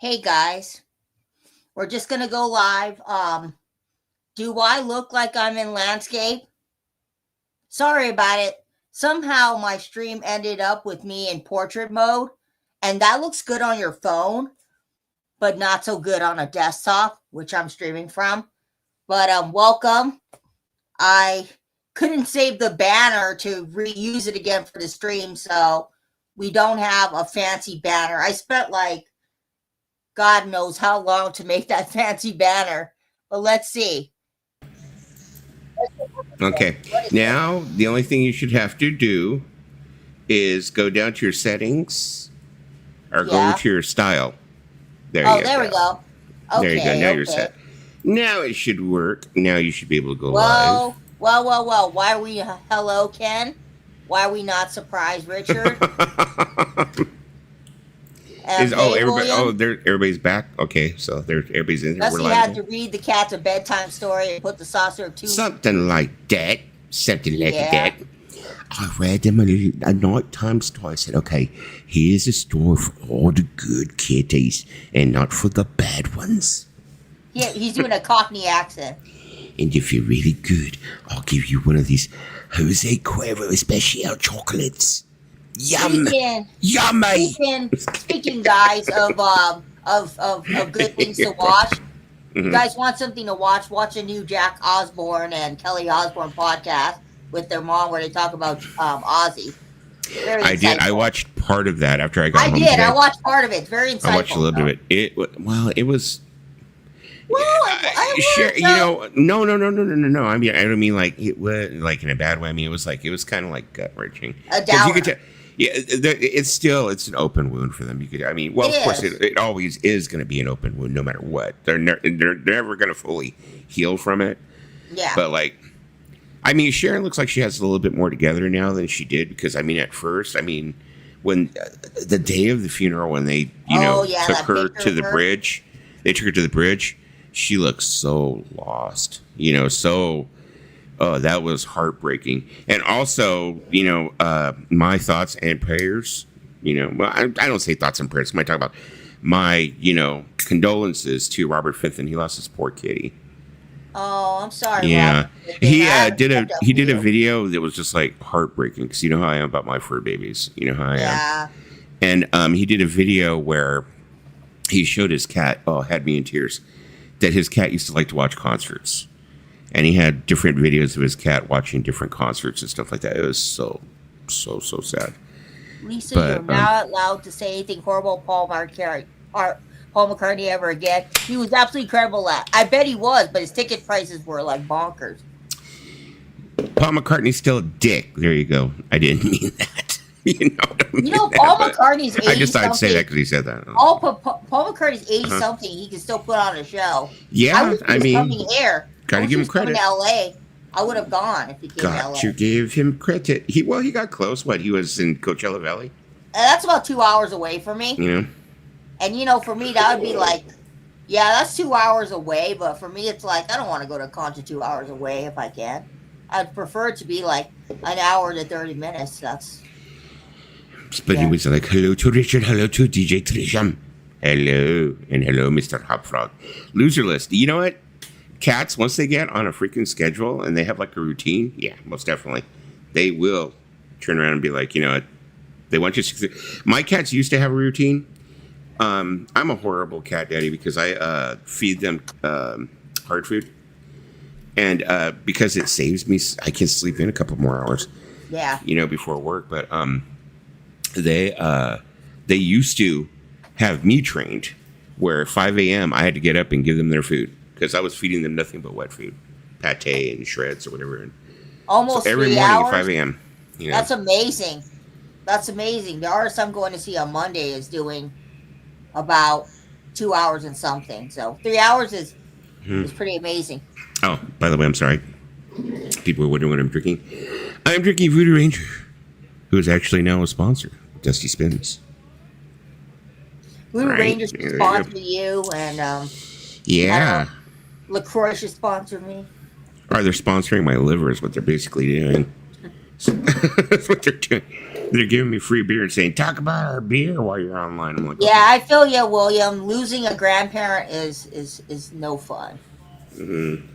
Hey guys, we're just gonna go live. Do I look like I'm in landscape? Sorry about it. Somehow my stream ended up with me in portrait mode, and that looks good on your phone, but not so good on a desktop, which I'm streaming from. But welcome. I couldn't save the banner to reuse it again for the stream, so we don't have a fancy banner. I spent like God knows how long to make that fancy banner. But let's see. Okay. Now, the only thing you should have to do is go down to your settings or go to your style. There we go. Okay, there you go. Now you're set. Now it should work. Now you should be able to go live. Well. Why are we hello, Ken? Why are we not surprised, Richard? Everybody's back. Okay, so everybody's in here. We're live. Had to read the cat's a bedtime story and put the saucer of two. Something like that. That. I read them a nighttime story. I said, okay, here's a story for all the good kitties and not for the bad ones. Yeah, he's doing a Cockney accent. And if you're really good, I'll give you one of these Jose Cuervo Especial chocolates. Yum! Yummy! Speaking, guys, of good things to watch. Mm-hmm. You guys want something to watch? Watch a new Jack Osborne and Kelly Osborne podcast with their mom where they talk about Ozzy. I did. I watched part of that after I got home. I watched part of it. It's very insightful. I watched a little bit of it. It was. Well, sure, no. I mean, I don't mean like it was like in a bad way. I mean, it was kind of like gut wrenching. A downer. You could tell, it's an open wound for them. Of course, it always is going to be an open wound, no matter what. They're never going to fully heal from it. Yeah. But Sharon looks like she has a little bit more together now than she did because at first, when the day of the funeral, when they took her to the bridge, they took her to the bridge. She looks so lost, that was heartbreaking. And also, my thoughts and prayers, I don't say thoughts and prayers. I talk about my, condolences to Robert Fenton. He lost his poor kitty. Oh, I'm sorry. Yeah. He did a video that was just like heartbreaking because you know how I am about my fur babies. You know how I am. And he did a video where he showed his cat, had me in tears, that his cat used to like to watch concerts. And he had different videos of his cat watching different concerts and stuff like that. It was so sad. Lisa, you're not allowed to say anything horrible Paul McCartney ever again. He was absolutely incredible at. I bet he was, but his ticket prices were like bonkers. Paul McCartney's still a dick. There you go. I didn't mean that. Paul McCartney's 80 I just thought I'd say that because he said that. Paul McCartney's 80 something. He can still put on a show. Yeah, coming here. Gotta give him credit. In LA, I would have gone if he came to LA. You gave him credit. He got close. He was in Coachella Valley. That's about 2 hours away from me. Yeah. And for me that would be like, yeah, that's 2 hours away. But for me, it's like I don't want to go to a concert 2 hours away if I can. I'd prefer it to be like an hour to 30 minutes. But he was like, hello to Richard, hello to DJ Trisham, hello, and hello, Mr. Hopfrog. Loser list. You know what? Cats, once they get on a freaking schedule and they have like a routine, yeah, most definitely, they will turn around and be like, they want you to succeed. My cats used to have a routine. I'm a horrible cat daddy because I feed them hard food. And because it saves me, I can sleep in a couple more hours. Yeah. Before work. But they used to have me trained where 5 a.m. I had to get up and give them their food because I was feeding them nothing but wet food, pate and shreds or whatever. And almost so every 3 morning hours? at 5 a.m. That's amazing. That's amazing. The artist I'm going to see on Monday is doing about 2 hours and something. So 3 hours is pretty amazing. Oh, by the way, I'm sorry. People are wondering what I'm drinking. I'm drinking Voodoo Ranger, who is actually now a sponsor. Dusty Spins. Voodoo Ranger should sponsor you, and LaCroix should sponsor me. Or they're sponsoring my liver is what they're basically doing. That's what they're doing. They're giving me free beer and saying, talk about our beer while you're online. I'm like, Yeah, okay. I feel you, William. Losing a grandparent is no fun. Mm-hmm.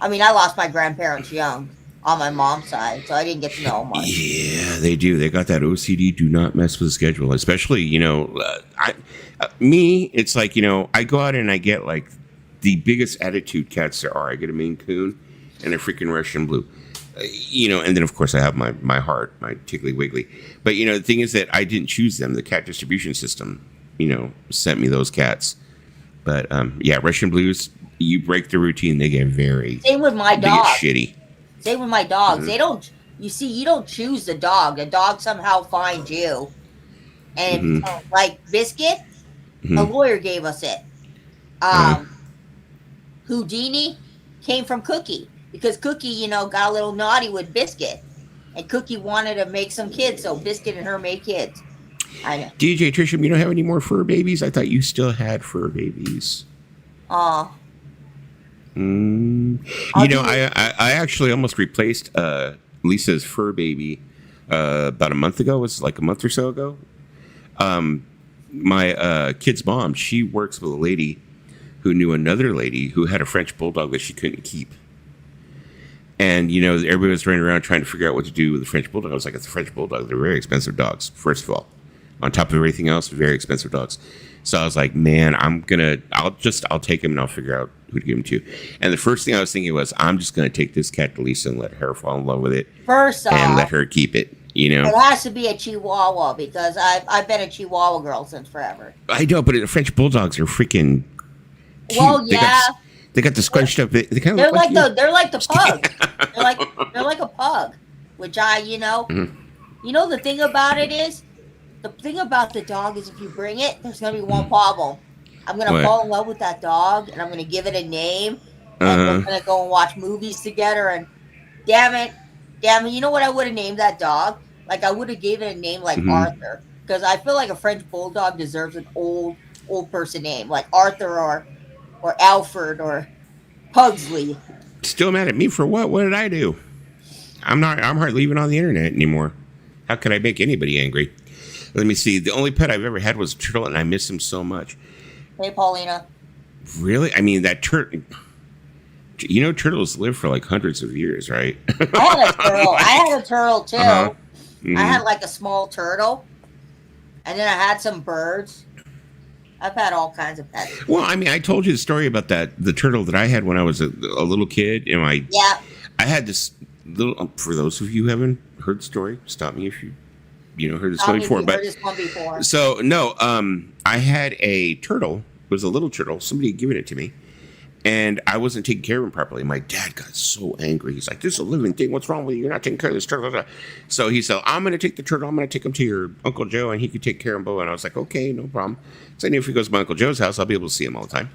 I mean, I lost my grandparents young on my mom's side, so I didn't get to know much. Yeah, they do. They got that OCD. Do not mess with the schedule, especially me. It's like I go out and I get like the biggest attitude cats there are. I get a Maine Coon and a freaking Russian Blue. And then of course I have my heart, my Tiggly Wiggly. But the thing is that I didn't choose them. The cat distribution system, sent me those cats. But yeah, Russian Blues. You break the routine, they get very. Same with my they dog. get shitty. Same with my dogs. Mhm. They don't. You see, you don't choose the dog. The dog somehow finds you. And Mhm. like Biscuit, a Mhm. lawyer gave us it. Uh, Houdini came from Cookie because Cookie, got a little naughty with Biscuit, and Cookie wanted to make some kids, so Biscuit and her made kids. I know. DJ Trisham, you don't have any more fur babies? I thought you still had fur babies. Oh, I actually almost replaced Lisa's fur baby about a month ago. It was like a month or so ago. My kid's mom, she works with a lady who knew another lady who had a French bulldog that she couldn't keep. And, everybody was running around trying to figure out what to do with the French bulldog. I was like, it's a French bulldog. They're very expensive dogs, first of all. On top of everything else, very expensive dogs. So I was like, man, I'll take him and I'll figure out who to give him to. And the first thing I was thinking was, I'm just going to take this cat to Lisa and let her fall in love with it. First off, and let her keep it, It has to be a Chihuahua because I've been a Chihuahua girl since forever. I know, but the French bulldogs are freaking cute. Well, yeah. They got the scrunched up. They kind They're of look like they're like the pug. they're like a pug, which Mhm. the thing about it is, the thing about the dog is if you bring it, there's gonna be one problem. I'm gonna What? fall in love with that dog, and I'm gonna give it a name, and we're Uh, gonna go and watch movies together. And damn it, you know what I would have named that dog? Like I would have gave it a name like Mhm. Arthur, because I feel like a French bulldog deserves an old person name like Arthur or Alfred or Pugsley. Still mad at me for what? What did I do? I'm hardly even on the internet anymore. How could I make anybody angry? Let me see. The only pet I've ever had was a turtle, and I miss him so much. Hey, Paulina. Really? I mean, that turtle. Turtles live for like hundreds of years, right? I had a turtle. I had a turtle too. Uh-huh. Mhm. I had like a small turtle, and then I had some birds. I've had all kinds of pets. Well, I mean, I told you the story about the turtle that I had when I was a little kid, and Yeah. I had this little. For those of you who haven't heard the story, stop me if you heard the Tell story me if before. you But heard this one before. so no, I had a turtle. It was a little turtle. Somebody had given it to me, and I wasn't taking care of him properly. My dad got so angry. He's like, "This is a living thing. What's wrong with you? You're not taking care of this turtle." So he said, "I'm going to take the turtle. I'm going to take him to your Uncle Joe, and he could take care of him." And I was like, "Okay, no problem." So I knew if he goes to my Uncle Joe's house, I'll be able to see him all the time.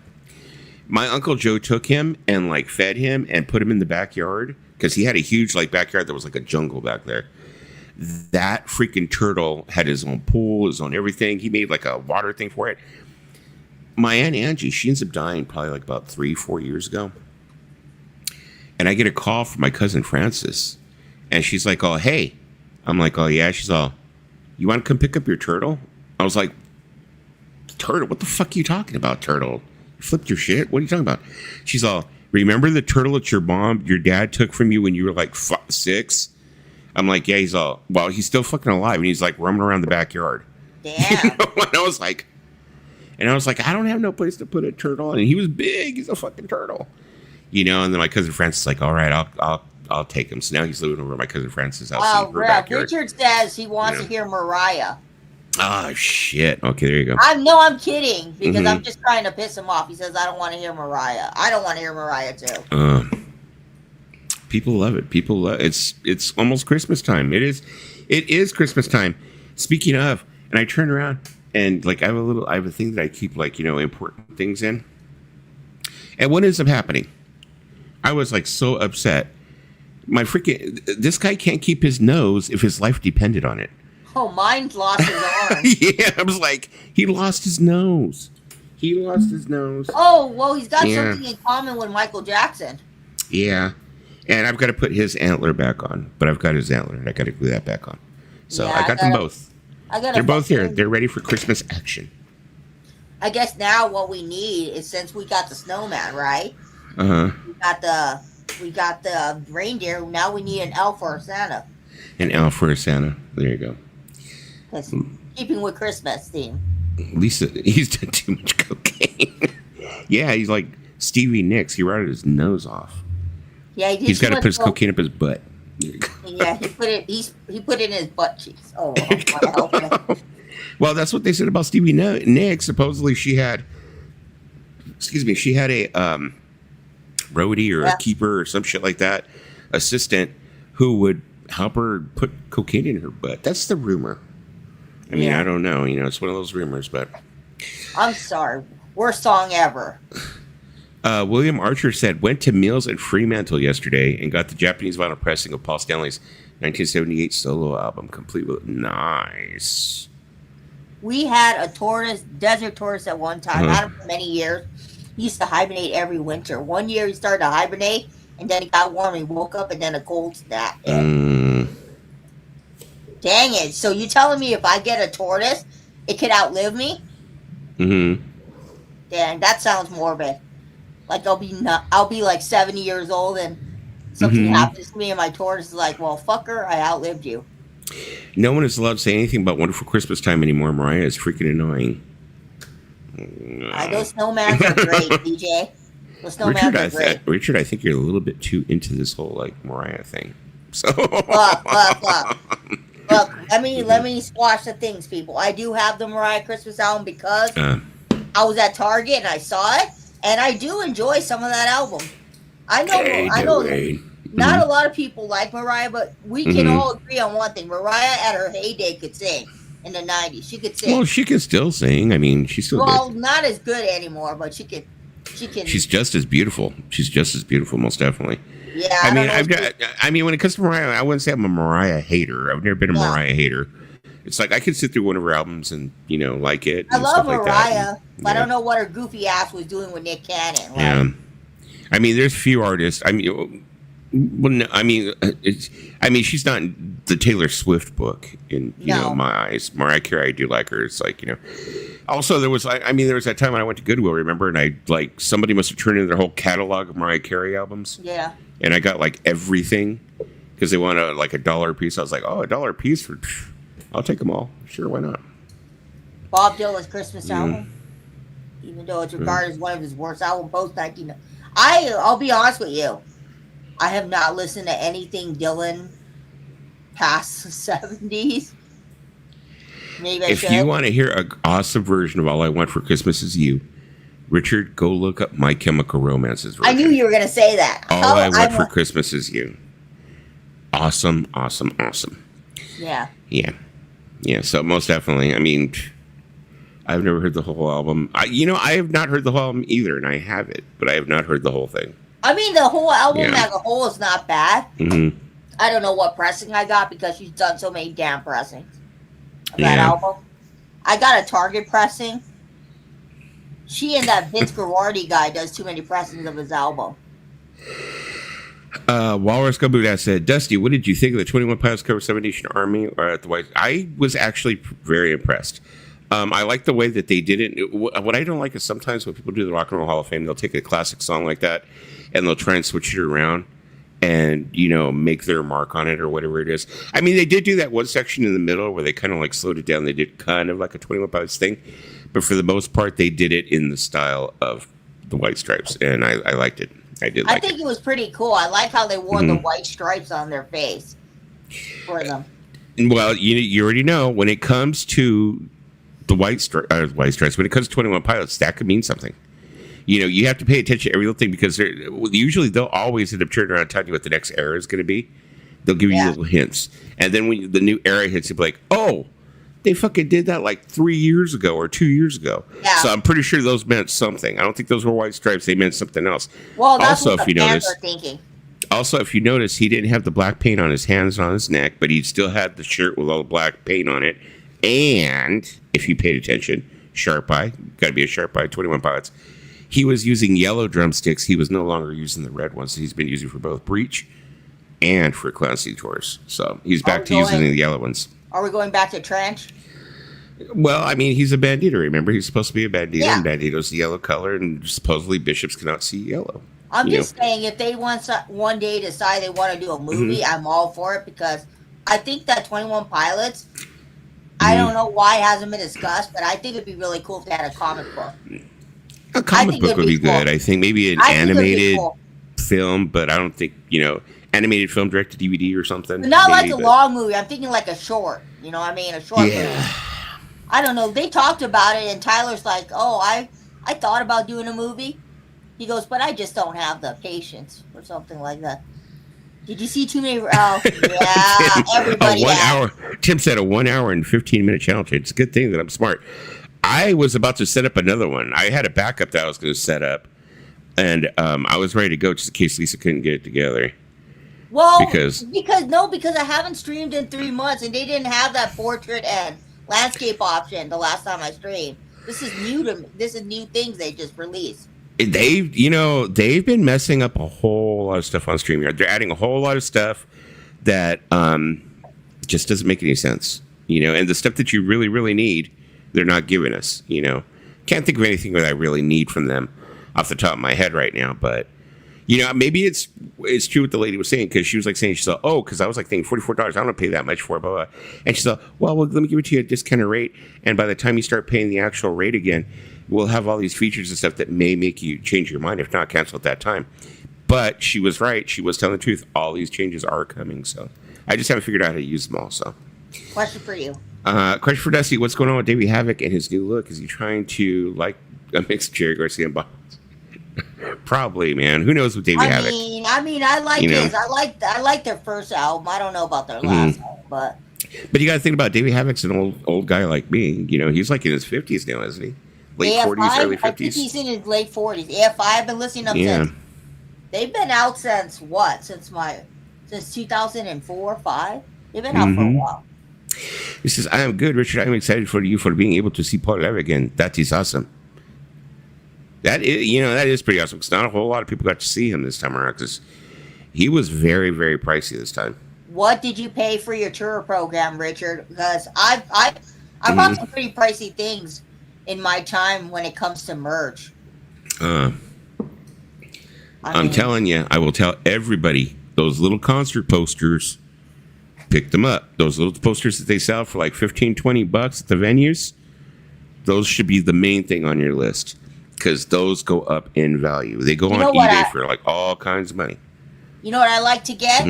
My Uncle Joe took him and like fed him and put him in the backyard because he had a huge like backyard that was like a jungle back there. That freaking turtle had his own pool, his own everything. He made like a water thing for it. My Aunt Angie, she ends up dying probably like about 3-4 years ago. And I get a call from my cousin Frances. And she's like, "Oh, hey." I'm like, "Oh, yeah." She's all, "You want to come pick up your turtle?" I was like, "Turtle? What the fuck are you talking about, turtle? You flipped your shit? What are you talking about?" She's all, "Remember the turtle that your dad took from you when you were like 6? I'm like, "Yeah." He's all, "Well, he's still fucking alive." And he's like roaming around the backyard. Damn. And I was like, I don't have no place to put a turtle. And he was big. He's a fucking turtle. And then my cousin Francis is like, "All right, I'll take him." So now he's living over at my cousin Francis' house in her backyard. Richard says he wants to hear Mariah. Oh, shit. Okay, there you go. I'm kidding because I'm Mhm. just trying to piss him off. He says I don't want to hear Mariah. I don't want to hear Mariah too. People love it. People love it's almost Christmas time. It is Christmas time. Speaking of, and I turn around and like I have a thing that I keep like, important things in. And what ends up happening? I was like so upset. This guy can't keep his nose if his life depended on it. Oh, mine's lost his arm. Yeah, I was like, he lost his nose. Oh, well, he's got Yeah. something in common with Michael Jackson. Yeah. And I've got to put his antler back on. But I've got his antler and I got to glue that back on. So Yeah, I got them both. I got They're a both here. fucking. They're ready for Christmas action. I guess now what we need is, since we got the snowman, right? Uh huh. We got the we got the reindeer. Now we need an elf or a Santa. An elf for a Santa. There you go. Because keeping with Christmas theme. Lisa, he's done too much cocaine. Yeah, he's like Stevie Nicks. He rotted his nose off. Yeah, he did He's too got to much put his cocaine up his butt. Yeah, he put it. He put it in his butt cheeks. Oh, wow. Well, that's what they said about Stevie Nicks. Supposedly, she had, excuse me, she had a roadie or a keeper or some shit like that, assistant, who would help her put cocaine in her butt. That's the rumor. I mean, I don't know. You know, it's one of those rumors, but. I'm sorry. Worst song ever. William Archer said, went to Mills at Fremantle yesterday and got the Japanese vinyl pressing of Paul Stanley's 1978 solo album, complete with nice. We had a tortoise, desert tortoise at one time. Had him for many years. He used to hibernate every winter. One year he started to hibernate, and then he got warm. He woke up, and then a cold snap. Dang it! So you telling me if I get a tortoise, it could outlive me? Mm-hmm. Dang, that sounds morbid. Like I'll be like 70 years old, and something happens to me, and my tortoise is like, "Well, fucker, I outlived you." No one is allowed to say anything about Wonderful Christmas Time anymore. Mariah is freaking annoying. Those snowmans are great, DJ. Those snowmans are great. Richard, I think you're a little bit too into this whole like Mariah thing. So look. Let me squash the things, people. I do have the Mariah Christmas album because I was at Target and I saw it, and I do enjoy some of that album. I know. Not a lot of people like Mariah, but we can all agree on one thing. Mariah at her heyday could sing in the 90s. She could sing. Well, she can still sing. I mean, she's still good. Not as good anymore, but she can. She's just as beautiful. She's just as beautiful, most definitely. Yeah. I mean, when it comes to Mariah, I wouldn't say I'm a Mariah hater. I've never been a Mariah hater. It's like I can sit through one of her albums and, you know, like it. I love Mariah, like but I don't know what her goofy ass was doing with Nick Cannon. Like, yeah. I mean, there's few artists. I mean, well, no, I mean, she's not in the Taylor Swift book in my eyes. Mariah Carey, I do like her. It's like, you know. Also, there was that time when I went to Goodwill, remember, and I like somebody must have turned in their whole catalog of Mariah Carey albums. Yeah. And I got like everything because they wanted like $1 a piece. I was like, oh, $1 a piece for, I'll take them all. Sure, why not? Bob Dylan's Christmas album, even though it's regarded as one of his worst albums post 19. I'll be honest with you. I have not listened to anything Dylan past the 70s. Maybe I should. If you want to hear an awesome version of All I Want for Christmas Is You, Richard, go look up My Chemical Romance's version. I knew you were going to say that. All I Want for Christmas Is You. Awesome, awesome, awesome. Yeah. Yeah. Yeah, so most definitely. I mean, I've never heard the whole album. I have not heard the whole album either, and I have it, but I have not heard the whole thing. I mean, the whole album as a whole is not bad. Mm-hmm. I don't know what pressing I got because she's done so many damn pressings of that album. I got a Target pressing. She and that Vince Guaraldi guy does too many pressings of his album. Walrus Gabuda said, Dusty, what did you think of the 21 Pilots cover 7 Nation Army or at the White? I was actually very impressed. I like the way that they did it. What I don't like is sometimes when people do the Rock and Roll Hall of Fame, they'll take a classic song like that and they'll try and switch it around and, make their mark on it or whatever it is. I mean, they did do that one section in the middle where they kind of like slowed it down. They did kind of like a 21 Pilots thing. But for the most part, they did it in the style of the White Stripes. And I liked it. I think it was pretty cool. I like how they wore the white stripes on their face for them. Well, you already know when it comes to the White Stripes, when it comes to 21 Pilots, that could mean something. You have to pay attention to every little thing because they'll always end up turning around and telling you what the next era is going to be. They'll give you little hints. And then when the new era hits, you'll be like, oh, they fucking did that like 3 years ago or 2 years ago. Yeah. So I'm pretty sure those meant something. I don't think those were White Stripes. They meant something else. Well, that's also, what the fans are thinking. Also, if you notice, he didn't have the black paint on his hands and on his neck, but he still had the shirt with all the black paint on it. And if you paid attention, sharp eye, got to be a sharp eye, 21 Pilots. He was using yellow drumsticks. He was no longer using the red ones. He's been using for both Breach and for Clown Sea Tours. So he's back to using the yellow ones. Are we going back to Trench? Well, I mean, he's a bandito. Remember, he's supposed to be a bandito, Yeah. and bandito's the yellow color, and supposedly bishops cannot see yellow. I'm just saying, if they one day decide they want to do a movie, I'm all for it because I think that 21 Pilots. I don't know why it hasn't been discussed, but I think it'd be really cool if they had a comic book. A comic book would be good. I think maybe an animated film, but I don't think, animated film direct to DVD or something. Not maybe, like a long movie. I'm thinking like a short. You know what I mean? A short movie. I don't know. They talked about it, and Tyler's like, oh, I thought about doing a movie. He goes, but I just don't have the patience or something like that. Did you see too many? Yeah, everybody. Tim said a 1 hour and 15-minute channel change. It's a good thing that I'm smart. I was about to set up another one. I had a backup that I was going to set up, and I was ready to go just in case Lisa couldn't get it together. Well, because I haven't streamed in 3 months, and they didn't have that portrait and landscape option the last time I streamed. This is new to me. This is new things they just released. They've been messing up a whole lot of stuff on StreamYard. They're adding a whole lot of stuff that just doesn't make any sense, and the stuff that you really, really need, they're not giving us, Can't think of anything that I really need from them off the top of my head right now, but, maybe it's true what the lady was saying, because she was like saying, because I was like thinking $44, I don't want to pay that much for it, blah, blah. And she said, well, let me give it to you at a discounted rate, and by the time you start paying the actual rate again, we'll have all these features and stuff that may make you change your mind, if not cancel at that time. But she was right. She was telling the truth. All these changes are coming. So I just haven't figured out how to use them all. So, question for you. Question for Dusty. What's going on with Davey Havoc and his new look? Is he trying to like a mixed Jerry Garcia and Bob? Probably, man. Who knows with Davey Havoc? I mean, I like his. I like their first album. I don't know about their last album, but you got to think about Davey Havoc's an old guy like me. He's like in his 50s now, isn't he? Late AFI, 40s, early 50s. I think he's in his late 40s. AFI, I've been listening to them since. They've been out since what? Since 2004, 5. They've been out for a while. He says, "I am good, Richard. I am excited for you for being able to see Paul live again. That is awesome. That is pretty awesome. Because not a whole lot of people got to see him this time around. Because he was very, very pricey this time." What did you pay for your tour program, Richard? Because I bought some pretty pricey things in my time when it comes to merch. I'm telling you, I will tell everybody, those little concert posters, pick them up. Those little posters that they sell for like $15-$20 at the venues, those should be the main thing on your list, because those go up in value. They go on eBay for like all kinds of money. You know what I like to get?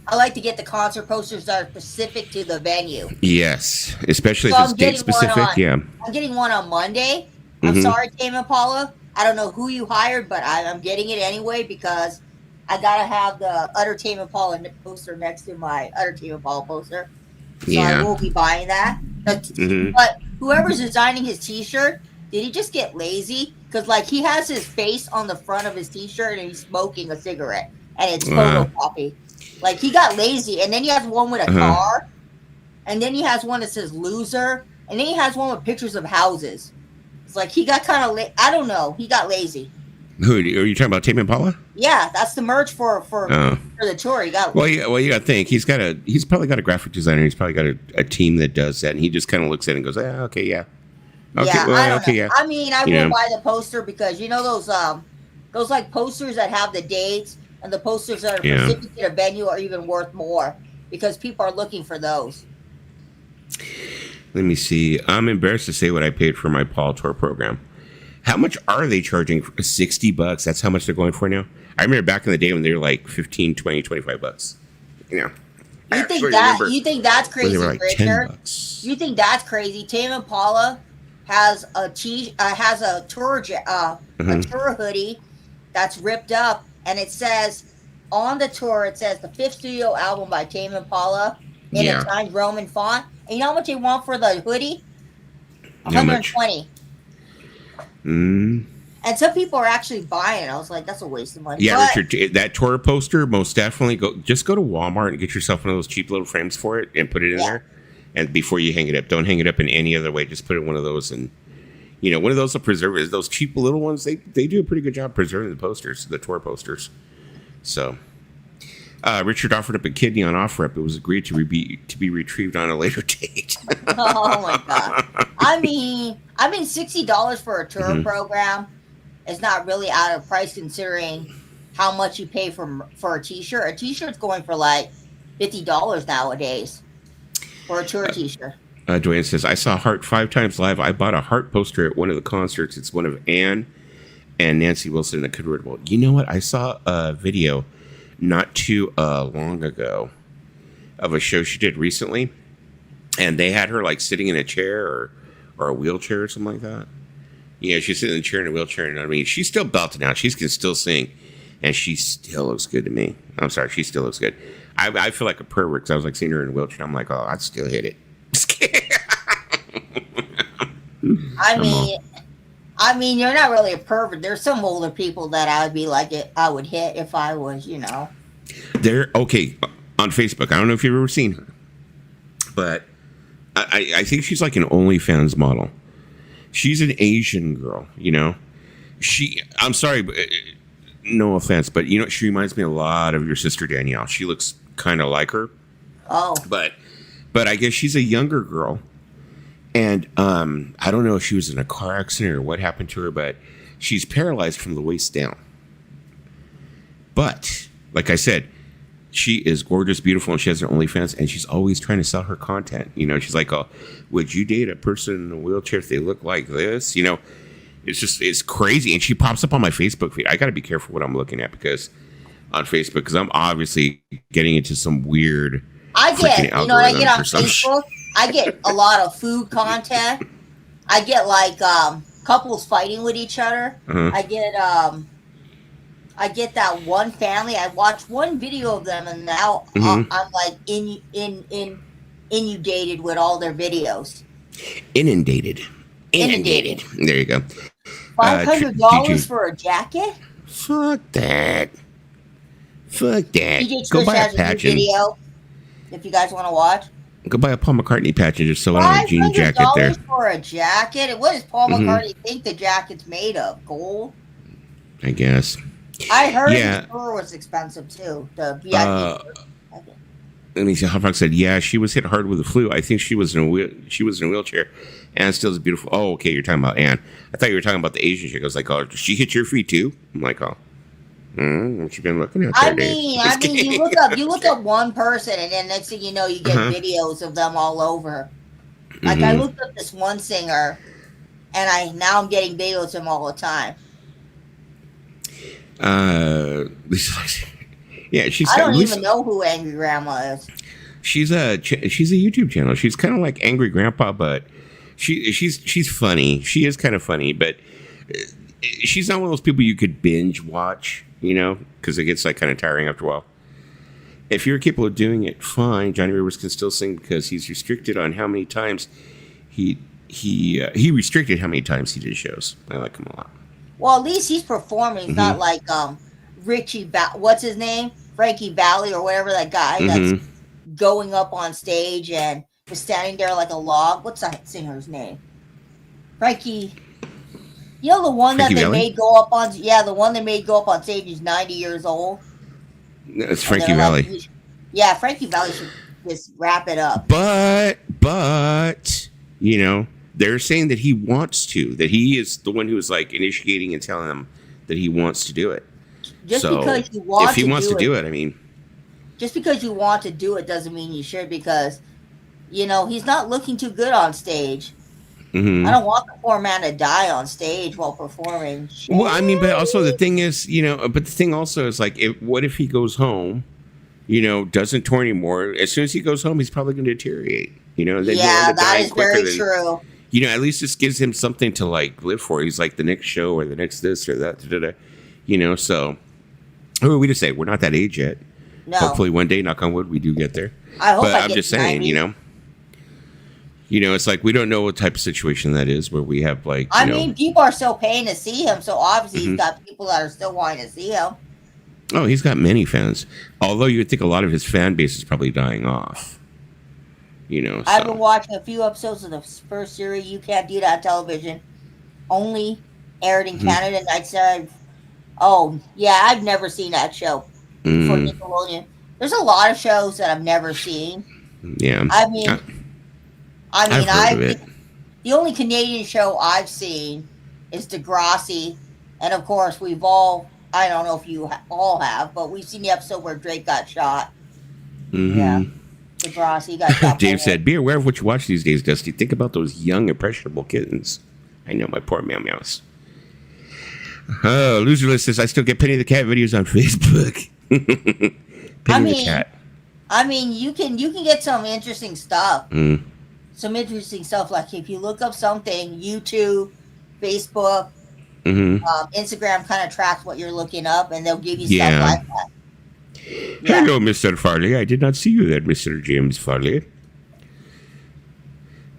I like to get the concert posters that are specific to the venue. Yes, especially if it's date specific. I'm getting one on Monday. I'm sorry, Tame Impala. I don't know who you hired, but I'm getting it anyway because I gotta have the Utter Tame Impala poster next to my Utter Tame Impala poster. So I will be buying that. But whoever's designing his T-shirt, did he just get lazy? Because like he has his face on the front of his T-shirt and he's smoking a cigarette, and it's photocopy. Like, he got lazy, and then he has one with a car, and then he has one that says loser, and then he has one with pictures of houses. It's like, he got kind of, I don't know, he got lazy. Who, are you talking about Tame Impala? Yeah, that's the merch for the tour. He got lazy. Well, you got to think, he's probably got a graphic designer, he's probably got a team that does that, and he just kind of looks at it and goes, okay, yeah. Okay, yeah, well, I don't know. Yeah. I mean, I will buy the poster because, those like posters that have the dates, and the posters that are specific to the venue are even worth more because people are looking for those. Let me see. I'm embarrassed to say what I paid for my Paul Tour program. How much are they charging? $60. That's how much they're going for now. I remember back in the day when they were like $15, $20, $25. You think that's crazy, like Richard? You think that's crazy? Tame Impala has a tour hoodie that's ripped up. And it says, on the tour, it says the 5th studio album by Tame Impala in a Times Roman font. And you know how much they want for the hoodie? $120. And some people are actually buying it. I was like, that's a waste of money. Yeah, Richard, that tour poster, most definitely go to Walmart and get yourself one of those cheap little frames for it and put it in there. And before you hang it up, don't hang it up in any other way. Just put it in one of those and... one of those will preserve it. Those cheap little ones, they do a pretty good job preserving the posters, the tour posters. So, Richard offered up a kidney on off-rep. It was agreed to be retrieved on a later date. Oh my god. I mean, $60 for a tour Hmm. program is not really out of price considering how much you pay for a T-shirt. A T-shirt's going for like $50 nowadays for a tour T-shirt. Dwayne says, I saw Heart 5 times live. I bought a Heart poster at one of the concerts. It's one of Anne and Nancy Wilson in a convertible. You know what? I saw a video not too long ago of a show she did recently, and they had her like sitting in a chair or a wheelchair or something like that. Yeah, she's sitting in a chair in a wheelchair, and I mean, she's still belting out. She can still sing, and she still looks good to me. I'm sorry, she still looks good. I feel like a pervert because I was like seeing her in a wheelchair. I'm like, oh, I'd still hit it. I mean, you're not really a pervert. There's some older people that I would be like I would hit if I was, They're okay on Facebook. I don't know if you've ever seen her, but I think she's like an OnlyFans model. She's an Asian girl, I'm sorry, but no offense, but she reminds me a lot of your sister Danielle. She looks kind of like her. Oh. But I guess she's a younger girl. And I don't know if she was in a car accident or what happened to her, but she's paralyzed from the waist down. But, like I said, she is gorgeous, beautiful, and she has her OnlyFans, and she's always trying to sell her content. She's like, oh, would you date a person in a wheelchair if they look like this? It's crazy. And she pops up on my Facebook feed. I got to be careful what I'm looking at on Facebook, because I'm obviously getting into some weird I get on some Facebook. I get a lot of food content. I get like couples fighting with each other. Uh-huh. I get that one family. I watched one video of them, and now I'm like inundated with all their videos. Inundated. There you go. $500 for a jacket? Fuck that. DJ Go Trish buy has a patch. Video, if you guys want to watch. Go buy a Paul McCartney patch and just sew it on a jean jacket there. $500 for a jacket? What does Paul McCartney think the jacket's made of? Gold? I guess. I heard the fur was expensive too. The VIP. Let me see. Hotfrog said, "Yeah, she was hit hard with the flu. I think she was in a wheelchair. Anne still is beautiful." Oh, okay, you're talking about Anne. I thought you were talking about the Asian chick. I was like, "Oh, did she hit your feet too?" I'm like, "Oh, what you been looking at there, Dave?" You look up one person, and then next thing you know, you get videos of them all over. Like I looked up this one singer, and now I'm getting videos of him all the time. Yeah, I don't even know who Angry Grandma is. She's a YouTube channel. She's kind of like Angry Grandpa, but she's funny. She is kind of funny, but she's not one of those people you could binge watch, because it gets like kind of tiring after a while. If you're capable of doing it, fine. Johnny Rivers can still sing because he's restricted on how many times he restricted how many times he did shows. I like him a lot. Well, at least he's performing. He's not like what's his name? Frankie Valli or whatever that guy that's going up on stage and was standing there like a log. What's that singer's name? Frankie. The one Frankie that they Valli? made go up on. Yeah, the one they made go up on stage. He's 90 years old. It's Frankie Valli. Yeah, Frankie Valli should just wrap it up. But they're saying that he wants to. That he is the one who is like initiating and telling them that he wants to do it. Just because you want if he wants to do it, I mean, just because you want to do it doesn't mean you should. Because he's not looking too good on stage. I don't want the poor man to die on stage while performing. Well, I mean, but also the thing is, but the thing also is like, what if he goes home, doesn't tour anymore? As soon as he goes home, he's probably going to deteriorate. That is very true. At least this gives him something to like live for. He's like the next show or the next this or that. So who are we to say? We're not that age yet. No. Hopefully one day, knock on wood, we do get there. I hope. But I'm get just saying, 90. It's like we don't know what type of situation that is where we have like. I mean, people are still paying to see him, so obviously he's got people that are still wanting to see him. Oh, he's got many fans. Although you would think a lot of his fan base is probably dying off. I've been watching a few episodes of the first series. You Can't Do That on television. Only aired in Canada. And I said, "Oh yeah, I've never seen that show for Nickelodeon." There's a lot of shows that I've never seen. Yeah, I mean, I've heard of I it. the only Canadian show I've seen is Degrassi, and of course we've all. I don't know if you all have, but we've seen the episode where Drake got shot. Yeah, Mm-hmm. Degrassi got shot by Dave said, "Be aware of what you watch these days, Dusty. Think about those young, impressionable kittens." I know, my poor meow meows. Oh, Loser List says, "I still get Penny the Cat videos on Facebook." I Penny the mean, Cat. you can get some interesting stuff. Mm. Some interesting stuff like if you look up something, YouTube, Facebook, Mm-hmm. Instagram kind of tracks what you're looking up, and they'll give you stuff Yeah. like that. Yeah. Hello, Mr. Farley. I did not see you there, Mr. James Farley.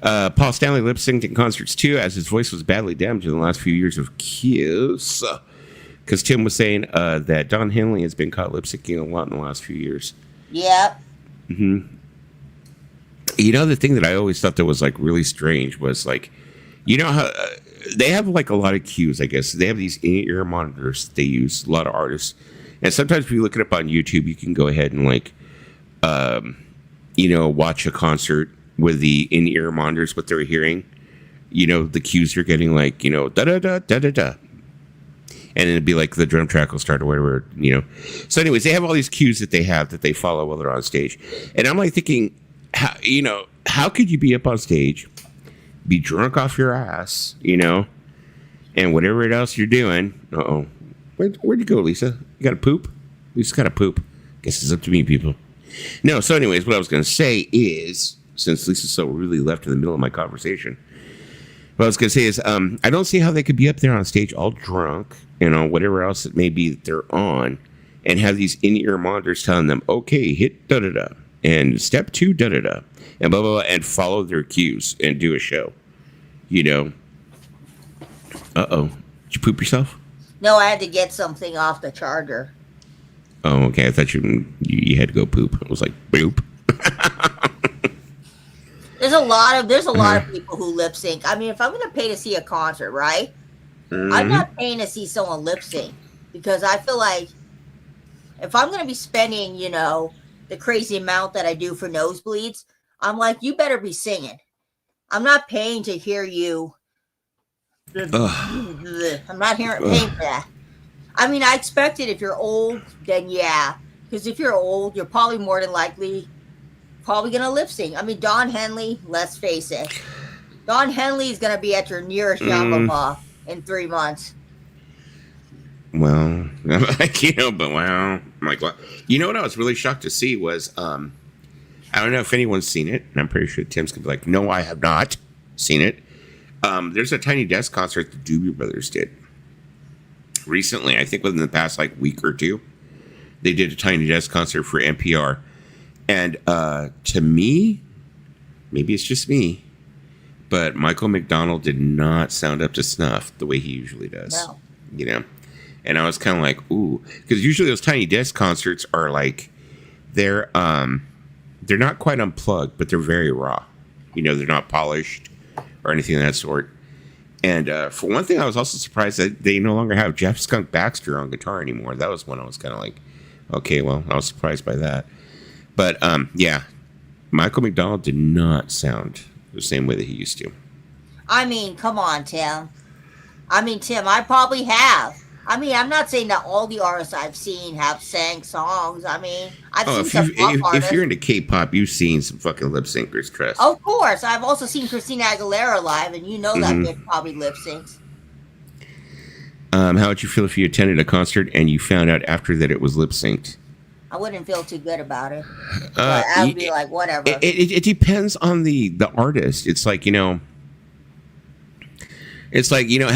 Paul Stanley lip synced in concerts too, as his voice was badly damaged in the last few years of Kiss. Because Tim was saying that Don Henley has been caught lip syncing a lot in the last few years. Yep. Hmm. You know, the thing that I always thought that was like really strange was like, you know how they have like a lot of cues, I guess. They have these in-ear monitors that they use, a lot of artists. And sometimes if you look it up on YouTube, you can go ahead and like, watch a concert with the in-ear monitors, what they're hearing. You know, the cues they're getting, like, da-da-da, and it'd be like the drum track will start or whatever, So anyways, they have all these cues that they have that they follow while they're on stage. And I'm like thinking, how could you be up on stage, be drunk off your ass, and whatever else you're doing. Uh-oh. Where'd you go, Lisa? You got to poop? Lisa's got to poop. Guess it's up to me, people. No, so anyways, what I was going to say is, since Lisa's so rudely left in the middle of my conversation, what I was going to say is, I don't see how they could be up there on stage all drunk, whatever else it may be that they're on, and have these in-ear monitors telling them, okay, hit da-da-da, and step 2, da-da-da, and blah, blah, blah, and follow their cues and do a show, Uh-oh. Did you poop yourself? No, I had to get something off the charger. Oh, okay. I thought you had to go poop. It was like, boop. There's a lot of people who lip sync. I mean, if I'm going to pay to see a concert, right? Mm-hmm. I'm not paying to see someone lip sync because I feel like if I'm going to be spending, the crazy amount that I do for nosebleeds, I'm like, you better be singing. I'm not paying to hear you. I'm not paying for that. I mean, I expect it if you're old, then yeah. Because if you're old, you're probably more than likely going to lip sync. I mean, Don Henley, let's face it. Don Henley is going to be at your nearest Yamama in 3 months. Well, but wow. I'm like, what? You know what I was really shocked to see was, I don't know if anyone's seen it, and I'm pretty sure Tim's going to be like, no, I have not seen it. There's a Tiny Desk concert the Doobie Brothers did recently. I think within the past week or two, they did a Tiny Desk concert for NPR, and to me, maybe it's just me, but Michael McDonald did not sound up to snuff the way he usually does. No. And I was kind of like, ooh, because usually those Tiny Desk concerts are like they're not quite unplugged, but they're very raw. They're not polished or anything of that sort. And for one thing, I was also surprised that they no longer have Jeff Skunk Baxter on guitar anymore. That was when I was kind of like, okay, well, I was surprised by that. But yeah, Michael McDonald did not sound the same way that he used to. I mean, come on, Tim. I probably have. I mean, I'm not saying that all the artists I've seen have sang songs. I mean, I've seen some pop artists. If you're into K-pop, you've seen some fucking lip syncers, trust. Of course. I've also seen Christina Aguilera live, and that bitch probably lip syncs. How would you feel if you attended a concert and you found out after that it was lip synced? I wouldn't feel too good about it. But I would be like, whatever. It depends on the artist. It's like, how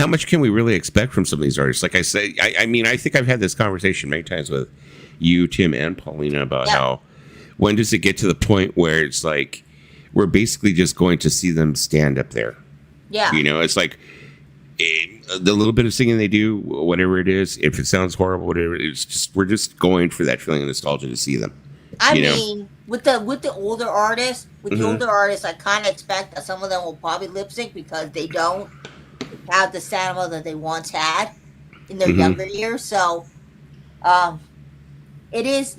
much can we really expect from some of these artists? Like I say, I mean, I think I've had this conversation many times with you, Tim, and Paulina about how when does it get to the point where it's like we're basically just going to see them stand up there? Yeah. It's like the little bit of singing they do, whatever it is, if it sounds horrible, whatever, it's just we're just going for that feeling of nostalgia to see them. I mean, with the older artists, I kind of expect that some of them will probably lip sync because they don't have the stamina that they once had in their younger years. So, it is,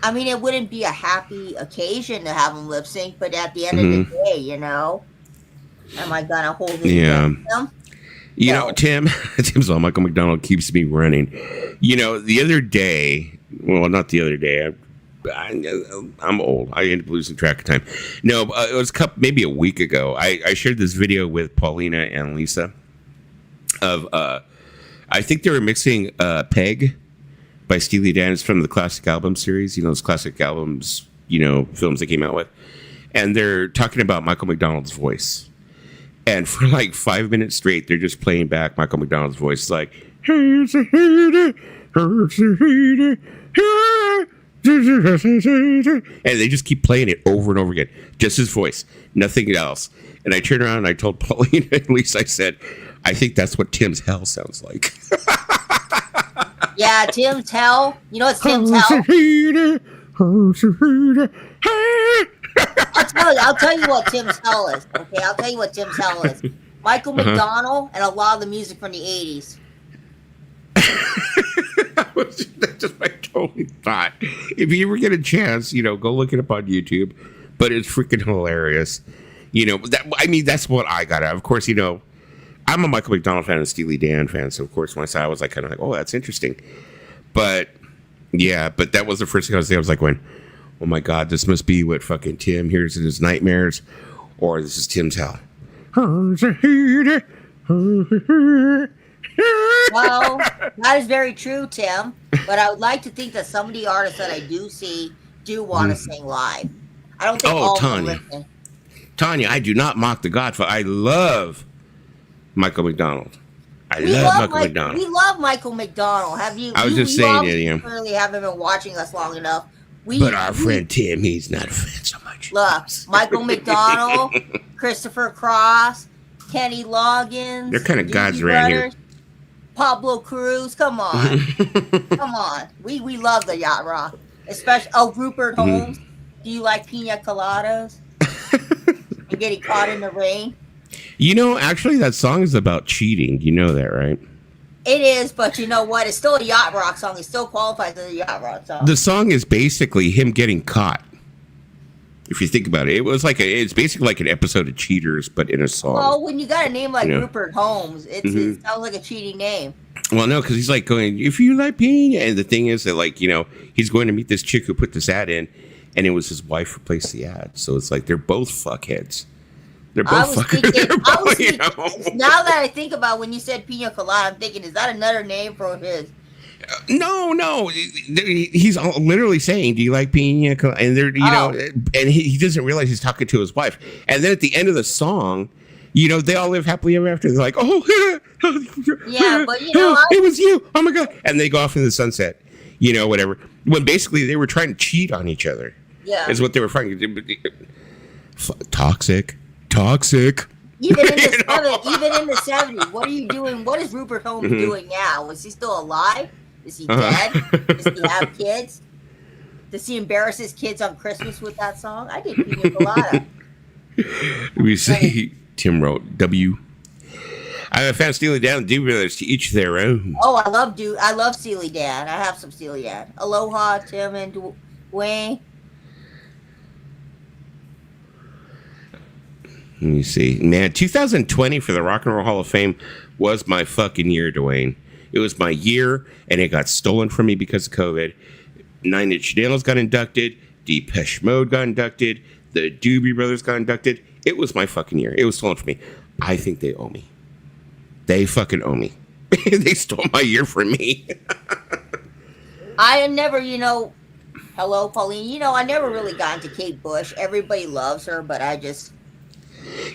I mean, it wouldn't be a happy occasion to have him lip sync, but at the end of Hmm. the day, you know, am I gonna hold it Yeah. against him? You No. know, Tim's all Michael McDonald keeps me running. You know, the other day, well, not the other day. I'm old. I end up losing track of time. No, it was maybe a week ago. I shared this video with Paulina and Lisa of I think they were mixing Peg by Steely Dan. It's from the classic album series. You know, those classic albums. You know, films they came out with, and they're talking about Michael McDonald's voice. And for like 5 minutes straight, they're just playing back Michael McDonald's voice, like, and they just keep playing it over and over again, just his voice, nothing else. And I turned around and I told Pauline, at least I said, I think that's what Tim's Hell sounds like. Yeah, Tim's Hell. You know what's Tim's Hell? I'll tell you what Tim's Hell is. Okay, I'll tell you what Tim's Hell is. Michael McDonald and a lot of the music from the 80s. That's just my totally thought. If you ever get a chance, you know, go look it up on YouTube. But it's freaking hilarious. You know, that's what I got out. Of course, you know, I'm a Michael McDonald fan and a Steely Dan fan, so of course when I saw it, I was like kind of like, oh, that's interesting. But yeah, but that was the first thing I was saying. I was like, going, oh my God, this must be what fucking Tim hears in his nightmares, or this is Tim's Hell. Well, that is very true, Tim. But I would like to think that some of the artists that I do see do want to sing live. I don't think all Tanya. of them listen. Tanya, I do not mock the Godfather. I love Michael McDonald. I love Michael McDonald. We love Michael McDonald. Have you? I was just saying it, you know. Clearly, haven't been watching us long enough. But our friend Tim, he's not a fan so much. Look, Michael McDonald, Christopher Cross, Kenny Loggins. They're kind of Doobie gods around Brothers, here. Pablo Cruz. Come on. Come on. We love the yacht rock. Especially, Rupert Holmes. Do you like pina coladas? And getting caught in the rain? You know, actually, that song is about cheating. You know that, right? It is, but you know what? It's still a yacht rock song. It still qualifies as a yacht rock song. The song is basically him getting caught. If you think about it, it's basically like an episode of Cheaters, but in a song. Well, when you got a name like You know? Rupert Holmes, it sounds like a cheating name. Well, no, because he's like going, if you like pina, and the thing is that, like, you know, he's going to meet this chick who put this ad in, and it was his wife who placed the ad. So it's like they're both fuckheads. They're both fuckers. Now that I think about when you said pina colada, I'm thinking, is that another name for his? No. He's literally saying, "Do you like pina colada?" And they're, you know, and he doesn't realize he's talking to his wife. And then at the end of the song, you know, they all live happily ever after. They're like, "Oh, yeah, but you know, it was you. Oh my God!" And they go off in the sunset. You know, whatever. When basically they were trying to cheat on each other. Yeah, is what they were trying to do. Toxic. Even in the 70s, what are you doing? What is Rupert Holmes doing now? Is he still alive? Is he dead? Does he have kids? Does he embarrass his kids on Christmas with that song? I did pina colada. We see Tim wrote W. I'm a fan of Steely Dan and Doobie Brothers, to each their own. Oh, I love Steely Dan. I have some Steely Dan. Aloha, Tim and Dwayne. Let me see. Man, 2020 for the Rock and Roll Hall of Fame was my fucking year, Dwayne. It was my year, and it got stolen from me because of COVID. Nine Inch Nails got inducted. Depeche Mode got inducted. The Doobie Brothers got inducted. It was my fucking year. It was stolen from me. I think they owe me. They fucking owe me. They stole my year from me. I had never, hello, Pauline. I never really got into Kate Bush. Everybody loves her, but I just...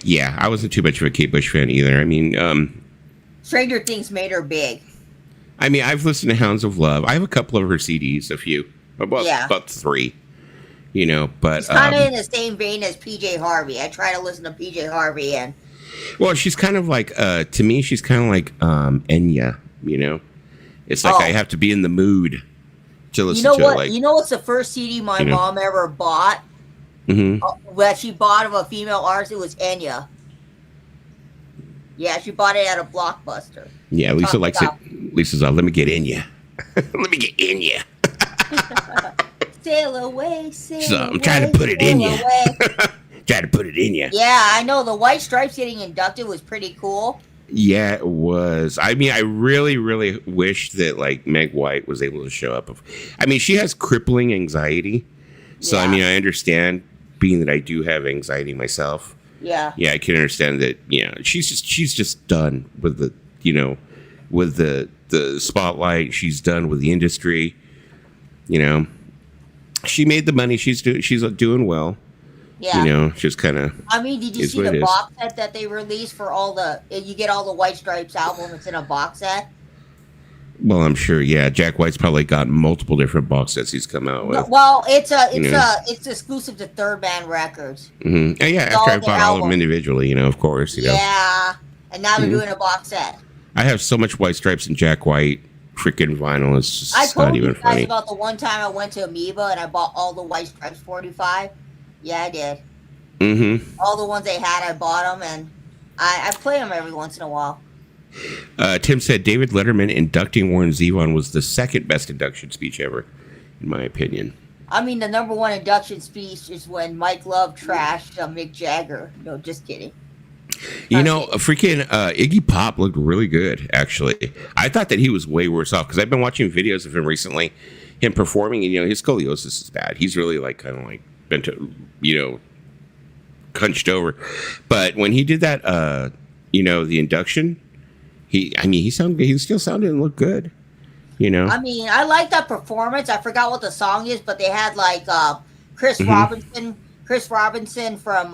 Yeah, I wasn't too much of a Kate Bush fan either. I mean, Stranger Things made her big. I mean, I've listened to Hounds of Love. I have a couple of her CDs, a few. About 3. But... It's kind of in the same vein as PJ Harvey. I try to listen to PJ Harvey and... Well, she's kind of like, to me, she's kind of like Enya, It's like I have to be in the mood to listen to it. Like, what's the first CD my mom ever bought? That she bought of a female artist, it was Enya. Yeah, she bought it at a Blockbuster. Yeah, Lisa likes it. Lisa's let me get Enya. Let me get Enya. Sail away, sail So I'm away, trying to put it in sail you. away. Trying to put it in you. Yeah, I know the White Stripes getting inducted was pretty cool. Yeah, it was. I mean, I really, really wish that like Meg White was able to show up. I mean, she has crippling anxiety. So, I mean, I understand being that I do have anxiety myself. Yeah. Yeah, I can understand that. Yeah, she's just done with the, with the spotlight. She's done with the industry. She made the money. She's doing well. Yeah. Just kind of. I mean, did you see the box set that they released for all the? You get all the White Stripes album. It's in a box set. Well, I'm sure. Yeah, Jack White's probably got multiple different box sets he's come out with. Well, it's exclusive to Third Band Records. Mm-hmm. Yeah, after I bought all of them individually, of course. Yeah, and now they're doing a box set. I have so much White Stripes and Jack White freaking vinyl. It's just not even funny. I told you guys about the one time I went to Amoeba and I bought all the White Stripes 45. Yeah, I did. Mm-hmm. All the ones they had, I bought them, and I play them every once in a while. Tim said David Letterman inducting Warren Zevon was the second best induction speech ever, in my opinion. I mean, the number one induction speech is when Mike Love trashed Mick Jagger. No, just kidding. Freaking Iggy Pop looked really good, actually. I thought that he was way worse off because I've been watching videos of him recently, him performing, and, his scoliosis is bad. He's really, bent, hunched over. But when he did that, the induction, he still sounded and looked good. I mean, I like that performance. I forgot what the song is, but they had Chris Robinson from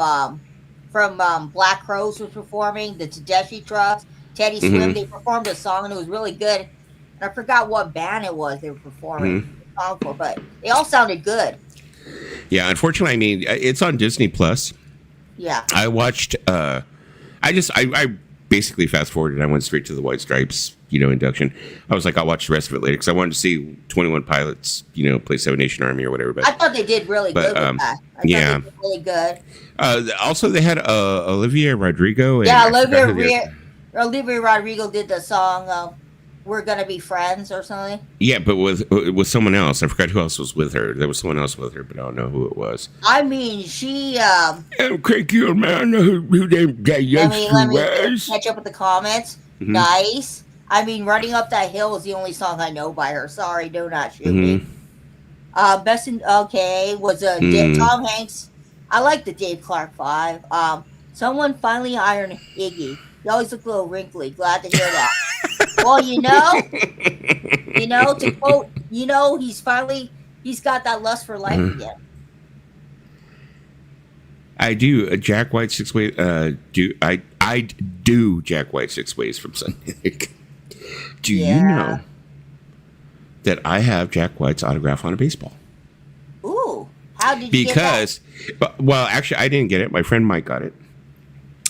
Black Crowes was performing. The Tedeschi Trucks, Teddy Swims. They performed a song and it was really good. And I forgot what band it was they were performing the song for, but they all sounded good. Yeah, unfortunately, I mean, it's on Disney Plus. Yeah, I watched. I basically fast forwarded. I went straight to the White Stripes, induction. I was like, I'll watch the rest of it later because I wanted to see 21 Pilots, play Seven Nation Army or whatever. But I thought they did really good with that. I thought they did really good. Also, they had Olivia Rodrigo. And Olivia Rodrigo did the song "We're Gonna Be Friends" or something. Yeah, but with someone else. I forgot who else was with her. There was someone else with her, but I don't know who it was. I mean, she. I'm crazy old man. Who that let me catch up with the comments. Mm-hmm. Nice. I mean, "Running Up That Hill" is the only song I know by her. Sorry, do not shoot me. Was Tom Hanks. I like the Dave Clark 5. Someone finally ironed Iggy. He always looked a little wrinkly. Glad to hear that. Well, to quote, he's got that lust for life again. I do. Jack White 6 Ways. I do Jack White 6 Ways from Sunday. Do you know that I have Jack White's autograph on a baseball? Ooh, how did you get that? Well, actually, I didn't get it. My friend Mike got it.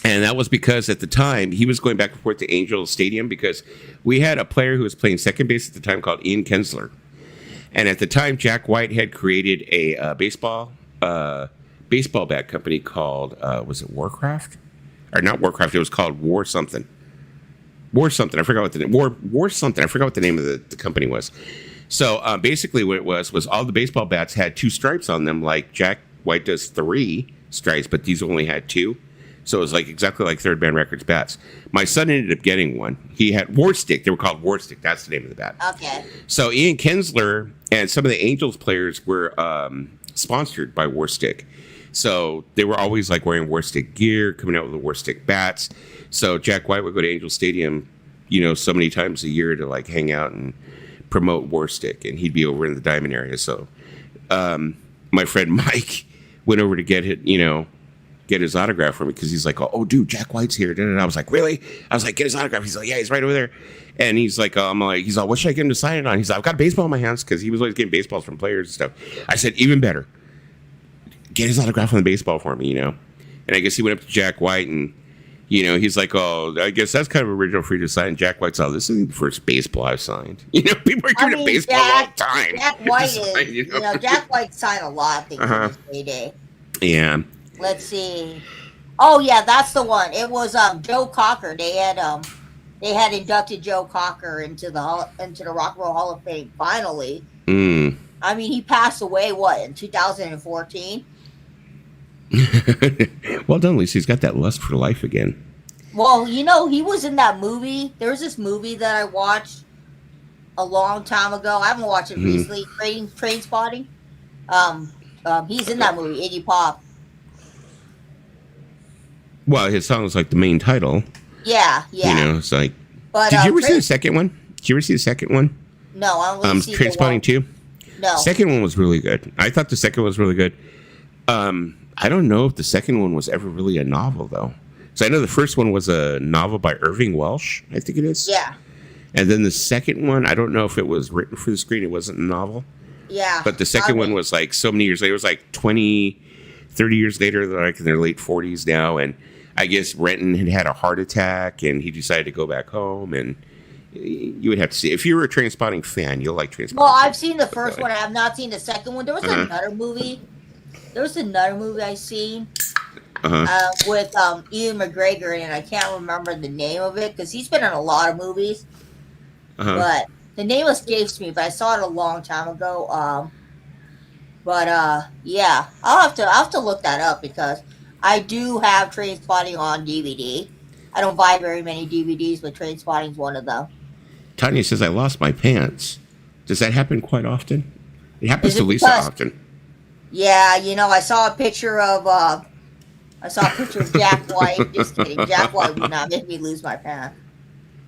And that was because at the time, he was going back and forth to Angel Stadium because we had a player who was playing second base at the time called Ian Kinsler. And at the time, Jack White had created a baseball bat company called, was it Warcraft? Or not Warcraft, it was called War something. War something. I forgot what the name. War something. I forgot what the name of the company was. So basically, what it was all the baseball bats had 2 stripes on them, like Jack White does 3 stripes, but these only had 2. So it was exactly like Third Band Records bats. My son ended up getting one. He had War Stick. They were called War Stick. That's the name of the bat. Okay. So Ian Kinsler and some of the Angels players were sponsored by War Stick. So they were always wearing War Stick gear, coming out with the War Stick bats. So Jack White would go to Angel Stadium, so many times a year to hang out and promote War Stick, and he'd be over in the Diamond area. So my friend Mike went over to get it, get his autograph for me because he's like, oh, dude, Jack White's here. And I was like, really? I was like, get his autograph. He's like, yeah, he's right over there. And he's like, what should I get him to sign it on? He's like, I've got a baseball in my hands because he was always getting baseballs from players and stuff. I said, even better, get his autograph on the baseball for me, And I guess he went up to Jack White and, he's like, oh, I guess that's kind of original for you to sign. Jack White's this isn't the first baseball I've signed. People are giving baseball all the time. Jack White Jack White signed a lot of things in his heyday. Yeah. Let's see. Oh yeah, that's the one. It was Joe Cocker. They had inducted Joe Cocker into the Rock and Roll Hall of Fame finally. I mean, he passed away, what, in 2014? Well done, Lisa. He's got that lust for life again. Well, he was in that movie. There was this movie that I watched a long time ago. I haven't watched it Mhm. recently. Train Spotting. He's in that movie, Iggy Pop. Well, his song is like the main title. Yeah, yeah. It's like. But Did you ever see the second one? Did you ever see the second one? No, I only see the Trainspotting one. 2? No. Second one was really good. I thought the second one was really good. I don't know if the second one was ever really a novel, though. So I know the first one was a novel by Irving Welsh, I think it is. Yeah. And then the second one, I don't know if it was written for the screen. It wasn't a novel. Yeah. But the second one was like so many years later. It was like 20, 30 years later. They're like in their late 40s now. And I guess Renton had a heart attack and he decided to go back home. And you would have to see. If you were a Trainspotting fan, you'll like Trainspotting. Well, I've seen the first one. I have not seen the second one. There was another movie. There was another movie I seen with Ian McGregor in it. I can't remember the name of it because he's been in a lot of movies. But the name escapes me. But I saw it a long time ago. Yeah, I'll have to look that up because I do have Trainspotting on DVD. I don't buy very many DVDs, but Trainspotting's one of them. Tanya says, I lost my pants. Does that happen quite often? It happens to Lisa often. Yeah, I saw a picture of Jack White. Just kidding. Jack White would not make me lose my pants.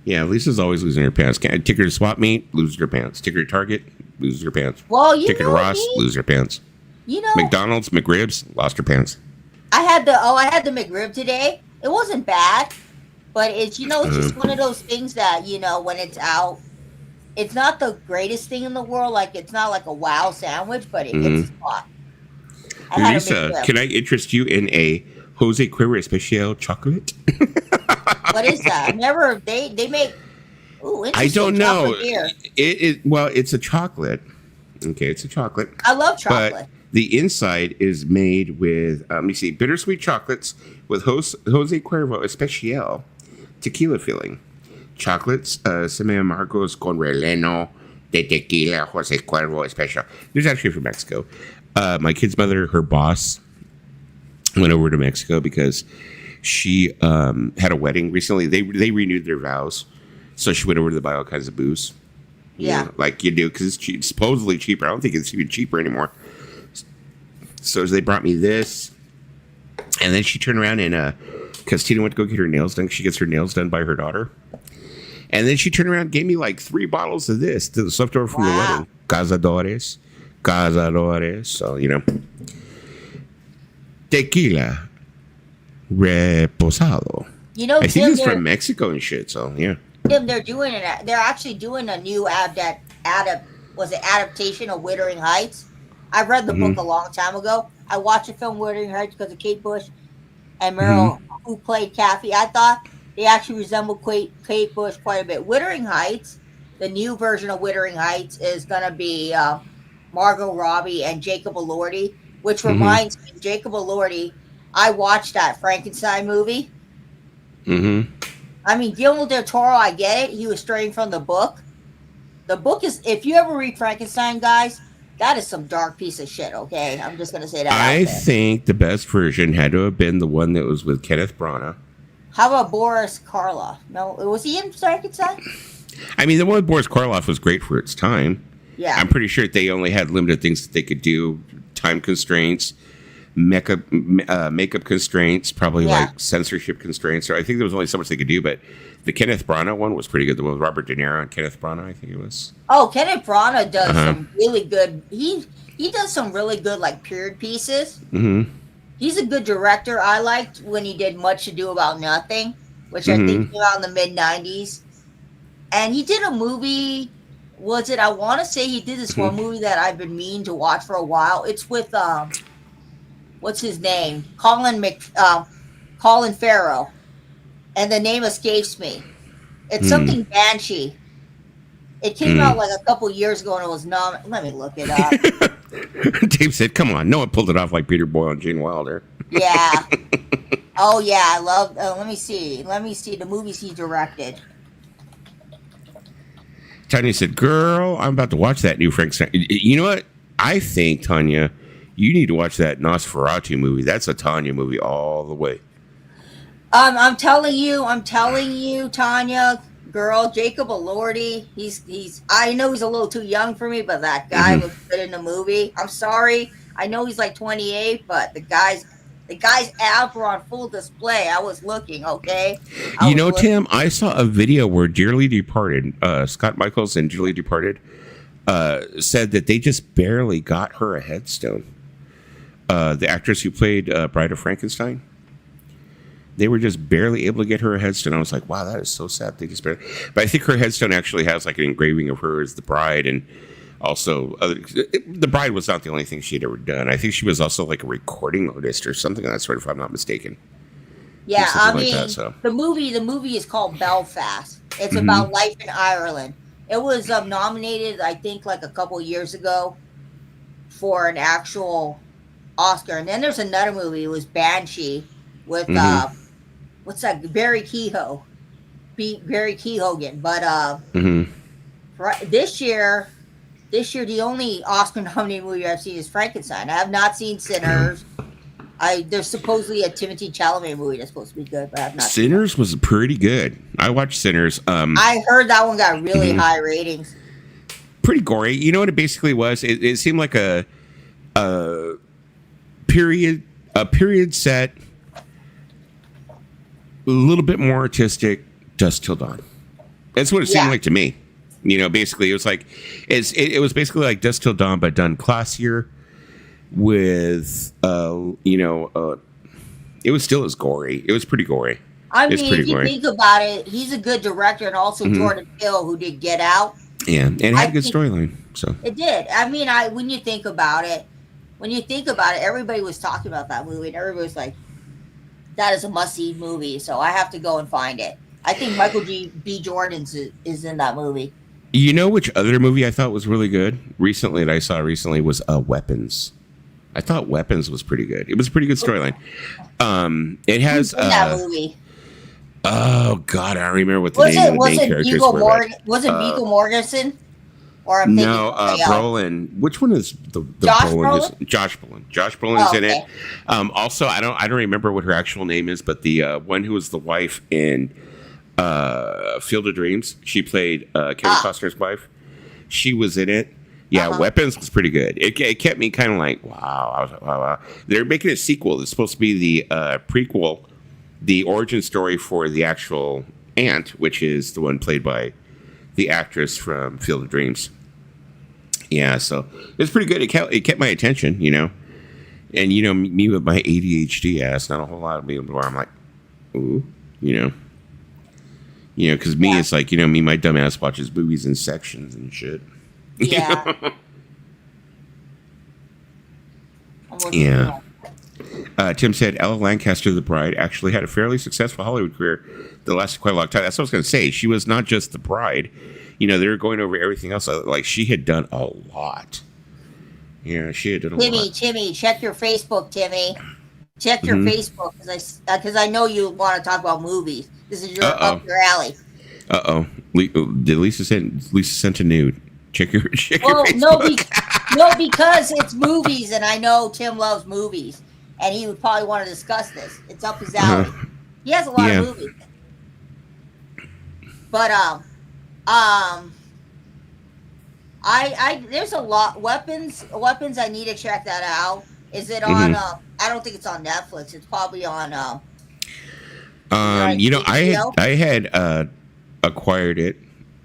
Yeah, Lisa's always losing her pants. Take her to swap meet, lose your pants. Take her to Target, lose your pants. Well, Take her to Ross, lose your pants. McDonald's, McRibs, lost her pants. I had the McRib today. It wasn't bad, but it's it's just one of those things that when it's out, it's not the greatest thing in the world. Like it's not like a wow sandwich, but it hits the spot. Lisa, can I interest you in a Jose Cuervo Especial chocolate? What is that? I've never. They make. Ooh, interesting. I don't know. Beer. It's a chocolate. Okay, it's a chocolate. I love chocolate. But the inside is made with let me see, bittersweet chocolates with Jose Cuervo Especial tequila filling. Chocolates semi-amargos con relleno de tequila Jose Cuervo Especial. There's actually from Mexico. My kid's mother, her boss, went over to Mexico because she had a wedding recently. They renewed their vows, so she went over to buy all kinds of booze. Yeah, like you do because it's supposedly cheaper. I don't think it's even cheaper anymore. So they brought me this, and then she turned around and because Tina went to go get her nails done. She gets her nails done by her daughter, and then she turned around and gave me like 3 bottles of this to the leftover from the wedding. Cazadores. So tequila reposado. I think it's from Mexico and shit. So yeah. Tim, they're doing it. They're actually doing a new adaptation of Wuthering Heights. I read the book a long time ago. I watched the film Wuthering Heights because of Kate Bush and Meryl, who played Kathy. I thought they actually resemble Kate Bush quite a bit. Wuthering Heights, the new version of Wuthering Heights, is gonna be Margot Robbie and Jacob Elordi, which reminds me, Jacob Elordi. I watched that Frankenstein movie. I mean, Guillermo del Toro, I get it. He was straying from the book. The book is, if you ever read Frankenstein, guys, that is some dark piece of shit, okay? I'm just going to say that. I think the best version had to have been the one that was with Kenneth Branagh. How about Boris Karloff? No, was he in Frankenstein? I mean, the one with Boris Karloff was great for its time. Yeah. I'm pretty sure they only had limited things that they could do, time constraints, makeup constraints, probably like censorship constraints. So I think there was only so much they could do, but the Kenneth Branagh one was pretty good. The one with Robert De Niro and Kenneth Branagh, I think it was. Oh, Kenneth Branagh does some really good. He does some really good like period pieces. He's a good director. I liked when he did Much Ado About Nothing, which I think came out in the mid-90s. And he did a movie. Was it? I want to say he did this one movie that I've been meaning to watch for a while. It's with what's his name? Colin Farrell, and the name escapes me. It's something Banshee. It came out like a couple years ago, and it was let me look it up. Dave said, "Come on, no one pulled it off like Peter Boyle and Gene Wilder." Yeah. Oh yeah, I love. Let me see the movies he directed. Tanya said, "Girl, I'm about to watch that new Frankenstein." You know what? I think, Tanya, you need to watch that Nosferatu movie. That's a Tanya movie all the way. I'm telling you, Tanya, girl, Jacob Elordi. I know he's a little too young for me, but that guy Mm-hmm. looks good in the movie. I'm sorry, I know he's like 28, but the guy's abs were on full display. I was looking, okay, I You was know, looking. Tim, I saw a video where Dearly Departed, Scott Michaels and Dearly Departed, said that they just barely got her a headstone. The actress who played Bride of Frankenstein, they were just barely able to get her a headstone. I was like, wow, that is so sad. They just barely. But I think her headstone actually has like an engraving of her as the bride, and also the bride was not the only thing she had ever done. I think she was also like a recording artist or something of that sort, if I'm not mistaken. Yeah, I Like mean, that, so. the movie is called Belfast. It's Mm-hmm. about life in Ireland. It was nominated, I think, like a couple years ago for an actual Oscar. And then there's another movie. It was Banshee with Mm-hmm. what's that? Barry Keoghan. But Mm-hmm. this year, the only Oscar nominated movie I've seen is Frankenstein. I have not seen Sinners. There's supposedly a Timothy Chalamet movie that's supposed to be good, but I have not seen that. Sinners was pretty good. I watched Sinners. I heard that one got really high ratings. Pretty gory. You know what it basically was? It seemed like a period set, a little bit more artistic, dusk till dawn. That's what it seemed Yeah. like to me. You know, basically it was like it was basically like dusk till dawn, but done classier with it was still as gory. It was pretty gory. I It's mean, pretty if you gory. think about it, he's a good director, and also Jordan Peele, who did Get Out. Yeah, and it I had a good think- storyline. So It did. I mean, when you think about it, everybody was talking about that movie, and everybody was like, "That is a must-see movie." So I have to go and find it. I think Michael B. Jordan is in that movie. you know which other movie I thought was really good recently that I saw recently was Weapons. I thought Weapons was pretty good. It was a pretty good storyline. It has Who's in that movie? oh god, I don't remember what the name of the main characters Viggo were. Morgan? Was it Viggo Mortensen? Or I'm thinking No, somebody else. Brolin. Which one is the Josh Brolin? Brolin? Josh Brolin. Josh Brolin's Oh, in okay. it. Also, I don't remember what her actual name is, but the one who was the wife in Field of Dreams, she played Kevin Costner's wife. She was in it. Yeah, Weapons was pretty good. It kept me kind of like, wow. I was like, wow. They're making a sequel. It's supposed to be the prequel, the origin story for the actual aunt, which is the one played by the actress from Field of Dreams. Yeah, so it's pretty good. It kept my attention, you know. And, you know, me with my ADHD ass, not a whole lot of people where I'm like, ooh, you know. You know, because me, it's like, you know, my dumb ass watches movies in sections and shit. Yeah. Yeah. Tim said Ella Lancaster, the bride, actually had a fairly successful Hollywood career that lasted quite a long time. That's what I was going to say. She was not just the bride. You know, they were going over everything else. Like, she had done a lot. Yeah, she had done a lot. Timmy, check your Facebook, Timmy. Check your Facebook, because I know you want to talk about movies. This is up your alley. Did Lisa sent a nude? Check your Facebook. No, because it's movies, and I know Tim loves movies, and he would probably want to discuss this. It's up his alley. He has a lot of movies. But I there's a lot weapons. I need to check that out. Is it on? I don't think it's on Netflix. It's probably on. You know, I had acquired it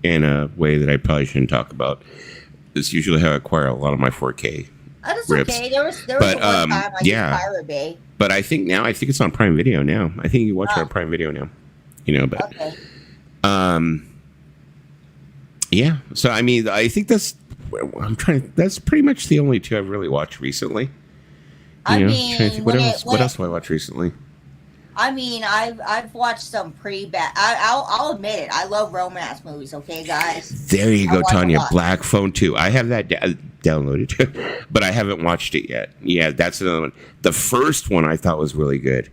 in a way that I probably shouldn't talk about. It's usually how I acquire a lot of my 4K. That's rips. okay. There was a one time I used Pirate Bay. But I think it's on Prime Video now. I think you watch it on Prime Video now. You know, but Okay. yeah. So I mean, I think that's pretty much the only two I've really watched recently. I You know, mean, trying to think, what else do I watch recently? I mean, I've watched some pretty bad. I'll admit it. I love romance movies. Okay, guys. There you I go, watch a Tanya. lot. Black Phone 2. I have that downloaded, but I haven't watched it yet. Yeah, that's another one. The first one I thought was really good.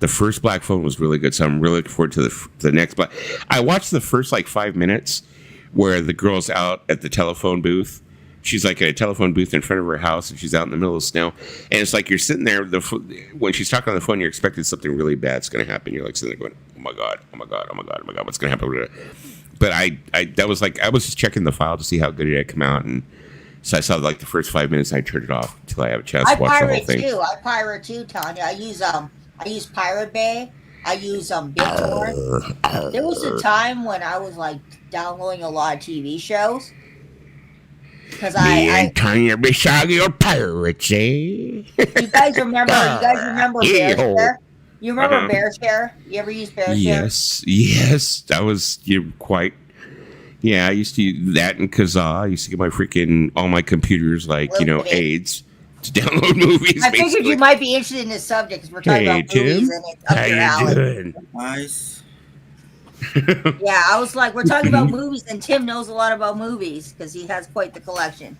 The first Black Phone was really good, so I'm really looking forward to the next. But I watched the first like 5 minutes where the girl's out at the telephone booth she's like at a telephone booth in front of her house, and she's out in the middle of snow. And it's like you're sitting there. When she's talking on the phone, you're expecting something really bad's going to happen. You're like sitting there going, "Oh my god, oh my god, oh my god, oh my god, what's going to happen?" But I was just checking the file to see how good it had come out, and so I saw like the first 5 minutes. And I turned it off until I have a chance to watch the whole thing. I pirate too, Tanya. I use Pirate Bay. I use BitTorrent. There was a time when I was like downloading a lot of TV shows because and Tanya beside your pirates, eh? You guys remember Bear Share? You remember Bear Share? You ever use Bear Share? Yes. That was quite. Yeah, I used to use that in Kazaa. I used to get my all my computers like AIDS. To download movies. I figured you might be interested in this subject because we're talking about movies and it's up your alley. Nice. Yeah, I was like, we're talking about movies, and Tim knows a lot about movies because he has quite the collection.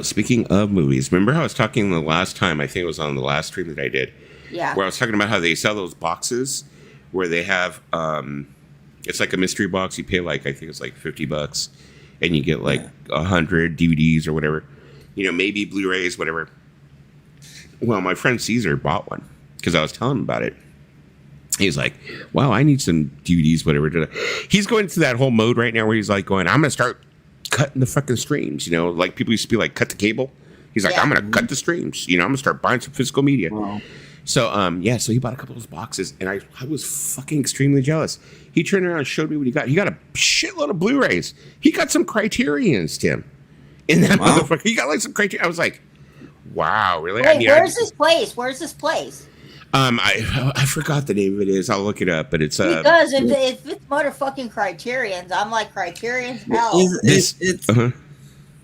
Speaking of movies, remember how I was talking the last time? I think it was on the last stream that I did. Yeah. Where I was talking about how they sell those boxes where they have, it's like a mystery box. You pay I think it's like $50, and you get 100 DVDs or whatever. Maybe Blu-rays, whatever. Well, my friend Caesar bought one because I was telling him about it. He's like, wow, I need some DVDs, whatever. He's going through that whole mode right now where he's like going, I'm going to start cutting the fucking streams. Like people used to be like, cut the cable. He's like, I'm going to cut the streams. I'm going to start buying some physical media. Wow. So, so he bought a couple of those boxes, and I was fucking extremely jealous. He turned around and showed me what he got. He got a shitload of Blu-rays. He got some Criterions, Tim. In that motherfucker. He got some Criterion. I was like, wow, really? Wait, where's this place? Where's this place? I forgot the name of it is. I'll look it up, but it's because if it's motherfucking Criterions, I'm like Criterions. Hell,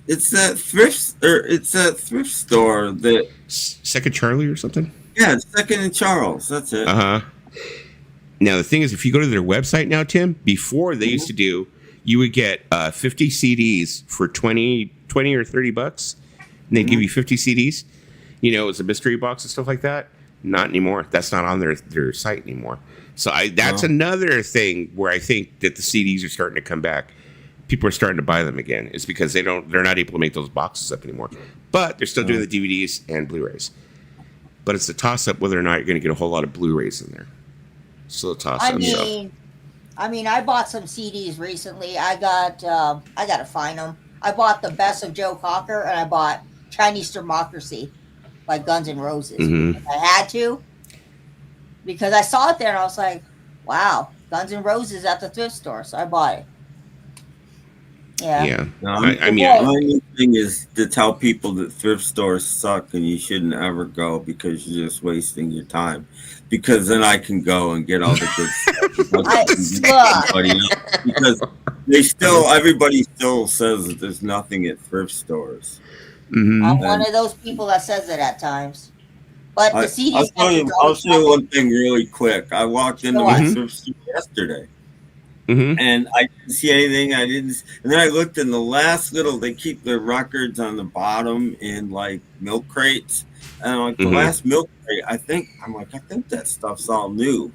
it's a thrift store that Second Charlie or something. Yeah, Second and Charles. That's it. Now the thing is, if you go to their website now, Tim, before they used to do, you would get 50 CDs for 20 or $30. And they'd give you 50 CDs. It was a mystery box and stuff like that. Not anymore. That's not on their site anymore. So that's another thing where I think that the CDs are starting to come back. People are starting to buy them again. It's because they're not able to make those boxes up anymore. But they're still doing the DVDs and Blu-rays. But it's a toss-up whether or not you're going to get a whole lot of Blu-rays in there. Still a toss-up. I mean, I bought some CDs recently. I got to find them. I bought The Best of Joe Cocker, and I bought Chinese Democracy by Guns N' Roses. Mm-hmm. I had to because I saw it there and I was like, wow, Guns N' Roses at the thrift store. So I bought it. Yeah. No, I mean, my only thing is to tell people that thrift stores suck and you shouldn't ever go because you're just wasting your time. Because then I can go and get all the good stuff. Because everybody still says that there's nothing at thrift stores. Mm-hmm. I'm one of those people that says it at times. But the CDs. I'll show you one thing really quick. I walked into my thrift store yesterday. Mm-hmm. And I didn't see anything. And then I looked in the last they keep their records on the bottom in like milk crates. And I'm like, the last milk crate, I think that stuff's all new.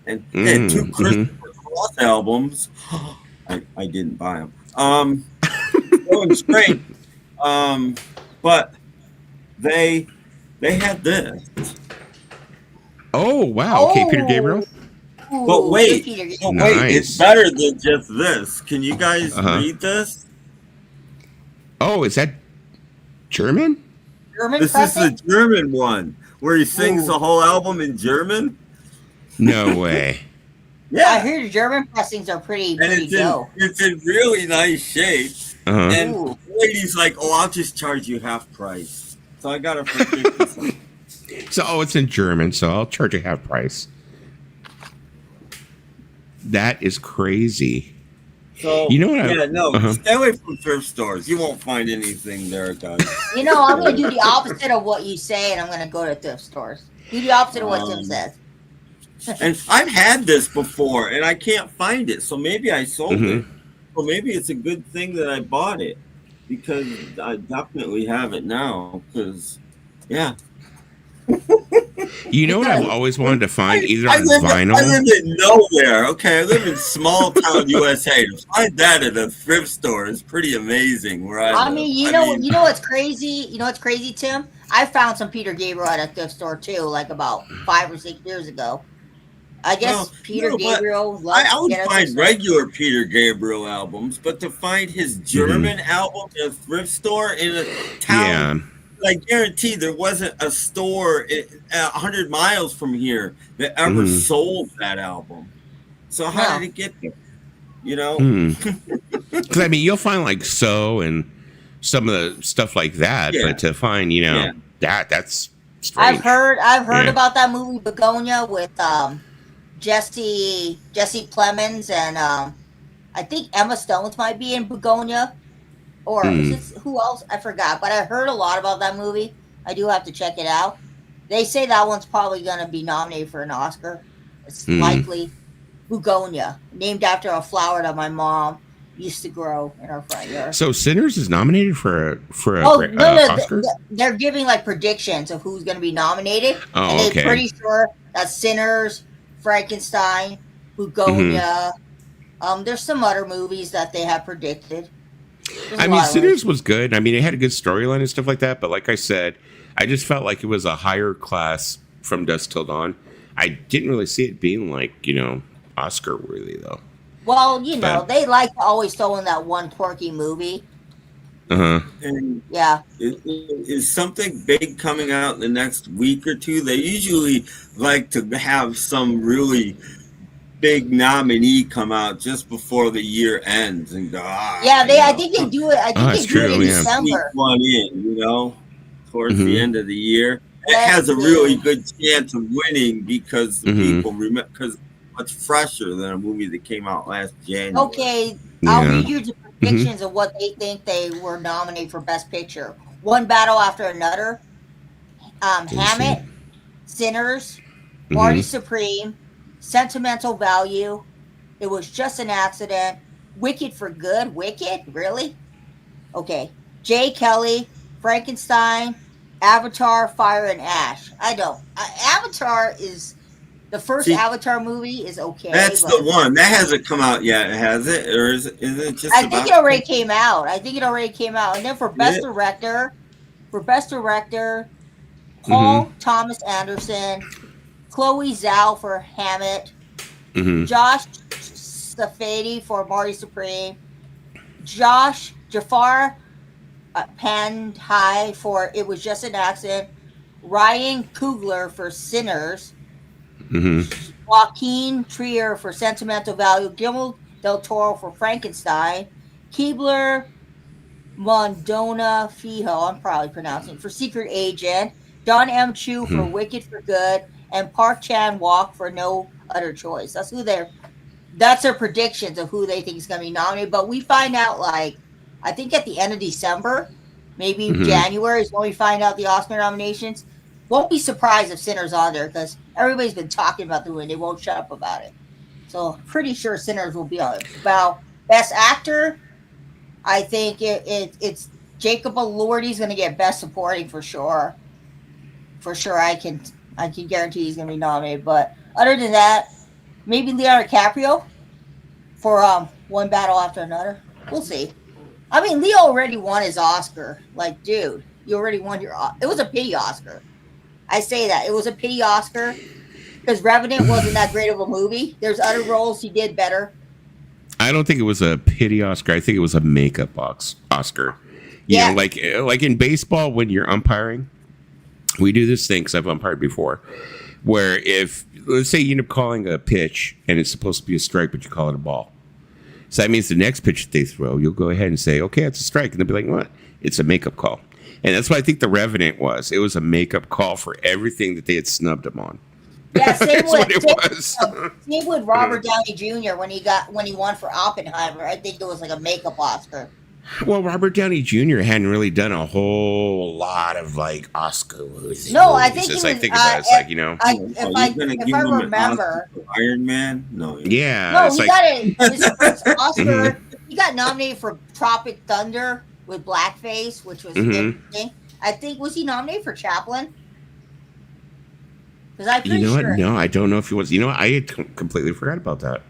And they had 2 Christopher Cross albums. I didn't buy them. It was great. But they had this. Oh, wow. Okay, Peter Gabriel. But wait, it's better than just this. Can you guys read this? Oh, is that German? This is the German one where he sings the whole album in German. No way. Yeah, I hear the German pressings are pretty dope. It's in really nice shape. And the lady's like, I'll just charge you half price. So I got it for 50 cents. So, it's in German, so I'll charge you half price. That is crazy. So, stay away from thrift stores. You won't find anything there, guys. I'm going to do the opposite of what you say, and I'm going to go to thrift stores. Do the opposite of what Tim says. And I've had this before, and I can't find it. So maybe I sold it. So maybe it's a good thing that I bought it, because I definitely have it now. Because, yeah. You know what I've always wanted to find, either I on live vinyl. in nowhere. Okay, I live in small town USA. To find that at a thrift store is pretty amazing where I I live. mean, I mean, you know what's crazy? You know what's crazy, Tim? I found some Peter Gabriel at a thrift store too, like about 5 or 6 years ago. I well, guess Peter no, but Gabriel I, loves I to would get at thrift find store. regular Peter Gabriel albums, but to find his German album in a thrift store in a town, Yeah. I guarantee there wasn't a store 100 miles from here that ever Hmm. sold that album. So how did No. it get there? You know? Hmm. Because I mean, you'll find like So and some of the stuff like that, Yeah, but to find, yeah. that's strange. I've heard Yeah. about that movie Begonia with Jesse Plemons and I think Emma Stone's might be in Begonia, or is Hmm. it who else? I forgot, but I heard a lot about that movie. I do have to check it out. They say that one's probably going to be nominated for an Oscar. It's Hmm. likely. Begonia, named after a flower that my mom used to grow in our front yard. So Sinners is nominated for Oh no, no, Oscar. they're giving like predictions of who's going to be nominated, and Oh, they're okay. pretty sure that Sinners, Frankenstein, Hmm. Begonia. There's some other movies that they have predicted. There's a I mean, lot of movies. Sinners was good. I mean, it had a good storyline and stuff like that. But like I said, I just felt like it was a higher class From Dusk Till Dawn. I didn't really see it being like Oscar worthy though. Well, you know, But they like to always throw in that one quirky movie. uh huh. And Yeah. is something big coming out in the next week or two? They usually like to have some really big nominee come out just before the year ends and go, Yeah, I think they do it. I think Oh, they that's do it true. in Yeah. sneak December. one in, towards the Hmm. end of the year. It Let's has a really see. good chance of winning because the Hmm. people remember, because it's much fresher than a movie that came out last January. Okay, I'll Yeah. read you the Hmm. predictions of what they think they were nominated for Best Picture. One Battle After Another, Let me see. Hammett, Sinners, Marty Hmm. Supreme, Sentimental Value, It Was Just an Accident, Wicked for Good. Wicked? Really? Okay. Jay Kelly, Frankenstein, Avatar, Fire and Ash. I don't. Avatar is the first See, Avatar movie is okay, that's the but one that hasn't come out yet, has it? Or is it just I think about it to already come? came out. I think it already came out. And then Yeah. For best director, Hmm. Paul Thomas Anderson, Chloe Zhao for Hammett, Hmm. Josh Safadi for Marty Supreme, Josh Jafar Pandhai for It Was Just an Accident, Ryan Coogler for Sinners, Hmm. Joaquin Trier for Sentimental Value, Guillermo del Toro for Frankenstein, Keebler Mondona Fijo, I'm probably pronouncing, for Secret Agent, Don M. Chu for Wicked for Good, and Park Chan Walk for No Other Choice. That's their predictions of who they think is going to be nominated. But we find out, like, I think at the end of December, maybe Hmm. January is when we find out the Oscar nominations. Won't be surprised if Sinners on there because everybody's been talking about the movie and they won't shut up about it. So pretty sure Sinners will be on it. About Best Actor, I think it's Jacob Elordi's going to get Best Supporting for sure. For sure, I can guarantee he's going to be nominated. But other than that, maybe Leonardo DiCaprio for One Battle After Another. We'll see. I mean, Leo already won his Oscar. Like, dude, you already won your. It was a pity Oscar. I say that it was a pity Oscar because Revenant wasn't that great of a movie. There's other roles he did better. I don't think it was a pity Oscar. I think it was a makeup Oscar. Yeah, Like in baseball when you're umpiring, we do this thing because I've umpired before, where if let's say you end up calling a pitch and it's supposed to be a strike, but you call it a ball. So that means the next pitch that they throw, you'll go ahead and say, okay, it's a strike. And they'll be like, what? It's a makeup call. And that's what I think The Revenant was. It was a makeup call for everything that they had snubbed him on. yeah. Same That's what it was. same with Robert Downey Jr. when he won for Oppenheimer. I think it was like a makeup Oscar. Well, Robert Downey Jr. hadn't really done a whole lot of like Oscar movies. No, I think he was. I think about it, it's like, If I remember, Iron Man? No. yeah, no, it's he like, got his first Oscar. He got nominated for Tropic Thunder with blackface, which was interesting. I think was he nominated for Chaplin? Because I'm You pretty know what? sure. No, I don't know if he was. You know what? I had completely forgot about that.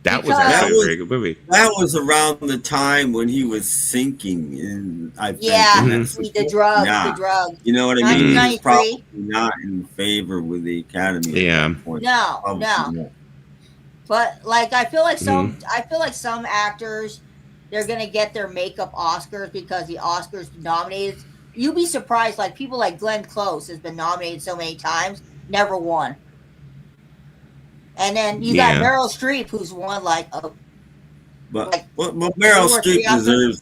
That was Because- actually a very good movie. That was around the time when he was sinking in, I think. Yeah, and Mhm. that's the drug, not- the drug. You know what I mean? He was 1993? probably not in favor with the Academy Yeah. at that point. No, Probably no. not. But like I feel like Mm-hmm. some actors they're gonna get their makeup Oscars because the Oscars nominated. You'd be surprised, like people like Glenn Close has been nominated so many times, never won. And then you got Yeah. Meryl Streep, who's won like But, Like, but Meryl two or Streep three Oscars? deserves.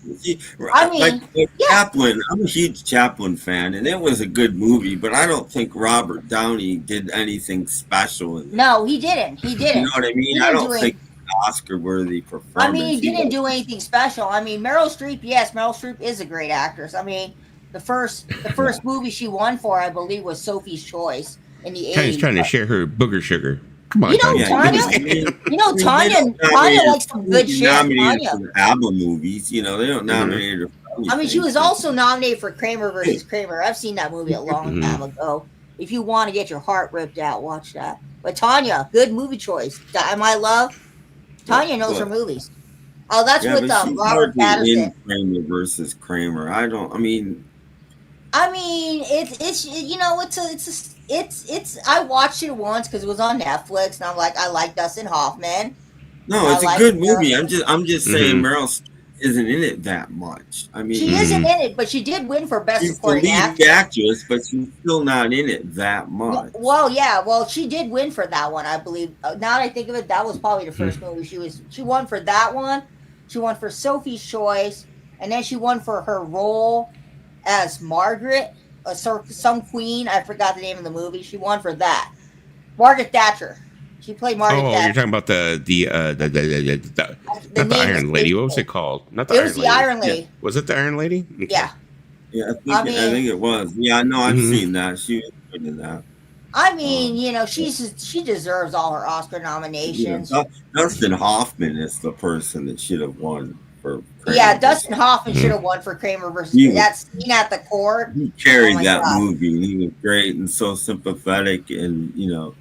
I mean, like yeah. Chaplin. I'm a huge Chaplin fan, and it was a good movie. But I don't think Robert Downey did anything special. In it. No, he didn't. He didn't. You know what I mean? He I didn't don't do think it's an Oscar-worthy performance. I mean, he didn't do anything special. I mean, Meryl Streep, yes, Meryl Streep is a great actress. I mean, the first movie she won for, I believe, was Sophie's Choice in the Tanya's 80s. trying to share her booger sugar. Come on, You know, Tanya. Tanya- You know, Tanya likes some good shit. Nominated Tanya. for ABBA movies. You know, they don't nominate her. For I mean, she anything. was also nominated for Kramer versus Kramer. I've seen that movie a long time ago. If you want to get your heart ripped out, watch that. But Tanya, good movie choice. Am I Love? Tanya knows her movies. Oh, that's with but she's Robert hardly Pattinson. in Kramer versus Kramer. I mean, it's you know it's I watched it once because it was on Netflix and I'm like I like Dustin Hoffman. no, I it's like a good Meryl movie. I'm just saying Mhm. Meryl Streep isn't in it that much. I mean, She isn't in it, but she did win for best she's the supporting lead actress. actress, but she's still not in it that much. Well, yeah, well, she did win for that one, I believe. Now that I think of it, that was probably the first movie she won for that one. She won for Sophie's Choice, and then she won for her role as Margaret, some queen. I forgot the name of the movie. She won for that. Margaret Thatcher. She played Margaret Oh, Thatcher. you're talking about the not the Iron Lady. What was it called? Not the It Iron was the Lady. Iron Lady. Was it the Iron Lady? Okay. Yeah. Yeah, I I mean- think it was. Yeah, no, I've Mhm. seen that. She was good in that. I mean, you know, she deserves all her Oscar nominations. Yeah, Dustin Hoffman is the person that should have won for. Kramer. Yeah, Dustin Hoffman should have won for Kramer versus. He was- That scene at the court. He carried Oh my that God. movie, and he was great and so sympathetic, and you know.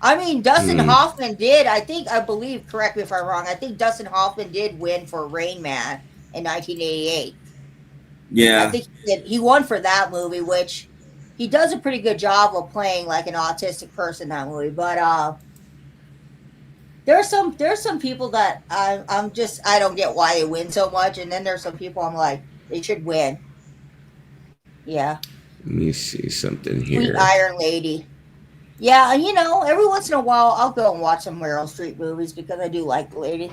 I mean, Dustin Hoffman did. I believe. Correct me if I'm wrong. I think Dustin Hoffman did win for Rain Man in 1988. I Yeah, think he won for that movie, which he does a pretty good job of playing like an autistic person in that movie. But there's some people that I don't get why they win so much, and then there's some people I'm like they should win. Yeah, Let me see something Sweet here. Iron Lady. Yeah, you know, every once in a while I'll go and watch some Meryl Streep movies because I do like the lady.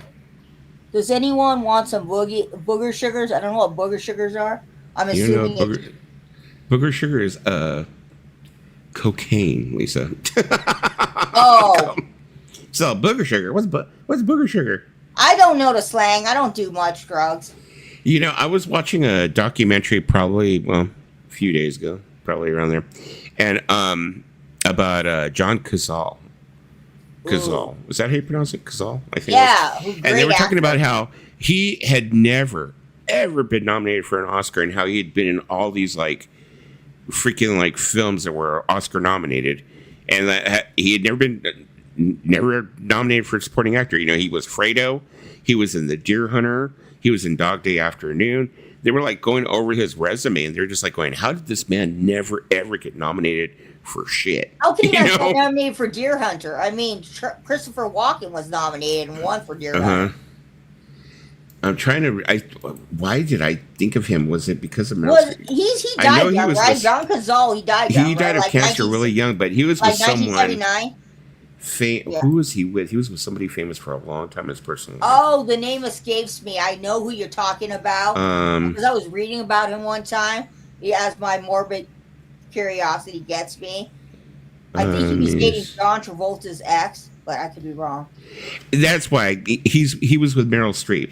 Does anyone want some booger sugars? I don't know what booger sugars are. I'm You know, assuming booger sugar is cocaine, Lisa. Oh, So booger sugar. What's booger sugar? I don't know the slang. I don't do much drugs. You know, I was watching a documentary probably a few days ago, probably around there, and about John Cazale. Cazale. Was that how you pronounce it? Cazale? I think. Yeah, And they were talking about how he had never ever been nominated for an Oscar, and how he had been in all these like freaking like films that were Oscar nominated, and that he had never nominated for supporting actor. You know, he was Fredo, he was in The Deer Hunter, he was in Dog Day Afternoon. They were like going over his resume, and they're just like going, "How did this man never ever get nominated for shit?" How can he You not know? get nominated for Deer Hunter? I mean, Christopher Walken was nominated and won for Deer Hunter. I'm trying to. Why did I think of him? Was it because of Meryl Was Streep? he I know died he young, was right? this- John Cazale, he died young. He died right? of Like cancer really young, but he was with like someone. 1979. Yeah. Who was he with? He was with somebody famous for a long time as personally. Oh, the name escapes me. I know who you're talking about because I was reading about him one time. As my morbid curiosity gets me. I think he was dating John Travolta's ex, but I could be wrong. That's why he was with Meryl Streep.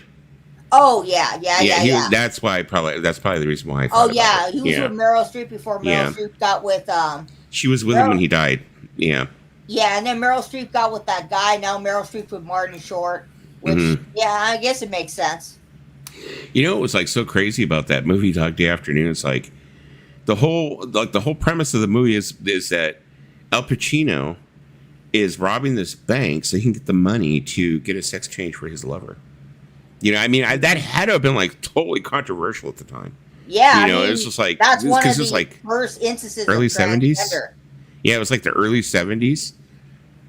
Oh yeah. That's probably the reason why. I Oh thought about yeah, it. he was with Meryl Streep before Meryl Streep got with She was with him when he died. Yeah. Yeah, and then Meryl Streep got with that guy. Now Meryl Streep with Martin Short, which yeah, I guess it makes sense. You know what was like so crazy about that movie Dog Day Afternoon? It's like the whole premise of the movie is that Al Pacino is robbing this bank so he can get the money to get a sex change for his lover. You know, I mean, that had to have been like totally controversial at the time. Yeah, you know, it was just like that's one of the like first instances early of 70s. transgender. Yeah, it was like the early 70s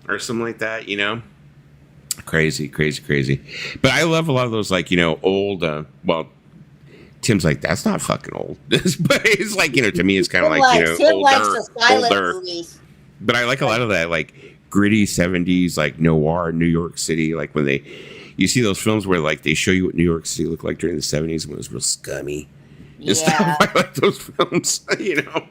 or something like that. You know, crazy. But I love a lot of those, like, you know, old. Well, Tim's like, that's not fucking old, but it's like, you know, to me, it's kind of like, you know, Tim likes the silent movies. But I like a lot of that, like gritty 70s, like noir New York City, like when you see those films where like they show you what New York City looked like during the 70s when it was real scummy. And stuff. I like those films, you know.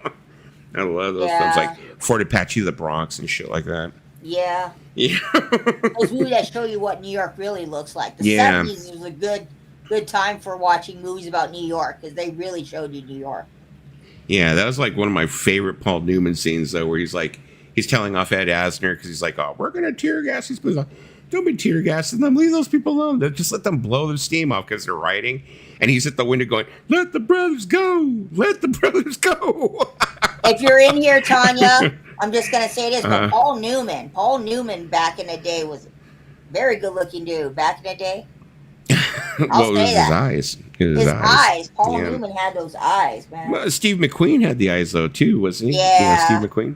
I love those films, like Fort Apache, The Bronx, and shit like that. Yeah. Those movies that show you what New York really looks like. The 70s was a good time for watching movies about New York because they really showed you New York. Yeah, that was like one of my favorite Paul Newman scenes, though, where he's telling off Ed Asner because he's like, "Oh, we're gonna tear gas these people. Don't be tear gassing them. Leave those people alone. Just let them blow their steam off because they're writing." And he's at the window going, "Let the brothers go. Let the brothers go." If you're in here, Tanya, I'm just gonna say this, but Paul Newman back in the day was a very good looking dude. Back in the day. What was his eyes? His eyes. Paul Newman had those eyes, man. Well, Steve McQueen had the eyes though too, wasn't he? Yeah. Steve McQueen.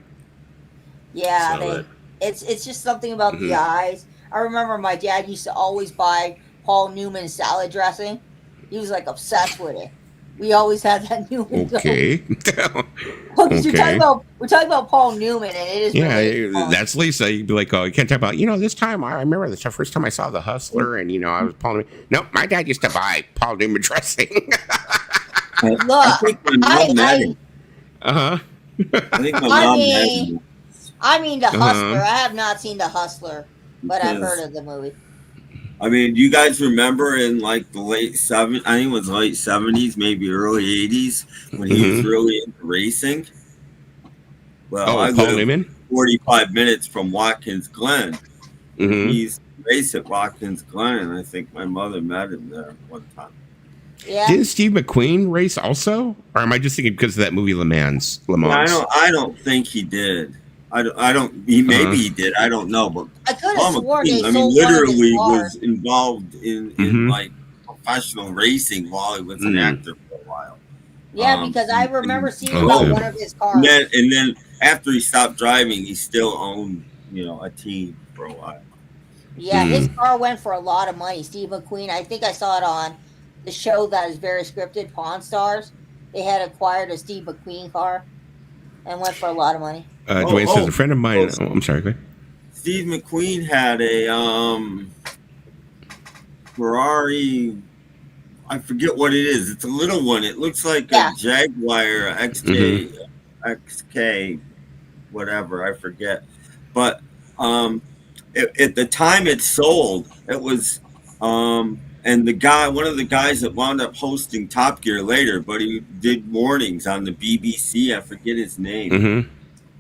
Yeah, it's just something about the eyes. I remember my dad used to always buy Paul Newman salad dressing. He was like obsessed with it. We always had that Newman. Okay. Okay. We're talking about Paul Newman, and it is. Yeah, really that's Lisa. You'd be like, "Oh, you can't talk about." You know, this time I remember the first time I saw The Hustler, and you know, I was Paul Newman. No, my dad used to buy Paul Newman dressing. Look, I think my mom met him. I think my mom met him. I mean, The Hustler. I have not seen The Hustler, but I've heard of the movie. I mean, do you guys remember in like the late 70s, I think it was late 70s, maybe early 80s, when he was really into racing? Well, I Paul Newman? 45 minutes from Watkins Glen. He's raced at Watkins Glen, and I think my mother met him there one time. Yeah. Didn't Steve McQueen race also? Or am I just thinking because of that movie Le Mans? I don't think he did. Maybe he did. I don't know, but I could have sworn he literally was involved in like professional racing while he was an actor for a while. Yeah, because I remember seeing about one of his cars. And then after he stopped driving, he still owned, you know, a team for a while. Yeah, his car went for a lot of money. Steve McQueen, I think I saw it on the show that is very scripted, Pawn Stars. They had acquired a Steve McQueen car and went for a lot of money. Dwayne says a friend of mine. I'm sorry. Go ahead. Steve McQueen had a Ferrari. I forget what it is. It's a little one. It looks like a Jaguar XK, whatever. I forget. But at the time it sold, it was and one of the guys that wound up hosting Top Gear later, but he did mornings on the BBC. I forget his name.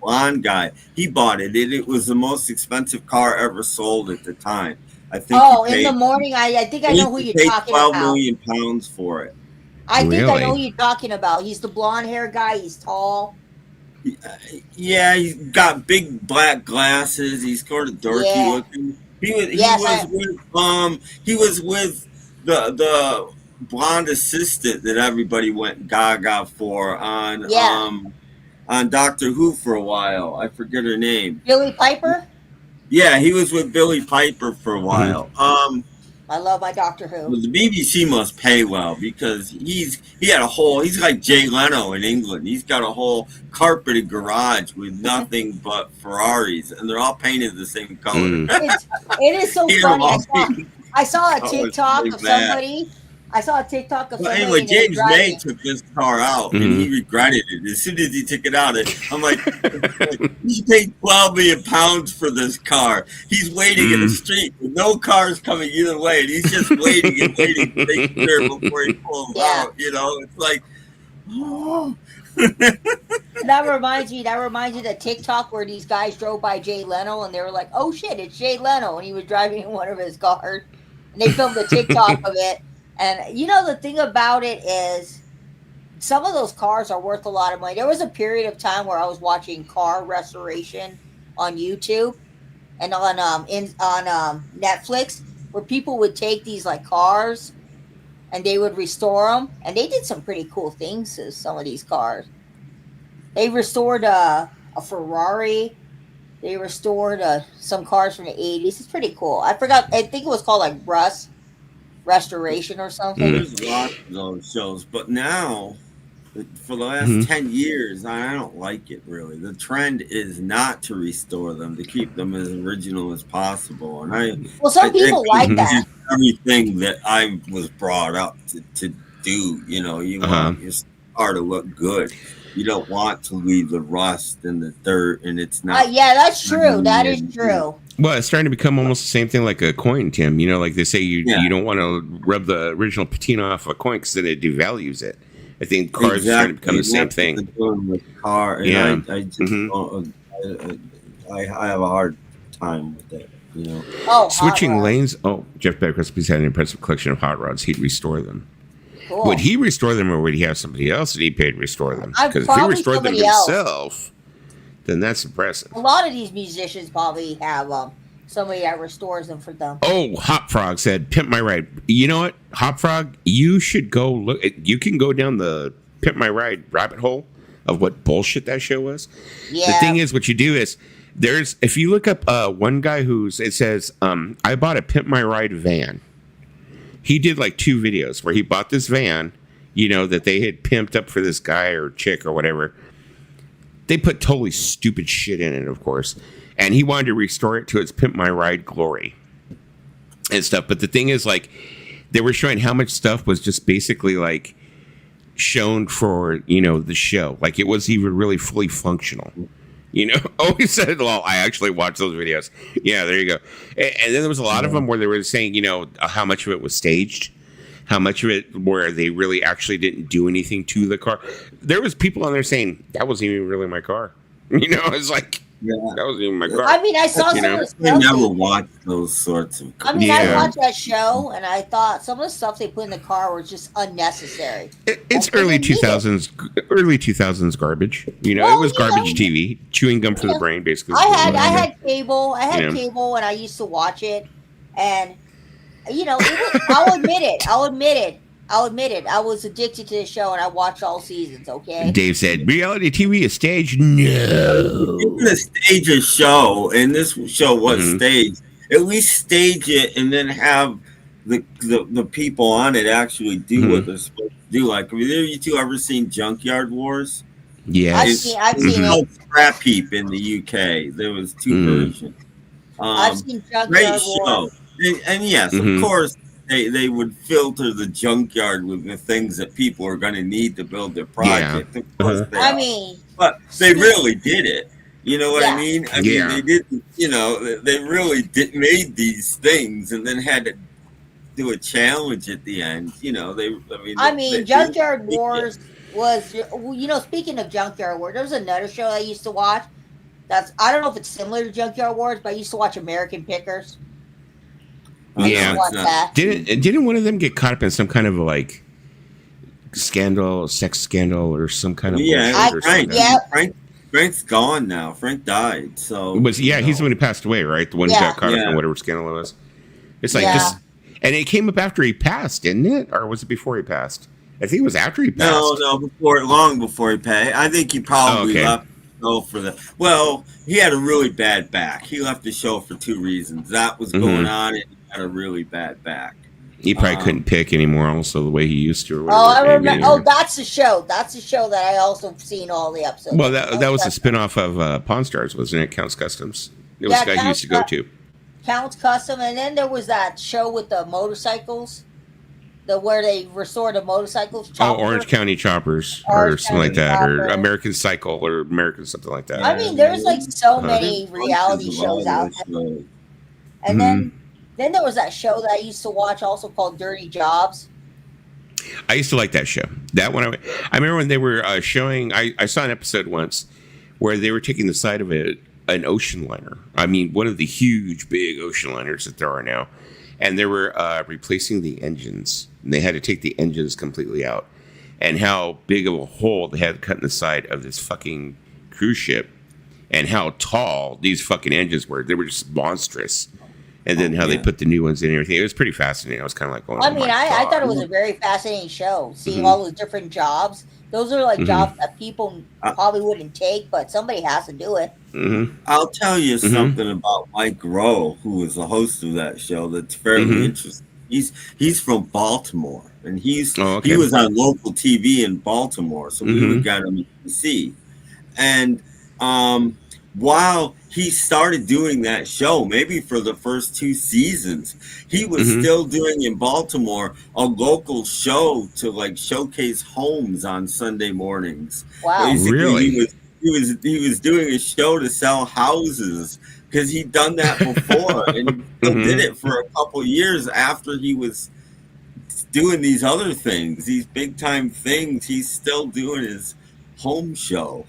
Blonde guy. He bought it. It was the most expensive car ever sold at the time. I think. In the morning, I think I know who you're talking about. £12 million for it. I think I know who you're talking about. He's the blonde hair guy. He's tall. Yeah, he's got big black glasses. He's sort of dorky looking. He was with the blonde assistant that everybody went gaga for on Doctor Who for a while. I forget her name. Billy Piper? Yeah, he was with Billy Piper for a while. I love my Doctor Who. Well, the BBC must pay well because he's like Jay Leno in England. He's got a whole carpeted garage with nothing but Ferraris, and they're all painted the same color. It is so funny. I saw a TikTok of somebody. Anyway, James May took this car out, and he regretted it as soon as he took it out. I'm like, he paid £12 million for this car. He's waiting in the street with no cars coming either way, and he's just waiting and waiting to take care before he pulls out. You know, it's like, oh. That reminds me of the TikTok where these guys drove by Jay Leno, and they were like, "Oh shit, it's Jay Leno," and he was driving in one of his cars, and they filmed a TikTok of it. And you know, the thing about it is some of those cars are worth a lot of money. There was a period of time where I was watching car restoration on YouTube and on Netflix, where people would take these like cars and they would restore them, and they did some pretty cool things to some of these cars. They restored a Ferrari. They restored some cars from the 80s. It's pretty cool. I forgot. I think it was called like Rust Restoration or something. There's lots of those shows, but now for the last 10 years, I don't like it really. The trend is not to restore them, to keep them as original as possible. And some people like that. Everything that I was brought up to do, you want your car to look good. You don't want to leave the rust and the dirt, and it's not. Yeah, that's true. That is true. Well, it's starting to become almost the same thing like a coin, Tim. Like they say you don't want to rub the original patina off a coin because then it devalues it. I think cars are starting to become the same thing. With car, and I just don't, I have a hard time with that. Switching lanes. Oh, Jeff Becker's had an impressive collection of hot rods. He'd restore them. Cool. Would he restore them, or would he have somebody else that he paid to restore them? Because if he restored them himself, then that's impressive. A lot of these musicians probably have somebody that restores them for them. Oh, Hop Frog said, "Pimp My Ride." You know what, Hop Frog? You should go look. You can go down the Pimp My Ride rabbit hole of what bullshit that show was. Yeah. The thing is, what you do is if you look up one guy it says, I bought a Pimp My Ride van. He did like 2 videos where he bought this van, that they had pimped up for this guy or chick or whatever. They put totally stupid shit in it, of course. And he wanted to restore it to its Pimp My Ride glory and stuff. But the thing is, like, they were showing how much stuff was just basically like shown for, the show. Like it wasn't even really fully functional. Always said, well, I actually watched those videos. Yeah, there you go. And then there was a lot of them where they were saying, how much of it was staged, how much of it where they really actually didn't do anything to the car. There was people on there saying, that wasn't even really my car. It's like, that wasn't even my car. I mean, I saw some of the stuff. I never watched those sorts of I mean, I watched that show, and I thought some of the stuff they put in the car was just unnecessary. It's early 2000s garbage. It was garbage TV, chewing gum for the brain, basically. I had cable. I had cable, and I used to watch it. And, I'll admit it. I was addicted to the show, and I watched all seasons, okay? Dave said, reality TV is staged? No. You can stage a show, and this show was staged. At least stage it and then have the people on it actually do what they're supposed to do. Like, have you two ever seen Junkyard Wars? Yes. I've seen it. Scrap Heap in the UK. There was 2 versions. I've seen Junkyard Wars. And yes, of course, they would filter the junkyard with the things that people are going to need to build their project. Of course but they really did it. You know what I mean? I mean, they didn't. They really made these things and then had to do a challenge at the end. Junkyard Wars was. Speaking of Junkyard Wars, there was another show I used to watch. I don't know if it's similar to Junkyard Wars, but I used to watch American Pickers. Didn't one of them get caught up in some kind of like scandal, sex scandal, or some kind of Frank's gone now. Frank died. So he's the one who passed away, right? The one who got caught up in whatever scandal it was. It's like just, and it came up after he passed, didn't it, or was it before he passed? I think it was after he passed. No, long before he passed. I think he probably left the show for the. Well, he had a really bad back. He left the show for 2 reasons. That was going on, and he had a really bad back. He probably couldn't pick anymore, also the way he used to. Or whatever. I remember. Oh, that's the show. That's the show that I also seen all the episodes. Well, that was a spinoff of Pawn Stars, wasn't it? Counts Customs. It was a guy he used to go to. Counts Custom, and then there was that show with the motorcycles, where they restored the motorcycles. Orange County Choppers, or something like that, or American Cycle, or American something like that. I mean, there's like so many reality shows out there, and then there was that show that I used to watch, also called Dirty Jobs. I used to like that show. That one, I remember when they were showing. I saw an episode once where they were taking the side of an ocean liner. I mean, one of the huge, big ocean liners that there are now, and they were replacing the engines. And they had to take the engines completely out, and how big of a hole they had cut in the side of this fucking cruise ship, and how tall these fucking engines were. They were just monstrous. And then how they put the new ones in and everything. It was pretty fascinating. I was kind of like going, I thought it was a very fascinating show, seeing all those different jobs. Those are like jobs that people probably wouldn't take, but somebody has to do it. I'll tell you something about Mike Rowe, who was the host of that show, that's fairly interesting. He's from Baltimore, and he was on local TV in Baltimore, so we would get him to see. And while he started doing that show, maybe for the first 2 seasons, he was still doing in Baltimore a local show to like showcase homes on Sunday mornings. Wow, basically, really? He was doing a show to sell houses because he'd done that before, and he still did it for a couple years after he was doing these other things, these big time things. He's still doing his home show.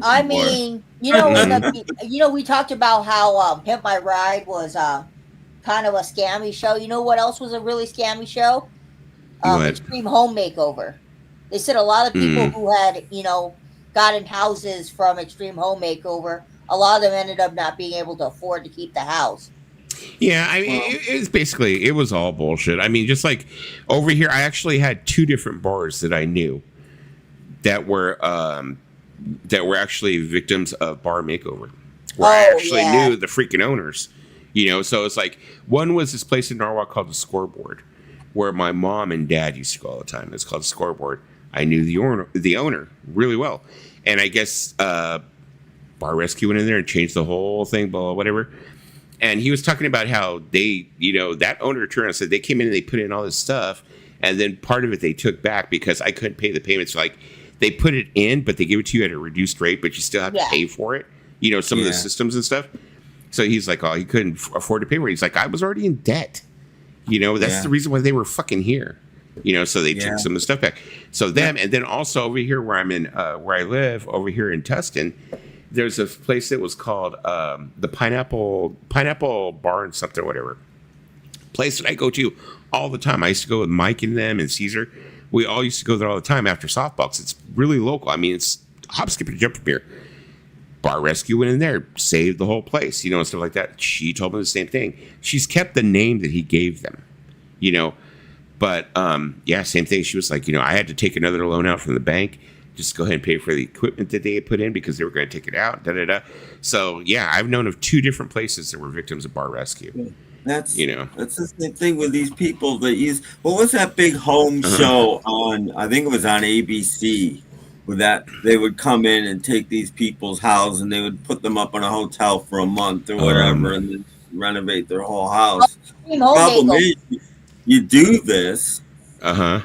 I mean, we talked about how Pimp My Ride was kind of a scammy show. You know what else was a really scammy show? Extreme Home Makeover. They said a lot of people who had, gotten houses from Extreme Home Makeover, a lot of them ended up not being able to afford to keep the house. Yeah, I mean, it was all bullshit. I mean, just like over here, I actually had 2 different bars that I knew that were actually victims of bar makeover. Where I actually knew the freaking owners, So it's like one was this place in Norwalk called the Scoreboard, where my mom and dad used to go all the time. It's called the Scoreboard. I knew the owner really well, and I guess Bar Rescue went in there and changed the whole thing, blah, blah, whatever. And he was talking about how they, that owner turned and said they came in and they put in all this stuff, and then part of it they took back because I couldn't pay the payments. Like they put it in, but they give it to you at a reduced rate, but you still have to pay for it. Some of the systems and stuff. So he's like, he couldn't afford to pay for it. He's like, I was already in debt. That's the reason why they were fucking here. So they took some of the stuff back. So them, and then also over here where I'm in, where I live over here in Tustin, there's a place that was called the Pineapple Bar and something or whatever. Place that I go to all the time. I used to go with Mike and them and Caesar. We all used to go there all the time after softballs. It's really local. I mean, it's hop, skip, and jump from here. Bar Rescue went in there, saved the whole place, and stuff like that. She told me the same thing. She's kept the name that he gave them, But, same thing. She was like, I had to take another loan out from the bank. Just go ahead and pay for the equipment that they had put in because they were going to take it out. So, I've known of 2 different places that were victims of Bar Rescue. That's the same thing with these people that use. What was that big home show on? I think it was on ABC. With that, they would come in and take these people's houses and they would put them up in a hotel for a month or whatever, and then renovate their whole house. Problem is, you do this. The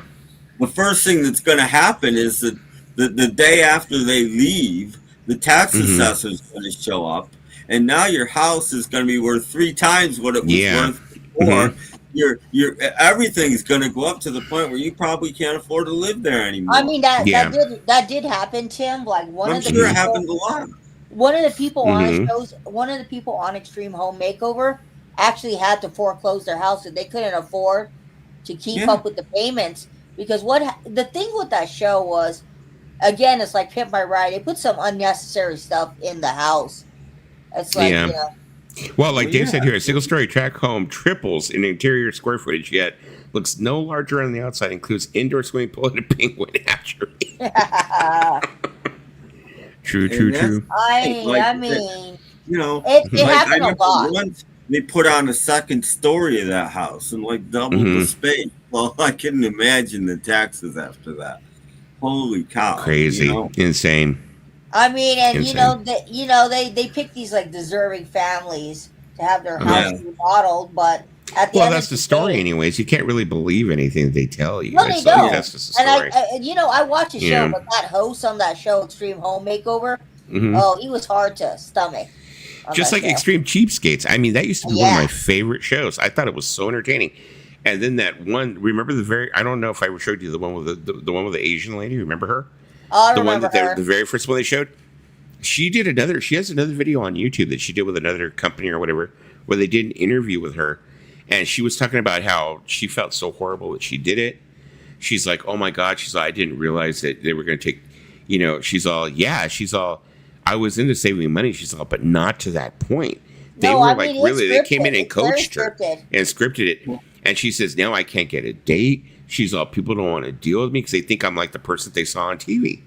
first thing that's going to happen is that the day after they leave, the tax assessor is going to show up, and now your house is going to be worth 3 times what it was worth before. Your everything's going to go up to the point where you probably can't afford to live there anymore. I mean that did happen, Tim. Like it happens a lot. One of the people on shows, one of the people on Extreme Home Makeover actually had to foreclose their house and they couldn't afford to keep up with the payments because the thing with that show was, again, it's like Pimp My Ride. They put some unnecessary stuff in the house. It's like Well, like Dave said here, a single-story tract home triples in interior square footage, yet looks no larger on the outside, includes indoor swimming pool and a penguin hatchery. True. I mean, it like, happened a lot. Once they put on a second story of that house and like doubled the space. Well, I couldn't imagine the taxes after that. Holy cow! Crazy, insane. I mean, and they pick these like deserving families to have their house remodeled, but at the end that's the story, anyways. You can't really believe anything that they tell you. No, they don't. That's just the story. And I watch a show, but that host on that show, Extreme Home Makeover, he was hard to stomach. Just like Extreme Cheapskates. I mean, that used to be one of my favorite shows. I thought it was so entertaining. And then that one, remember I don't know if I ever showed you the one with the one with the Asian lady. Remember her? Oh, I the remember one that her. the very first one they showed. She has another video on YouTube that she did with another company or whatever, where they did an interview with her, and she was talking about how she felt so horrible that she did it. she's like, oh my God, she's like, I didn't realize that they were going to take, she's all, I was into saving money. She's all, but not to that point. They No, were I like, mean, it's really, they scripted. came in and It's very coached her scripted. and scripted it. And she says, now I can't get a date. She's all, people don't want to deal with me because they think I'm like the person they saw on TV,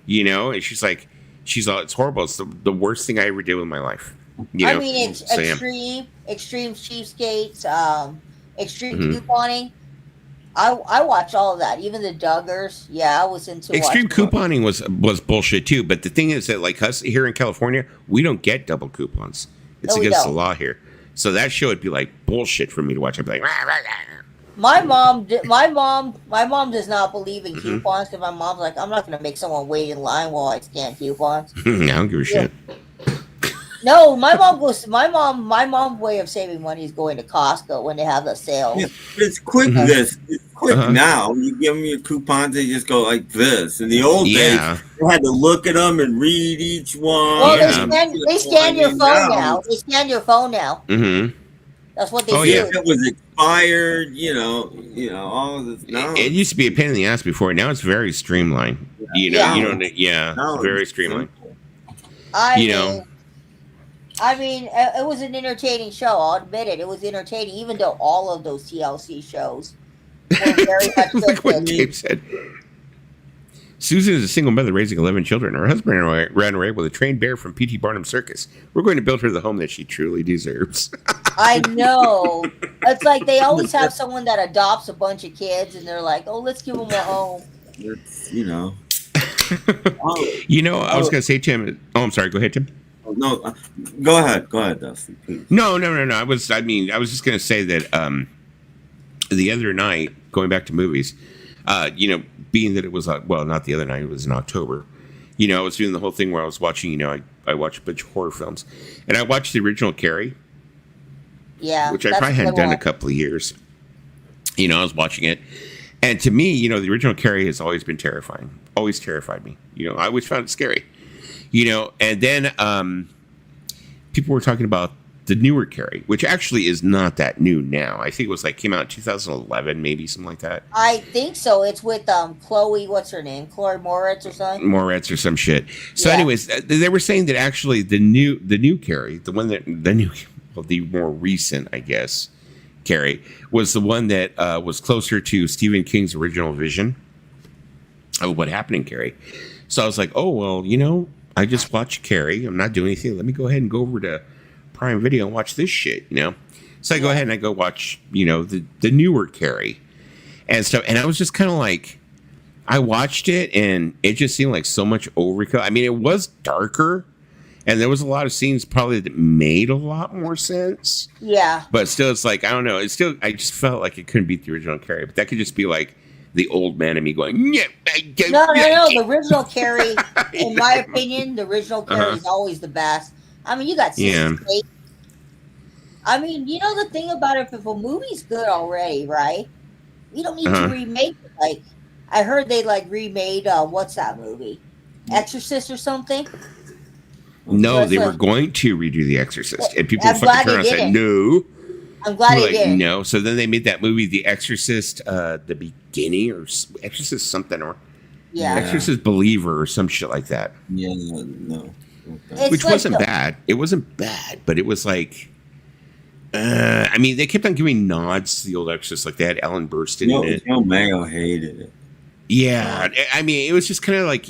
and she's all, it's horrible. It's the worst thing I ever did with my life. I mean, it's extreme cheapskates, extreme couponing. I watch all of that, even the Duggars. Yeah, I was into extreme watching couponing was bullshit too. But the thing is that like us here in California, we don't get double coupons. It's against the law here. So that show would be like bullshit for me to watch. I'd be like, rah, rah, rah. My mom does not believe in coupons because my mom's like, I'm not going to make someone wait in line while I scan coupons. I don't give a shit. No, my mom's way of saving money is going to Costco when they have the sale. Yeah, but it's quick. It's quick now. You give them your coupons, they just go like this. In the old days, you had to look at them and read each one. Well, they scan your phone now. They scan your phone now. Mm-hmm. That's what they do. If it was expired, all of this. No. It used to be a pain in the ass before. Now it's very streamlined. You don't. Very streamlined. I mean, it was an entertaining show. I'll admit it. It was entertaining, even though all of those TLC shows were very much like what Dave said. Susan is a single mother raising 11 children. Her husband ran away with a trained bear from P.T. Barnum Circus. We're going to build her the home that she truly deserves. I know. It's like they always have someone that adopts a bunch of kids, and they're like, "Oh, let's give them a home." It's, I was going to say, Tim. Oh, I'm sorry. Go ahead, Tim. No, go ahead, Dusty. Please. No. I was just going to say that the other night, going back to movies, being that it was not the other night, it was in October. I was doing the whole thing where I was watching. I watched a bunch of horror films, and I watched the original Carrie. Yeah, which I probably hadn't done in a couple of years. I was watching it, and to me, the original Carrie has always been terrifying. Always terrified me. I always found it scary. And then people were talking about the newer Carrie, which actually is not that new now. I think it was came out in 2011, maybe something like that. I think so. It's with Chloe, what's her name? Chloe Moretz or something? Moretz or some shit. So anyways, they were saying that actually the new Carrie, the more recent, I guess, Carrie, was the one that was closer to Stephen King's original vision of what happened in Carrie. So I was like, oh, well, I just watched Carrie. I'm not doing anything. Let me go ahead and go over to Prime Video and watch this shit, So I go ahead and I go watch, the newer Carrie and stuff. And I was just kind of like, I watched it and it just seemed like so much overkill. I mean, it was darker and there was a lot of scenes probably that made a lot more sense. Yeah. But still, it's like, I don't know. It's still, I just felt like it couldn't beat the original Carrie. But that could just be like the old man in me going, no. The original Carrie, in my opinion, the original Carrie is always the best. I mean, you got 68. I mean, the thing about it, if a movie's good already, right? You don't need to remake it. Like, I heard they remade, what's that movie? Exorcist or something? No, they were going to redo The Exorcist. And people fucking turned around and said, no. I'm glad they did. No. So then they made that movie, The Exorcist, The Beginning, or Exorcist something, or Exorcist Believer, or some shit like that. Yeah, no. Which wasn't bad. It wasn't bad, but it was like, I mean, they kept on giving nods to the old Exorcist, like they had Ellen Burstyn in it. Joe Mayo hated it. Yeah, I mean, it was just kind of like,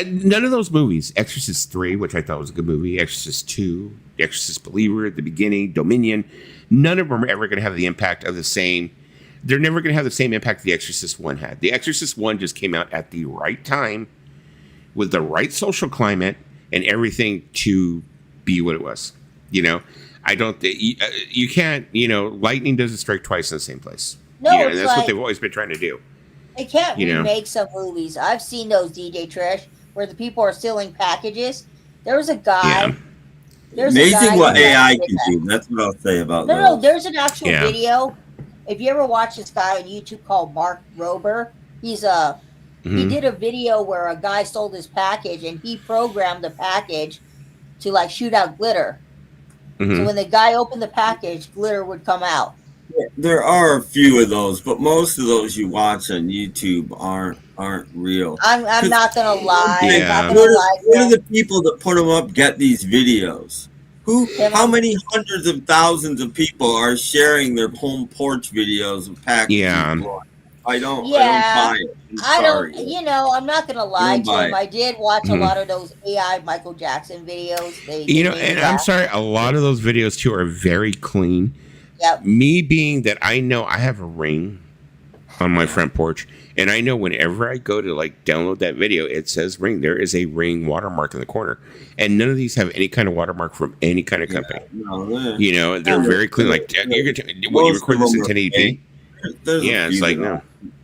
none of those movies, Exorcist 3, which I thought was a good movie, Exorcist 2, Exorcist Believer at the beginning, Dominion, none of them are ever going to have the impact of the same. They're never going to have the same impact The Exorcist 1 had. The Exorcist 1 just came out at the right time with the right social climate and everything to be what it was. I don't think you can't, lightning doesn't strike twice in the same place. No, and that's what they've always been trying to do. They can't remake some movies. I've seen those, DJ Trish, where the people are stealing packages. There was a guy. Yeah. Amazing what AI can do. That's what I'll say about that. No, there's an actual video. If you ever watch this guy on YouTube called Mark Rober, he did a video where a guy stole his package and he programmed the package to shoot out glitter. So when the guy opened the package, glitter would come out. There are a few of those, but most of those you watch on YouTube aren't real. I'm not gonna lie. I'm not Yeah. gonna lie, Where do Tim. the people that put them up get these videos? Tim, How many hundreds of thousands of people are sharing their home porch videos of packages Yeah. going? I don't yeah. buy it. I'm I sorry. don't, I'm not gonna I lie, don't buy Tim. it. I did watch a Mhm. lot of those AI Michael Jackson videos. They made me And I'm laugh. sorry, a lot of those videos too are very clean. Yep. Me being that I know I have a ring on my Yeah. front porch, and I know whenever I go to like download that video, it says ring. There is a ring watermark in the corner, and none of these have any kind of watermark from any kind of company. No, You know, they're No. very clean. Like you're gonna what you Most of record this in them are 1080p? fake. There's Yeah, a it's few like that no. are.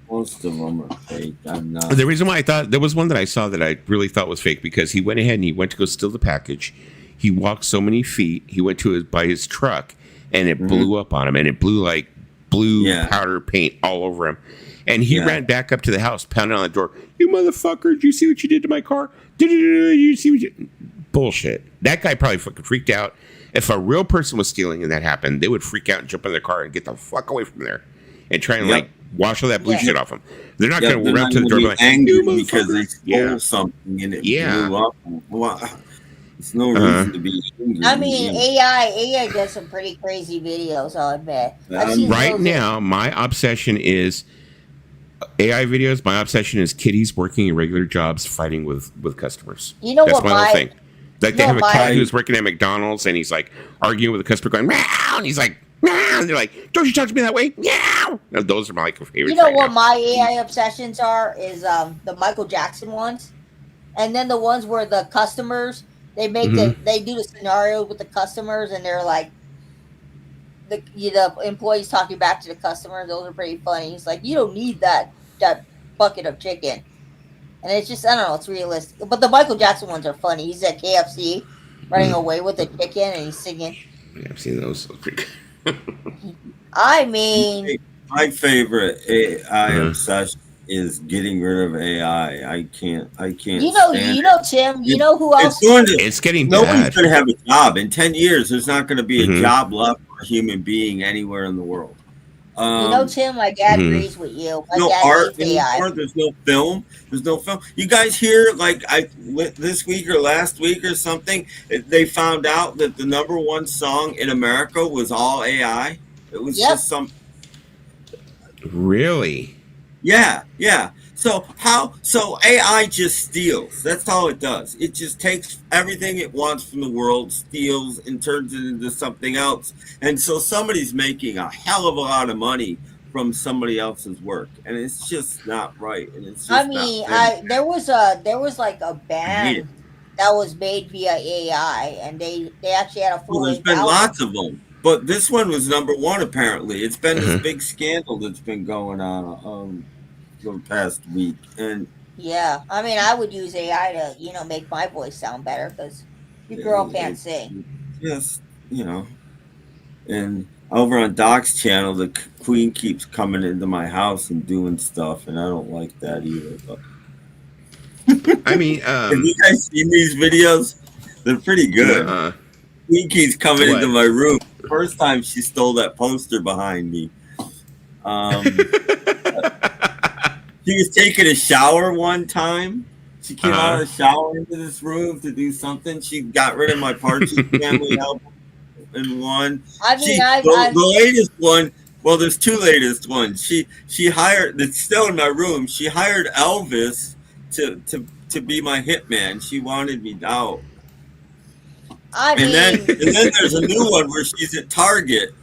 Most of them are fake. I'm not. The reason why I thought there was one that I saw that I really thought was fake because he went ahead and he went to go steal the package. He walked so many feet. He went to by his truck, and it blew up on him, and it blew like blue Yeah. powder paint all over him. And he Yeah. ran back up to the house, pounding on the door. You motherfucker! Did you see what you did to my car? You see what you? Bullshit. That guy probably fucking freaked out. If a real person was stealing and that happened, they would freak out and jump in their car and get the fuck away from there, and try and Yep. like wash all that blue Yeah. shit off them. They're not Yeah, going to they're run not up to the gonna door be and be like, angry "You because they motherfucker!" stole something and it Yeah. blew up. Well, there's no Uh-huh. reason to be angry. I mean, AI does some pretty crazy videos. I'll admit. I've seen Right those- now, my obsession is AI videos. My obsession is kitties working in regular jobs, fighting with customers. You know That's what my little my- thing. Like they you know have a my- cat who's working at McDonald's and he's like arguing with a customer, going meow, and he's like meow, and they're like, "Don't you talk to me that way?" Meow. Now, those are my favorites. You know right what now. my AI obsessions are is the Michael Jackson ones, and then the ones where the customers they make they do the scenario with the customers and they're like the employees talking back to the customers. Those are pretty funny. It's like you don't need that bucket of chicken, and it's just I don't know. It's realistic, but the Michael Jackson ones are funny. He's at KFC running away with the chicken and he's singing. Yeah, I've seen those. Those are pretty good. I mean, My favorite AI Uh-huh. obsession is getting rid of AI. I can't. you know, stand Tim. You it. know who else? It's going to. It's getting Nobody's bad. going to have a job in 10 years. There's not going to be a Mhm. job left for a human being anywhere in the world. Tim, my dad Mhm. agrees with you. My No dad art hates AI. anymore. There's no film. There's no film. You guys hear like this week or last week or something? They found out that the number one song in America was all AI. It was Yep. just some. Really? Yeah. So AI just steals. That's all it does. It just takes everything it wants from the world, steals, and turns it into something else. And so somebody's making a hell of a lot of money from somebody else's work, and it's just not right. And it's just I mean, not fair. there was like a I hate it. band that was made via AI, and they actually had a Well, full. there's been lots of them, but this one was number one. Apparently, it's been Uh-huh. this big scandal that's been going on the past week, and Yeah, I mean, I would use AI to make my voice sound better because your girl can't sing. Yes, and over on Doc's channel, the queen keeps coming into my house and doing stuff, and I don't like that either. But I mean, have you guys seen these videos? They're pretty good. Queen keeps coming What? into my room. First time she stole that poster behind me. She was taking a shower one time. She came out of the shower into this room to do something. She got rid of my Partridge Family album in one. I mean, The latest one. Well, there's two latest ones. She hired. It's still in my room. She hired Elvis to be my hitman. She wanted me out. I mean, And then there's a new one where she's at Target.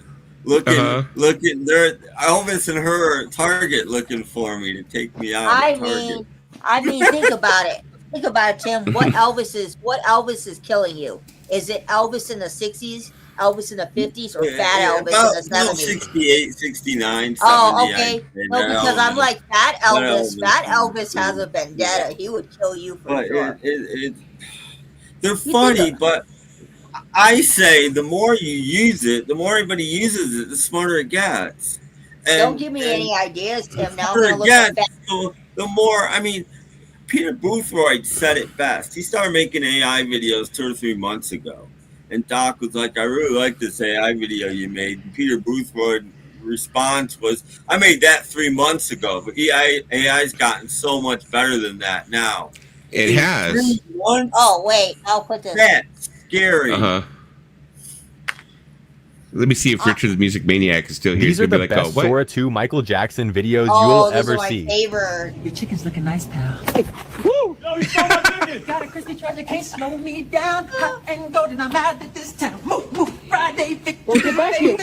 Looking there, Elvis and her are at Target looking for me to take me out. I at Target. mean, think about it. Think about it, Tim. What Elvis is killing you? Is it Elvis in the 60s, Elvis in the 50s, or Fat Elvis in the 70s? 68, 69, 70. Oh, okay. No, That because I'm Elvis. like Fat Elvis. Elvis. Fat Elvis has a vendetta. He would kill you for But sure. they're funny, but I say the more you use it, the more everybody uses it, the smarter it gets. And, Don't give me any ideas, Tim. Now I'm smarter gonna it look at gets, Fat. so the more, I mean, Peter Boothroyd said it best. He started making AI videos 2 or 3 months ago. And Doc was like, I really like this AI video you made. And Peter Boothroyd response was, I made that 3 months ago, but AI's gotten so much better than that now. It has. 3 months? Oh, wait. I'll put this. That's scary. Let me see if Richard the Music Maniac is still here. These are the best Sora 2 Michael Jackson videos you'll ever see. Favorite. Your chicken's looking nice, pal. Hey, woo! Yo, you stole my chicken! Got a crispy treasure, can't slow me down. Hot and golden, I'm out at this town. Move, move, Friday, victory. Well, get back here.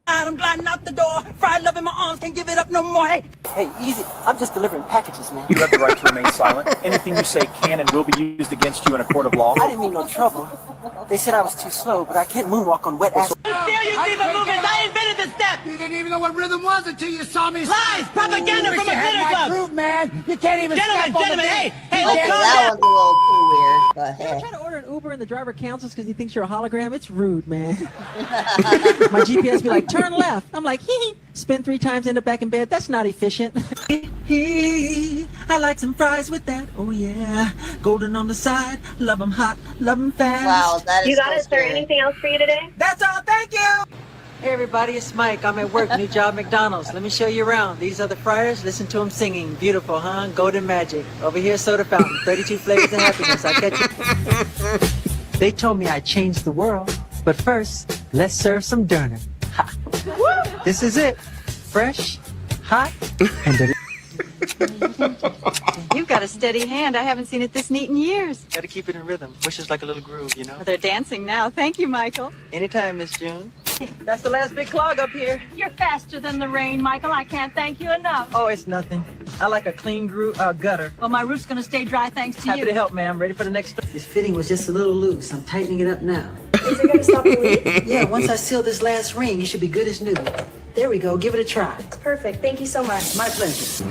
I'm gliding out the door. Fried love in my arms, can't give it up no more. Hey, easy. I'm just delivering packages, man. You have the right to remain silent. Anything you say can and will be used against you in a court of law. I didn't mean no trouble. They said I was too slow, but I can't moonwalk on wet ass. I invented the step. You didn't even know what rhythm was until you saw me. Lies, propaganda from a dinner club. Proof, man. You can't even. Gentlemen, hey, Okay, that was a little too weird. Go ahead. I'm trying to order an Uber and the driver cancels because he thinks you're a hologram. It's rude, man. My GPS be like, turn left. I'm like, hee. Spin 3 times, end up back in bed. That's not efficient. I like some fries with that. Oh yeah, golden on the side. Love 'em hot, love 'em fast. Wow, that is. You got so it? Is there scary. anything else for you today? That's all. Thank you. Hey everybody, it's Mike. I'm at work. New job, McDonald's. Let me show you around. These are the fryers. Listen to them singing. Beautiful, huh? Golden magic. Over here, soda fountain. 32 flavors of happiness. I catch you. They told me I changed the world, but first, let's serve some Derner. Ha. This is it. Fresh, hot, and delicious. You've got a steady hand. I haven't seen it this neat in years. Gotta keep it in rhythm. Wishes like a little groove, you know? They're dancing now. Thank you, Michael. Anytime, Miss June. That's the last big clog up here. You're faster than the rain, Michael. I can't thank you enough. Oh, it's nothing. I like a clean gutter. Well, my roof's going to stay dry thanks to Happy you. to help, ma'am. Ready for the next step. This fitting was just a little loose. I'm tightening it up now. Is it going to stop the leak? Yeah, once I seal this last ring, you should be good as new. There we go. Give it a try. Perfect. Thank you so much. My pleasure.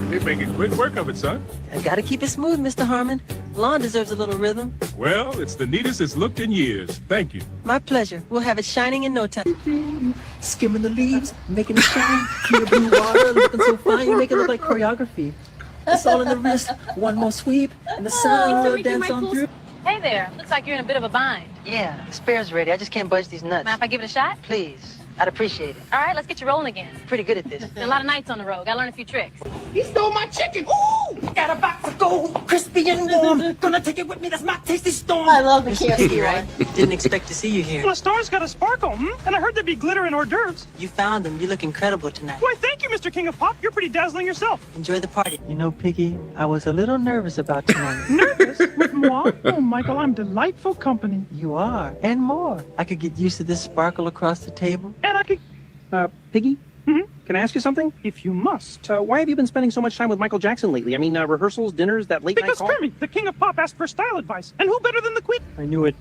They're making quick work of it, son. I gotta keep it smooth, Mr. Harmon. Lawn deserves a little rhythm. Well, it's the neatest it's looked in years. Thank you. My pleasure. We'll have it shining in no time. Skimming the leaves, making it shine. Clear blue water, looking so fine. You make it look like choreography. It's all in the wrist. One more sweep, and the sun will dance on through. Hey there. Looks like you're in a bit of a bind. Yeah, the spare's ready. I just can't budge these nuts. Mind if I give it a shot? Please. I'd appreciate it. All right, let's get you rolling again. Pretty good at this. Been a lot of nights on the road. Gotta learn a few tricks. He stole my chicken. Ooh! Got a box of gold, crispy and warm. Gonna take it with me. That's my tasty storm. I love the KFC one. Didn't expect to see you here. Well, a star's got a sparkle, And I heard there'd be glitter and hors d'oeuvres. You found them. You look incredible tonight. Why, thank you, Mr. King of Pop. You're pretty dazzling yourself. Enjoy the party. You know, Piggy, I was a little nervous about tonight. Nervous? With moi? Oh, Michael, I'm delightful company. You are, and more. I could get used to this sparkle across the table. And I could... Piggy? Can I ask you something? If you must. Why have you been spending so much time with Michael Jackson lately? I mean, rehearsals, dinners, that late night call? Because Kermit, the King of Pop, asked for style advice. And who better than the Queen? I knew it.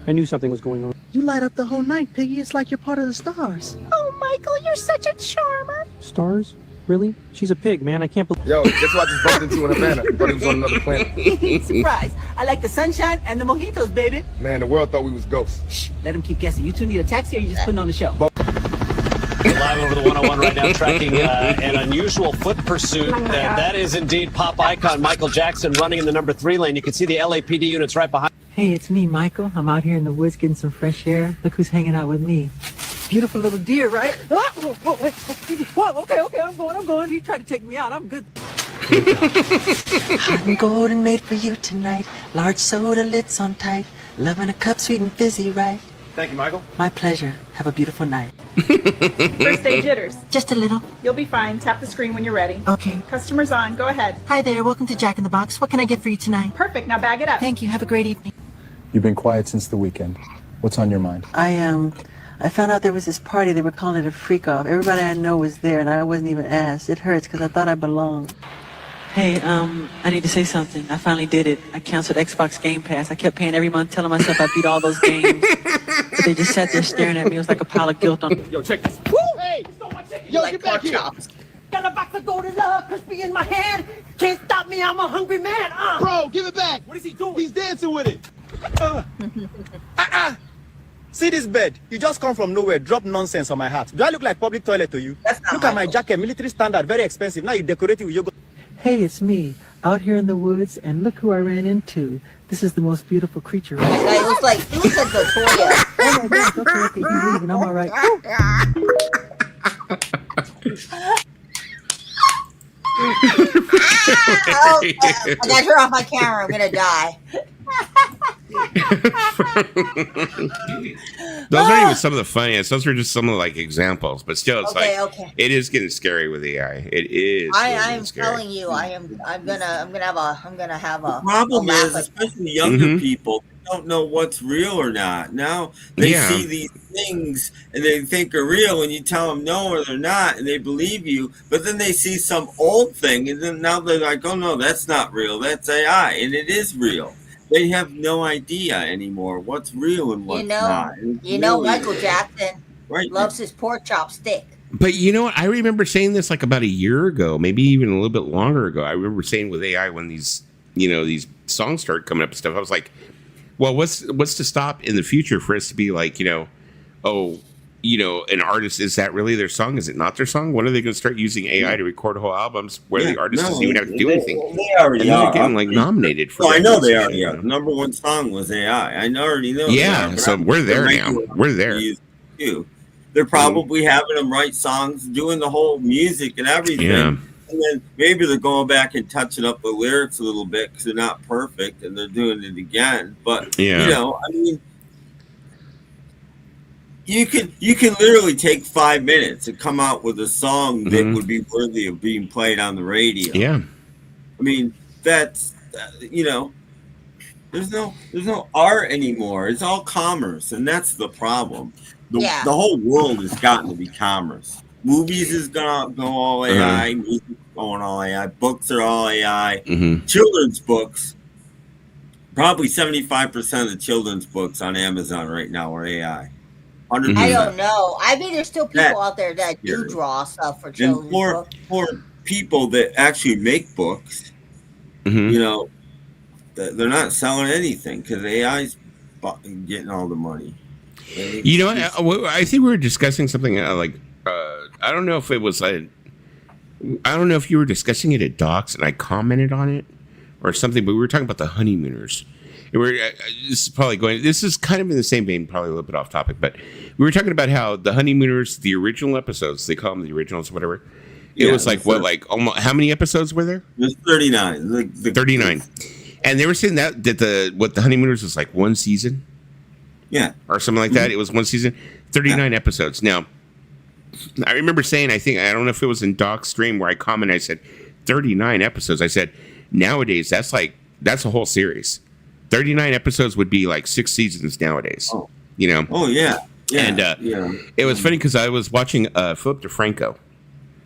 I knew something was going on. You light up the whole night, Piggy. It's like you're part of the stars. Oh, Michael, you're such a charmer. Stars? Really? She's a pig, man. I can't believe... Yo, guess what I just bumped into in Havana? Thought he was on another planet. Surprise. I like the sunshine and the mojitos, baby. Man, the world thought we was ghosts. Shh, let him keep guessing. You two need a taxi or you just putting on the show? We're live over the 101 right now, tracking an unusual foot pursuit. That is indeed pop icon Michael Jackson running in the number 3 lane. You can see the LAPD units right behind. Hey, it's me, Michael. I'm out here in the woods getting some fresh air. Look who's hanging out with me. Beautiful little deer, right? Whoa, okay, I'm going. He tried to take me out. I'm good. Hot and golden made for you tonight. Large soda, lids on tight. Love in a cup, sweet and fizzy, right? Thank you, Michael. My pleasure. Have a beautiful night. First day jitters. Just a little. You'll be fine. Tap the screen when you're ready. Okay. Customer's on. Go ahead. Hi there. Welcome to Jack in the Box. What can I get for you tonight? Perfect. Now bag it up. Thank you. Have a great evening. You've been quiet since the weekend. What's on your mind? I found out there was this party. They were calling it a freak off. Everybody I know was there, and I wasn't even asked. It hurts because I thought I belonged. Hey, I need to say something. I finally did it. I canceled Xbox Game Pass. I kept paying every month, telling myself I beat all those games. But they just sat there staring at me. It was like a pile of guilt on. Yo, check this. Woo! Hey! Yo, like get back here. Got a box of golden love, crispy in my hand. Can't stop me, I'm a hungry man. Bro, give it back. What is he doing? He's dancing with it. See this bed? You just come from nowhere, drop nonsense on my heart. Do I look like public toilet to you? Look at my jacket, military standard, very expensive. Now you decorate it with yoga. Hey, it's me, out here in the woods, and look who I ran into. This is the most beautiful creature. It looks like Latoya. Oh my gosh, okay, he's leaving, I'm all right. I gotta turn off my camera. I'm gonna die. Those aren't even some of the funniest. Those are just some of like examples, but still, it's Okay, like okay. it is getting scary with AI. It is. I'm telling you, I'm gonna have a Problem laugh is, at- especially younger Mhm. people, they don't know what's real or not. Now they Yeah. see these things and they think are real, and you tell them no or they're not, and they believe you. But then they see some old thing, and then now they're like, "Oh no, that's not real. That's AI," and it is real. They have no idea anymore what's real and what's not. It's really Michael Jackson right loves his pork chop stick. But you know what? I remember saying this like about a year ago, maybe even a little bit longer ago. I remember saying with AI when these songs started coming up and stuff, I was like, well, what's to stop in the future for us to be like, an artist, is that really their song? Is it not their song? When are they going to start using AI to record whole albums where the artist doesn't even have to do anything? They already and are. they're getting like nominated for. Well, I know they already are. Number one song was AI. I already know. Yeah, they are, so we're there now. We're there. Too. They're probably having them write songs, doing the whole music and everything. Yeah. And then maybe they're going back and touching up the lyrics a little bit because they're not perfect and they're doing it again. But, Yeah. I mean, you can literally take 5 minutes and come out with a song that would be worthy of being played on the radio. Yeah. I mean, that's, there's no art anymore. It's all commerce, and that's the problem. The whole world has gotten to be commerce. Movies is gonna go all AI. Music's going all AI. Books are all AI. Children's books, probably 75% of the children's books on Amazon right now are AI. 100%. I don't know. I mean, there's still people out there that do draw stuff for children's books. For people that actually make books, they're not selling anything because AI's getting all the money. I think we were discussing something I don't know if it was I don't know if you were discussing it at Docs and I commented on it or something, but we were talking about the honeymooners. This is kind of in the same vein, probably a little bit off topic, but we were talking about how the honeymooners, the original episodes, they call them the originals or whatever. It was like almost how many episodes were there? There's 39. 39. And they were saying that the honeymooners was like one season. Yeah. Or something like that. It was one season, 39 episodes. Now, I remember saying, I don't know if it was in Doc's stream where I commented, I said 39 episodes. I said, nowadays, that's a whole series. 39 episodes would be like 6 seasons nowadays. Oh, yeah. And it was funny because I was watching Philip DeFranco.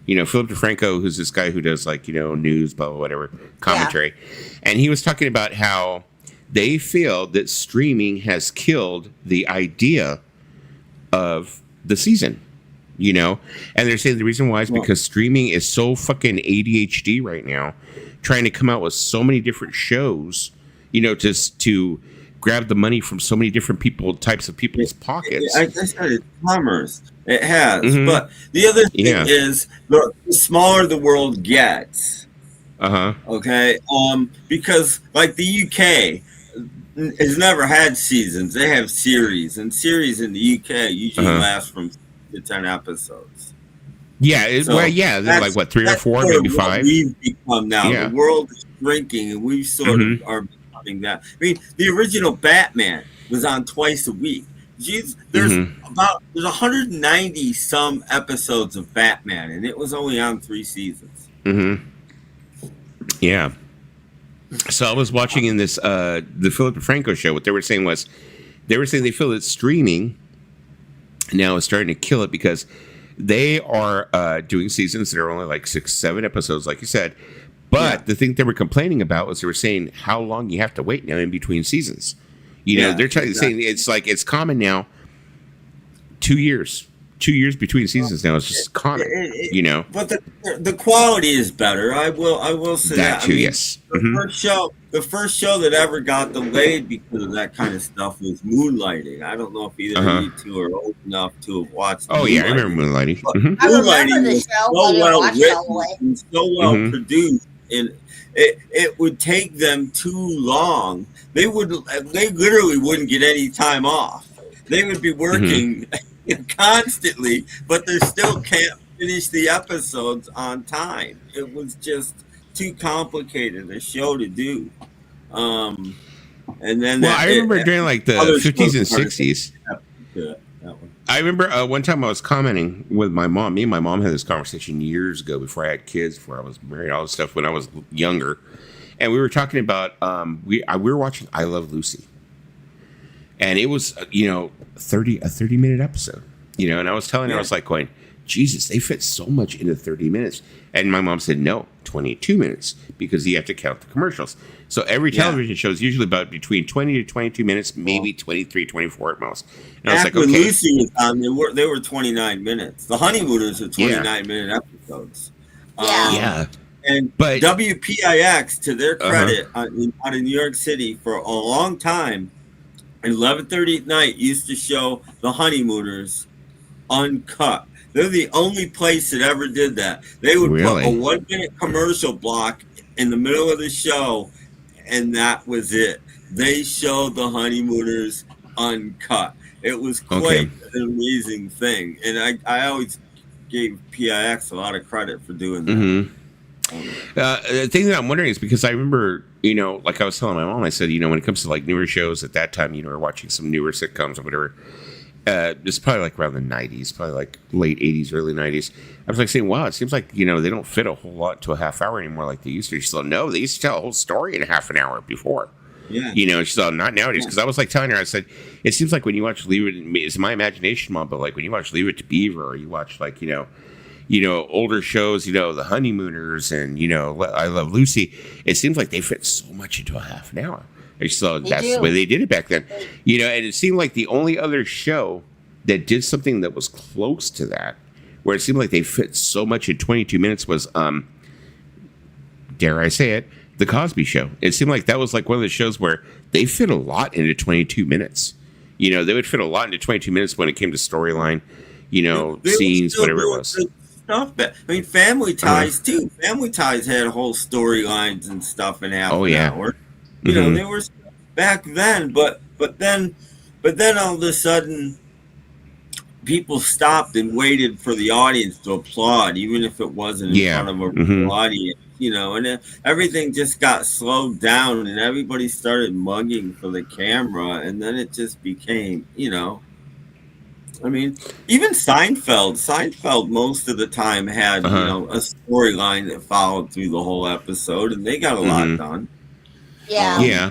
Philip DeFranco, who's this guy who does news, blah, blah, whatever, commentary. Yeah. And he was talking about how they feel that streaming has killed the idea of the season, and they're saying the reason why is because streaming is so fucking ADHD right now, trying to come out with so many different shows, just to grab the money from so many different types of people's pockets. I said it's commerce. It has. But the other thing is the smaller the world gets. Okay. Because like the UK has never had seasons. They have series, and series in the UK usually last from 6 to 10 episodes. Yeah, they're like what, 3 or 4, maybe 5. We've become now. Yeah. The world is shrinking, and we sort of are becoming that. I mean, the original Batman was on twice a week. Jeez, there's 190 some episodes of Batman, and it was only on 3 seasons. Yeah. So I was watching in this the Philip DeFranco show. What they were saying they feel that streaming now is starting to kill it because they are doing seasons that are only like 6, 7 episodes, like you said. But the thing they were complaining about was they were saying how long you have to wait now in between seasons. They're saying it's common now. 2 years. 2 years between seasons now. It's just common, But the quality is better. I will say that. Too, yes. The first show that ever got delayed because of that kind of stuff was Moonlighting. I don't know if either of you two are old enough to have watched. Oh yeah, I remember Moonlighting. Moonlighting was so well written and so well produced, and it would take them too long. They literally wouldn't get any time off. They would be working constantly, but they still can't finish the episodes on time. It was just too complicated a show to do. And then I remember during like the 50s and 60s. I remember one time I was commenting with my mom. Me and my mom had this conversation years ago before I had kids, before I was married, all this stuff when I was younger. And we were talking about, we were watching I Love Lucy. And it was, a 30-minute episode, and I was telling her, I was like going, Jesus, they fit so much into 30 minutes. And my mom said, no, 22 minutes, because you have to count the commercials. So every television show is usually about between 20 to 22 minutes, maybe 23, 24 at most. And I was like, okay. When Lucy was on, they were 29 minutes. The Honeymooners are 29-minute episodes. And WPIX, to their credit, out in New York City for a long time, at 11:30 at night, used to show The Honeymooners uncut. They're the only place that ever did that. They would put a 1-minute commercial block in the middle of the show, and that was it. They showed The Honeymooners uncut. It was quite an amazing thing. And I always gave PIX a lot of credit for doing that. Mm-hmm. The thing that I'm wondering is because I remember, like I was telling my mom, I said, when it comes to like newer shows at that time, we're watching some newer sitcoms or whatever. It's probably like around the 90s, probably like late 80s, early 90s. I was like saying, wow, it seems like, they don't fit a whole lot to a half hour anymore like they used to. She's like, no, they used to tell a whole story in a half an hour before. Yeah. She's like, not nowadays. Because I was like telling her, I said, it seems like when you watch Leave It, it's my imagination, Mom, but like when you watch Leave It to Beaver or you watch like, older shows, The Honeymooners and, I Love Lucy, it seems like they fit so much into a half an hour. So that's the way they did it back then. And it seemed like the only other show that did something that was close to that, where it seemed like they fit so much in 22 minutes was, dare I say it, The Cosby Show. It seemed like that was like one of the shows where they fit a lot into 22 minutes. They would fit a lot into 22 minutes when it came to storyline, scenes, whatever it was. Stuff that Family Ties too. Family Ties had whole storylines and stuff in half an hour. They were back then, but then all of a sudden, people stopped and waited for the audience to applaud, even if it wasn't in front of a real audience. And everything just got slowed down, and everybody started mugging for the camera, and then it just became, even Seinfeld most of the time had, a storyline that followed through the whole episode, and they got a lot done. Yeah.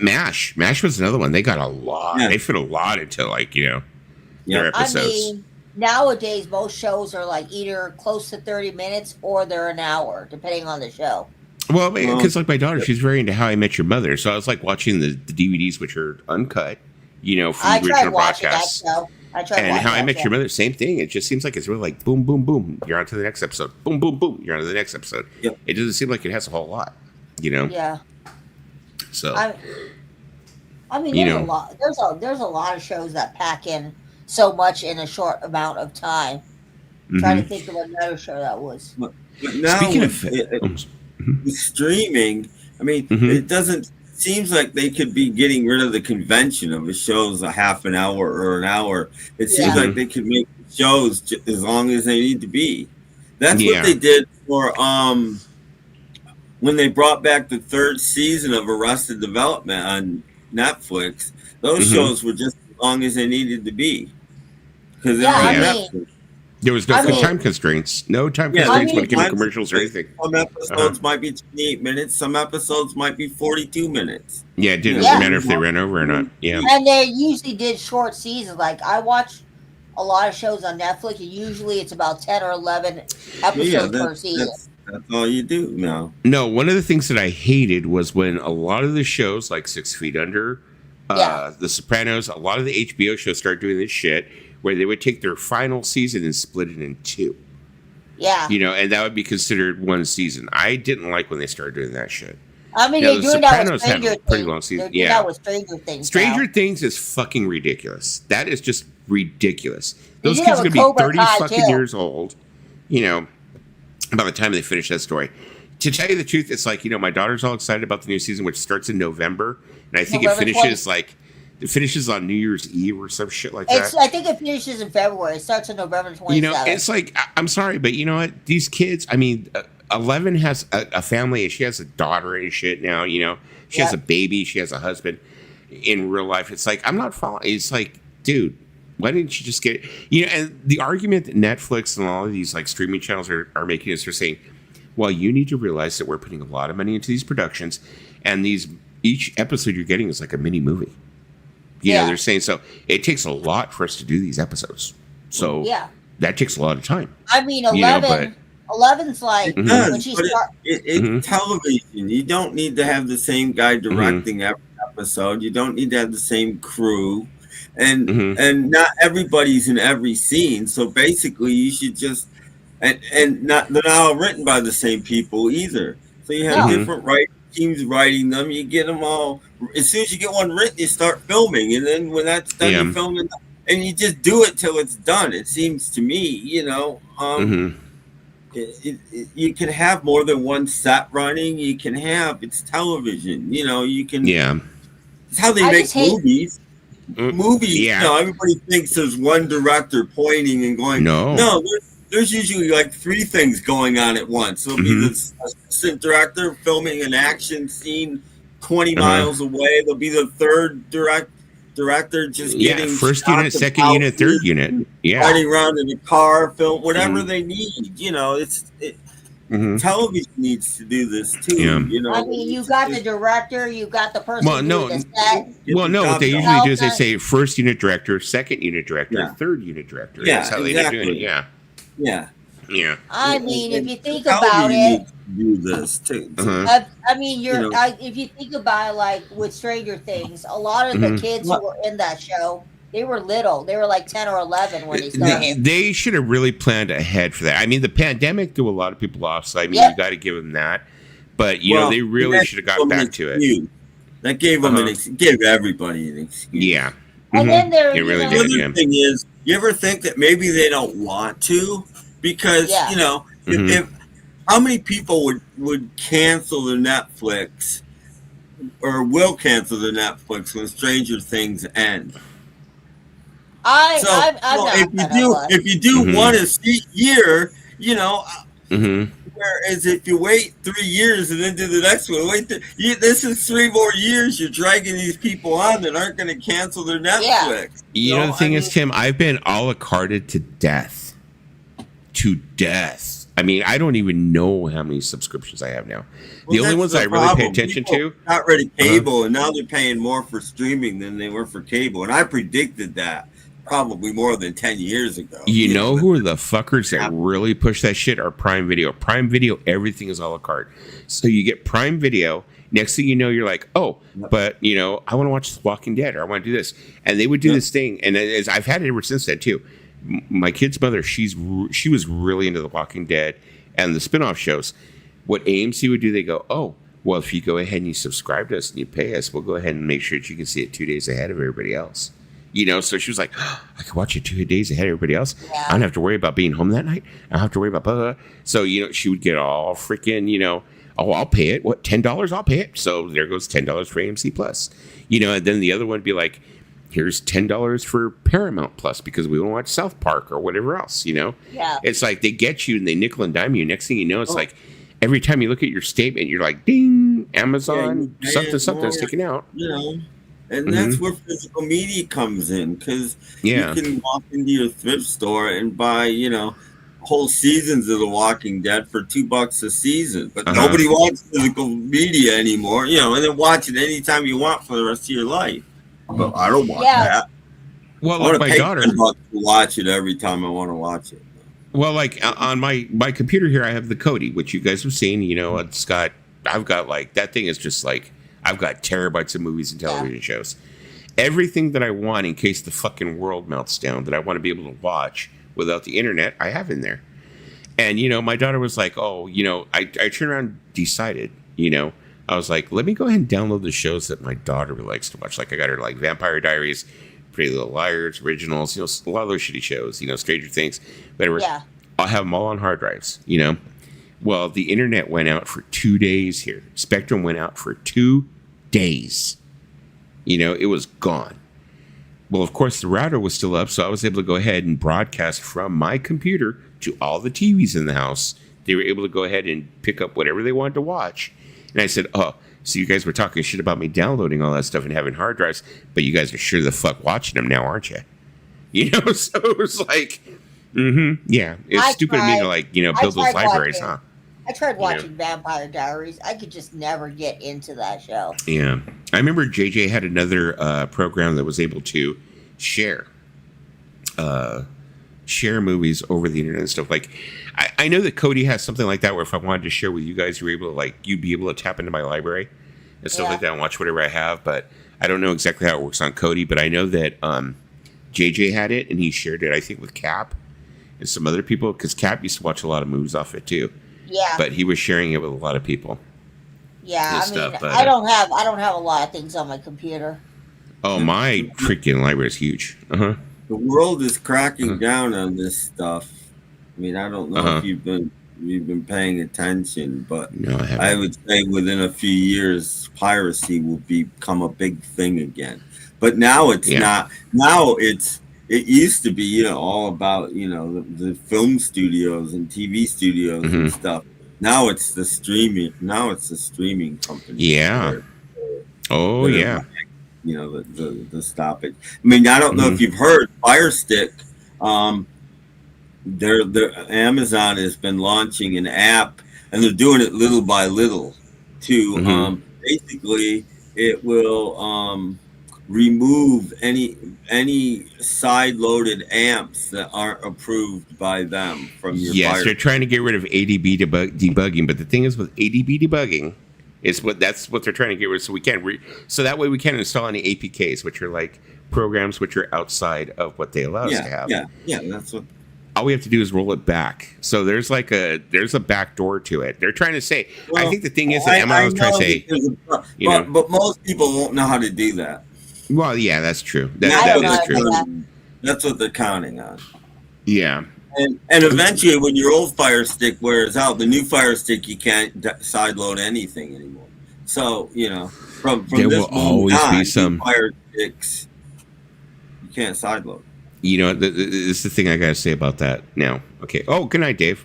MASH. MASH was another one. They got a lot. Yeah. They fit a lot into their episodes. Nowadays most shows are like either close to 30 minutes or they're an hour, depending on the show. Well, because like my daughter, she's very into How I Met Your Mother, so I was like watching the DVDs, which are uncut, from the original broadcasts. And How I Met Your Mother, same thing. It just seems like it's really like boom, boom, boom. You're on to the next episode. Boom, boom, boom. You're on to the next episode. Yep. It doesn't seem like it has a whole lot, Yeah. So. There's a lot. There's a lot of shows that pack in so much in a short amount of time. I'm trying to think of another show that was. But now, speaking of streaming, it doesn't. Seems like they could be getting rid of the convention of a show's a half an hour or an hour. It seems like they could make shows as long as they need to be. That's what they did for when they brought back the third season of Arrested Development on Netflix. Those shows were just as long as they needed to be because they were on Netflix. There was no time constraints. No time constraints when it came to commercials or anything. Some episodes might be 28 minutes. Some episodes might be 42 minutes. Yeah, it didn't matter if they ran over or not. Yeah. And they usually did short seasons. Like, I watch a lot of shows on Netflix, and usually it's about 10 or 11 episodes per season. That's all you do now. No, one of the things that I hated was when a lot of the shows, like 6 Feet Under, The Sopranos, a lot of the HBO shows started doing this shit, where they would take their final season and split it in two. Yeah. And that would be considered one season. I didn't like when they started doing that shit. They're doing that with Stranger Things. Pretty long season. They're doing that with Stranger Things. Stranger Things is fucking ridiculous. That is just ridiculous. Those kids are going to be 30 fucking years old, by the time they finish that story. To tell you the truth, it's like, my daughter's all excited about the new season, which starts in November. And I think it finishes like It finishes on New Year's Eve or some shit like It's. that. I think it finishes in February. It starts on November 27th. You know, it's like, I'm sorry, but you know what? These kids, I mean, 11 has a family and she has a daughter and shit now, you know. She has a baby. She has a husband. In real life, it's like, I'm not following. It's like, dude, why didn't you just get it? You know, and the argument that Netflix and all of these like streaming channels are making is they're saying, well, you need to realize that we're putting a lot of money into these productions, and each episode you're getting is like a mini movie. You know, they're saying, so it takes a lot for us to do these episodes. So that takes a lot of time. I mean, 11. You know, 11's like when she starts. It's television. You don't need to have the same guy directing every episode. You don't need to have the same crew, and not everybody's in every scene. So basically, you should just and not they're not all written by the same people either. So you have different writing teams writing them. You get them all. As soon as you get one written, you start filming, and then when that's done, you film it, and you just do it till it's done. It seems to me, you know. You can have more than one set running. You can have it's television. You know, you can. Yeah. It's how they make movies. Movies. Yeah. You know, everybody thinks there's one director pointing and going. No. There's usually like 3 things going on at once. There'll be the assistant director filming an action scene 20 miles away. There'll be the third director just getting first unit, second unit, third unit. Yeah, riding around in a car, film whatever they need. You know, television needs to do this too. You know, I mean, you got the director, you got the person doing the set. Well, no, what they usually do is they say first unit director, second unit director, third unit director. Yeah, that's how they do it. Yeah. I mean, if you think about it, do this too. I mean, if you think about it, like with Stranger Things, a lot of the kids who were in that show, they were little. They were like 10 or 11 when they started. They should have really planned ahead for that. I mean, the pandemic threw a lot of people off, so I mean, you got to give them that. But you know, they really should have got back to it. That gave them gave everybody an excuse. Yeah. And then there, it really the did. other thing is, you ever think that maybe they don't want to because you know if how many people would cancel their Netflix or will cancel their Netflix when Stranger Things end? If you do one a year, you know. Whereas if you wait 3 years and then do the next one, this is 3 more years you're dragging these people on that aren't going to cancel their Netflix. You know, the thing is, Tim, I've been a la carted to death. I mean, I don't even know how many subscriptions I have now. The only ones I really pay attention to. Got rid of cable, and now they're paying more for streaming than they were for cable. And I predicted that probably more than 10 years ago. You know who are the fuckers that really push that shit are Prime Video. Prime Video, everything is a la carte. So you get Prime Video. Next thing you know, you're like, oh, but, you know, I want to watch The Walking Dead or I want to do this. And they would do this thing. And as I've had it ever since then, too. My kid's mother, she was really into The Walking Dead and the spinoff shows. What AMC would do, they go, oh, well, if you go ahead and you subscribe to us and you pay us, we'll go ahead and make sure that you can see it 2 days ahead of everybody else. You know, so she was like, oh, I can watch it 2 days ahead of everybody else. I don't have to worry about being home that night. I don't have to worry about blah, blah, blah. So, you know, she would get all freaking, you know, oh, I'll pay it. What, $10? I'll pay it. So there goes $10 for AMC Plus. You know, and then the other one would be like, here's $10 for Paramount Plus because we want to watch South Park or whatever else, you know? Yeah. It's like they get you and they nickel and dime you. Next thing you know, it's like every time you look at your statement, you're like, ding, Amazon, something sticking out. You know? And that's where physical media comes in because you can walk into your thrift store and buy, you know, whole seasons of The Walking Dead for $2 a season. But nobody wants physical media anymore, you know, and then watch it anytime you want for the rest of your life. But I don't want that. Well, like my daughter to watch it every time I want to watch it. Well, like on my computer here, I have the Kodi, which you guys have seen. You know, I've got like that thing is just like. I've got terabytes of movies and television shows. Everything that I want in case the fucking world melts down that I want to be able to watch without the internet, I have in there. And, you know, my daughter was like, oh, you know, I turned around and decided, you know, I was like, let me go ahead and download the shows that my daughter likes to watch. Like I got her like Vampire Diaries, Pretty Little Liars, Originals, you know, a lot of those shitty shows, you know, Stranger Things, whatever. Yeah. I'll have them all on hard drives, you know. Well, the internet went out for 2 days here. Spectrum went out for 2 days. You know, it was gone. Well, of course, the router was still up, so I was able to go ahead and broadcast from my computer to all the TVs in the house. They were able to go ahead and pick up whatever they wanted to watch. And I said, oh, so you guys were talking shit about me downloading all that stuff and having hard drives, but you guys are sure the fuck watching them now, aren't you? You know, so it was like, yeah, it's stupid of me to like, build those libraries, huh? I tried watching Vampire Diaries. I could just never get into that show. Yeah. I remember JJ had another program that was able to share movies over the internet and stuff. Like, I know that Cody has something like that where if I wanted to share with you guys, you'd be able to tap into my library and stuff like that and watch whatever I have. But I don't know exactly how it works on Cody, but I know that JJ had it and he shared it, I think, with Cap and some other people, because Cap used to watch a lot of movies off it too. Yeah. But he was sharing it with a lot of people. Yeah, I don't have a lot of things on my computer. Oh, my freaking library is huge. The world is cracking down on this stuff. I mean, I don't know if you've been paying attention, but no, I would say within a few years, piracy will become a big thing again. But now it's not. Now it used to be, all about, the film studios and TV studios and stuff. Now it's the streaming. Now it's the streaming companies. Yeah. Yeah. The stoppage. I mean, I don't know if you've heard Fire Stick. Amazon has been launching an app, and they're doing it little by little. To basically, it will remove any side-loaded amps that aren't approved by them from your. Yes, they're trying to get rid of ADB debugging, but the thing is with ADB debugging, that's what they're trying to get rid of. So we can so that way we can install any APKs, which are like programs which are outside of what they allow us to have. Yeah, that's what. All we have to do is roll it back. So there's a back door to it. They're trying to say. I think the thing is that Amazon's trying to say. But most people won't know how to do that. Well, yeah, that's true. That is true. That's what they're counting on. Yeah. And eventually, when your old Fire Stick wears out, the new Fire Stick, you can't sideload anything anymore. So, from there this will always be some Fire Sticks, you can't sideload. This is the thing I got to say about that now. Okay. Oh, good night, Dave.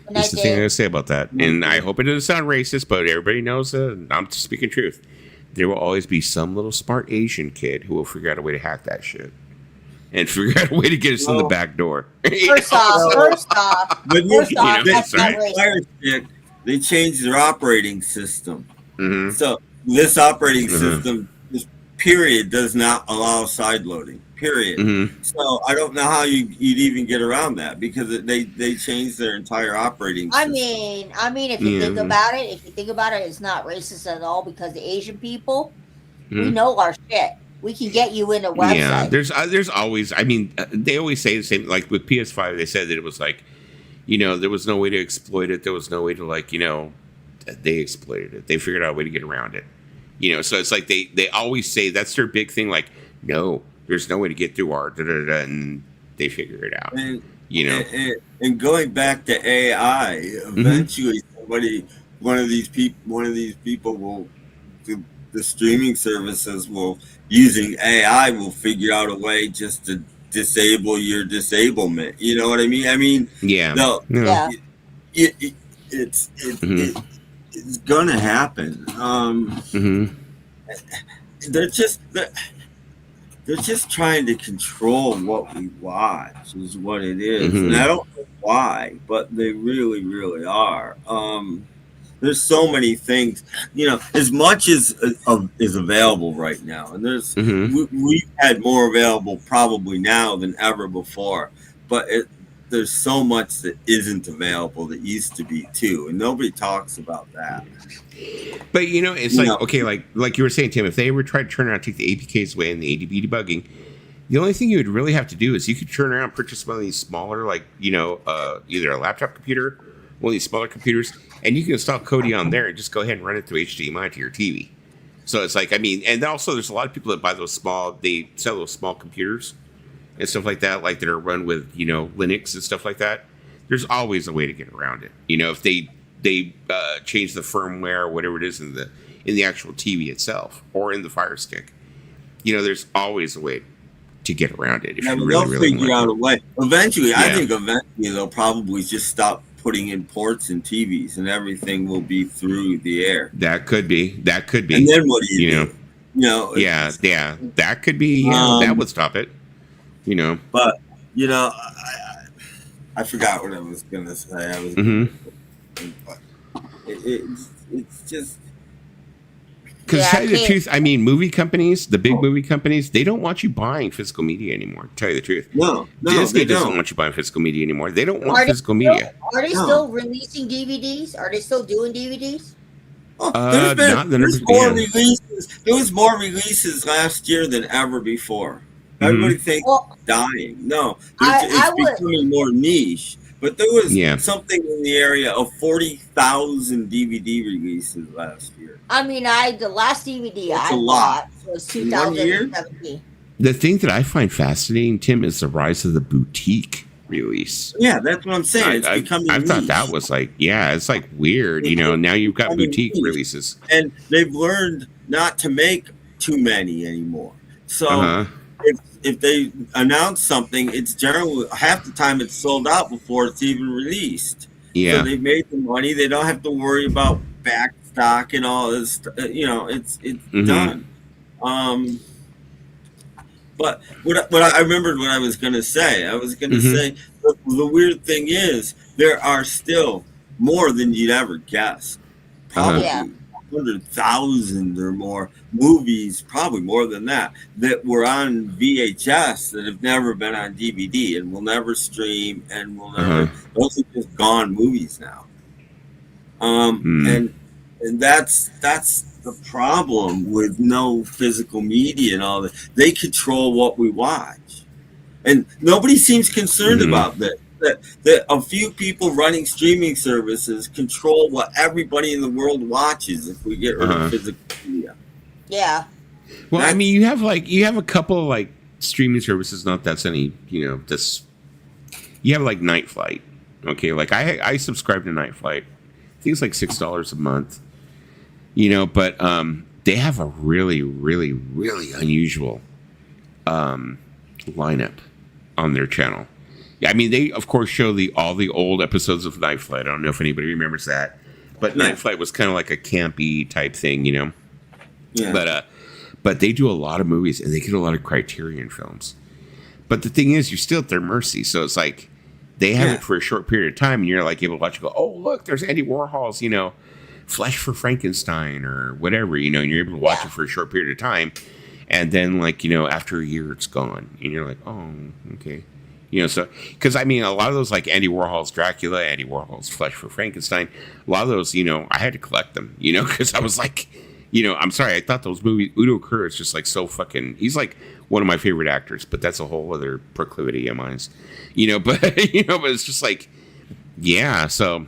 This is the thing I got to say about that. And I hope it doesn't sound racist, but everybody knows I'm speaking truth. There will always be some little smart Asian kid who will figure out a way to hack that shit and figure out a way to get us in the back door. First off, that's Fire Stick, they changed their operating system. So this operating system, this period, does not allow sideloading. Period. So I don't know how you'd even get around that, because they changed their entire operating system. I mean, if you think about it, it's not racist at all, because the Asian people, we know our shit. We can get you in a website. Yeah, there's always. I mean, they always say the same. Like with PS5, they said that it was like, there was no way to exploit it. There was no way to they exploited it. They figured out a way to get around it. So it's like they always say that's their big thing. Like, no. There's no way to get through our and they figure it out. And going back to AI, eventually one of these people will, the streaming services will, using AI, will figure out a way just to disable your disablement. You know what I mean? I mean, it's gonna happen. They're just trying to control what we watch, is what it is. And I don't know why, but they really, really are. There's so many things, as much as is available right now. And we've had more available probably now than ever before. But there's so much that isn't available that used to be too. And nobody talks about that. But it's like, okay, like you were saying, Tim, if they ever tried to turn around and take the APKs away and the ADB debugging, the only thing you would really have to do is you could turn around and purchase one of these smaller, either a laptop computer, one of these smaller computers, and you can install Kodi on there and just go ahead and run it through HDMI to your TV. So it's like, I mean, and also there's a lot of people that buy they sell those small computers and stuff like that are run with, Linux and stuff like that. There's always a way to get around it. If they change the firmware or whatever it is in the actual TV itself or in the Fire Stick. There's always a way to get around it. If Yeah, you but really, they'll really figure want out to. a way. Eventually, I Yeah. think eventually they'll probably just stop putting in ports and TVs, and everything will be through the air. That could be. And then what do you do? know? Yeah. That could be. Yeah, that would stop it. You know. But I forgot what I was gonna say. I was. But it's just. Because to tell you the truth, I mean, movie companies, the big movie companies, they don't want you buying physical media anymore. To tell you the truth, no, Disney they doesn't don't. want you buying physical media anymore. They don't want physical media. Are they still releasing DVDs? Are they still doing DVDs? There's more releases. There was more releases last year than ever before. Everybody thinks it's dying. No, it's becoming more niche. But there was something in the area of 40,000 DVD releases last year. I mean, the last DVD I bought was 2017. The thing that I find fascinating, Tim, is the rise of the boutique release. Yeah, that's what I'm saying. It's becoming I thought niche. that was like, it's like weird. Now you've got boutique releases. And they've learned not to make too many anymore. So if they announce something, it's generally half the time it's sold out before it's even released. Yeah. So they've made the money. They don't have to worry about back stock and all this. It's done. But what I remembered what I was going to say. I was going to say the weird thing is there are still more than you'd ever guess. Probably 100,000 or more movies, probably more than that were on VHS that have never been on DVD and will never stream and will never. Those are just gone movies now. And that's the problem with no physical media and all that. They control what we watch, and nobody seems concerned about that. That a few people running streaming services control what everybody in the world watches if we get rid of physical media. Yeah. Well, I mean, you have a couple of like streaming services. Not that's any, you have like Night Flight. Okay, like I subscribe to Night Flight. I think it's like $6 a month. But they have a really, really, really unusual lineup on their channel. I mean, they of course show all the old episodes of Night Flight. I don't know if anybody remembers that, but Night Flight was kind of like a campy type thing, Yeah. But they do a lot of movies and they get a lot of Criterion films. But the thing is, you're still at their mercy. So it's like they have it for a short period of time, and you're like able to watch and go, oh look, there's Andy Warhol's, Flesh for Frankenstein or whatever, and you're able to watch it for a short period of time, and then after a year it's gone, and you're like, oh, okay. So, because I mean, a lot of those like Andy Warhol's Dracula, Andy Warhol's Flesh for Frankenstein, a lot of those, I had to collect them, because I was like, I'm sorry, I thought those movies, Udo Kier is just like so fucking, he's like one of my favorite actors, but that's a whole other proclivity of mine, but, but it's just like, so,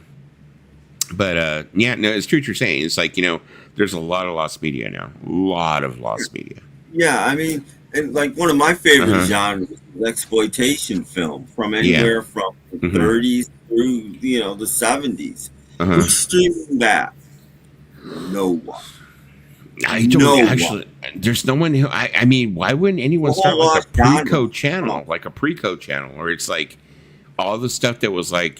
but, no, it's true what you're saying. It's like, there's a lot of lost media now, a lot of lost media. Yeah, I mean, and like one of my favorite genres is exploitation film from anywhere from the 30s through the 70s. Who's streaming that? No one. I don't actually. There's no one who. I mean, why wouldn't anyone start like a pre-code channel, where it's like all the stuff that was like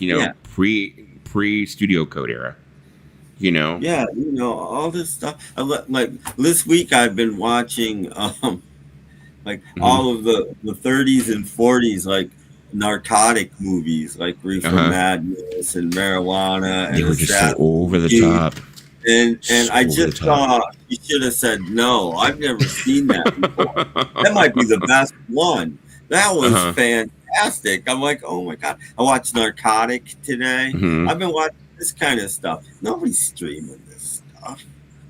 pre Studio Code era. Yeah, all this stuff. Like this week, I've been watching all of the 30s and 40s like narcotic movies, like Reefer Madness and Marijuana. They were just so over the top. And I just thought you should have said no. I've never seen that before. That might be the best one. That was fantastic. I'm like, oh my god. I watched Narcotic today. I've been watching this kind of stuff. Nobody's streaming this stuff.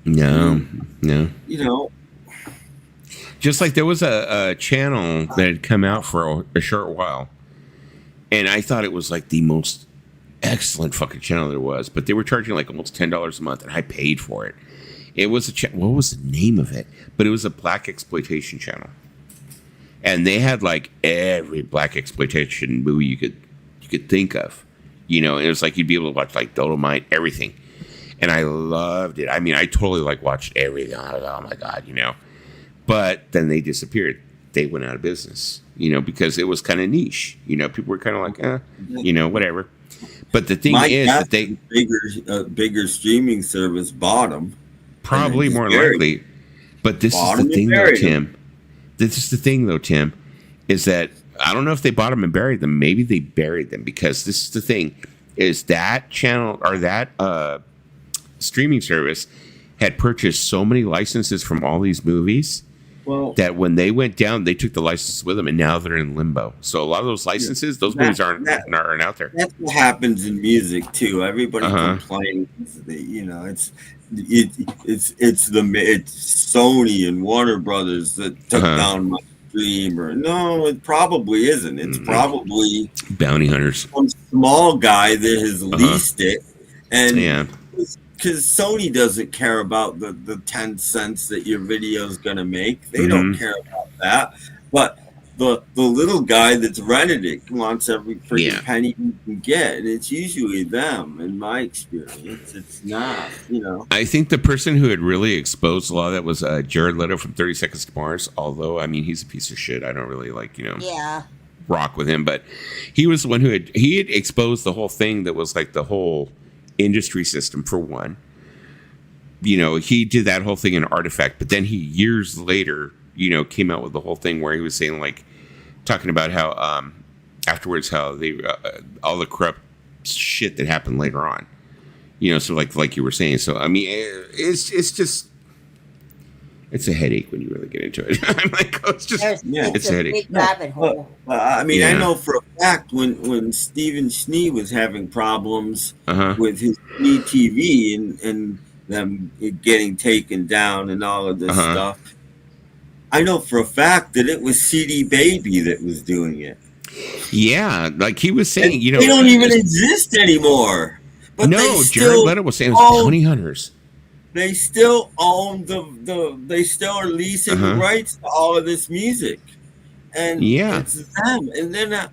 No. Just like there was a channel that had come out for a short while, and I thought it was like the most excellent fucking channel there was, but they were charging like almost $10 a month, and I paid for it. It was what was the name of it? But it was a black exploitation channel, and they had like every black exploitation movie you could think of, and it was like you'd be able to watch like Dolomite, everything, and I loved it. I mean, I totally like watched everything. Oh my god, But then they disappeared. they went out of business, because it was kind of niche. People were kind of like, whatever. But the thing is that they bigger streaming service bought them. Probably more likely. But this is the thing, though, Tim. This is the thing, though, Tim, is that I don't know if they bought them and buried them. Maybe they buried them, because this is the thing, is that channel or that streaming service had purchased so many licenses from all these movies that when they went down, they took the license with them, and now they're in limbo. So a lot of those licenses, those movies aren't out there. That's what happens in music too. Everybody complains. It's Sony and Warner Brothers that took down my stream, or no, it probably isn't. It's probably bounty hunters, some small guy that has leased it, and because Sony doesn't care about the 10 cents that your video is going to make. They don't care about that. But the little guy that's rented it wants every freaking penny he can get. And it's usually them, in my experience. It's not, I think the person who had really exposed a lot of that was Jared Leto from 30 Seconds to Mars. Although, I mean, he's a piece of shit. I don't really rock with him. But he was the one who had exposed the whole thing that was like the whole industry system, for one. He did that whole thing in Artifact, but then he years later, came out with the whole thing where he was saying, like, talking about how afterwards how they all the corrupt shit that happened later on. So like you were saying. So I mean, it's just it's a headache when you really get into it. I'm like, it's a headache. Big rabbit hole. I mean, I know for a fact when Steven Schnee was having problems with his Schnee TV and them getting taken down and all of this stuff, I know for a fact that it was CD Baby that was doing it. Yeah, like he was saying, they don't even exist anymore. But Jared Leto was saying it was bounty hunters. They still own they still are leasing the rights to all of this music, and it's them, and they're not.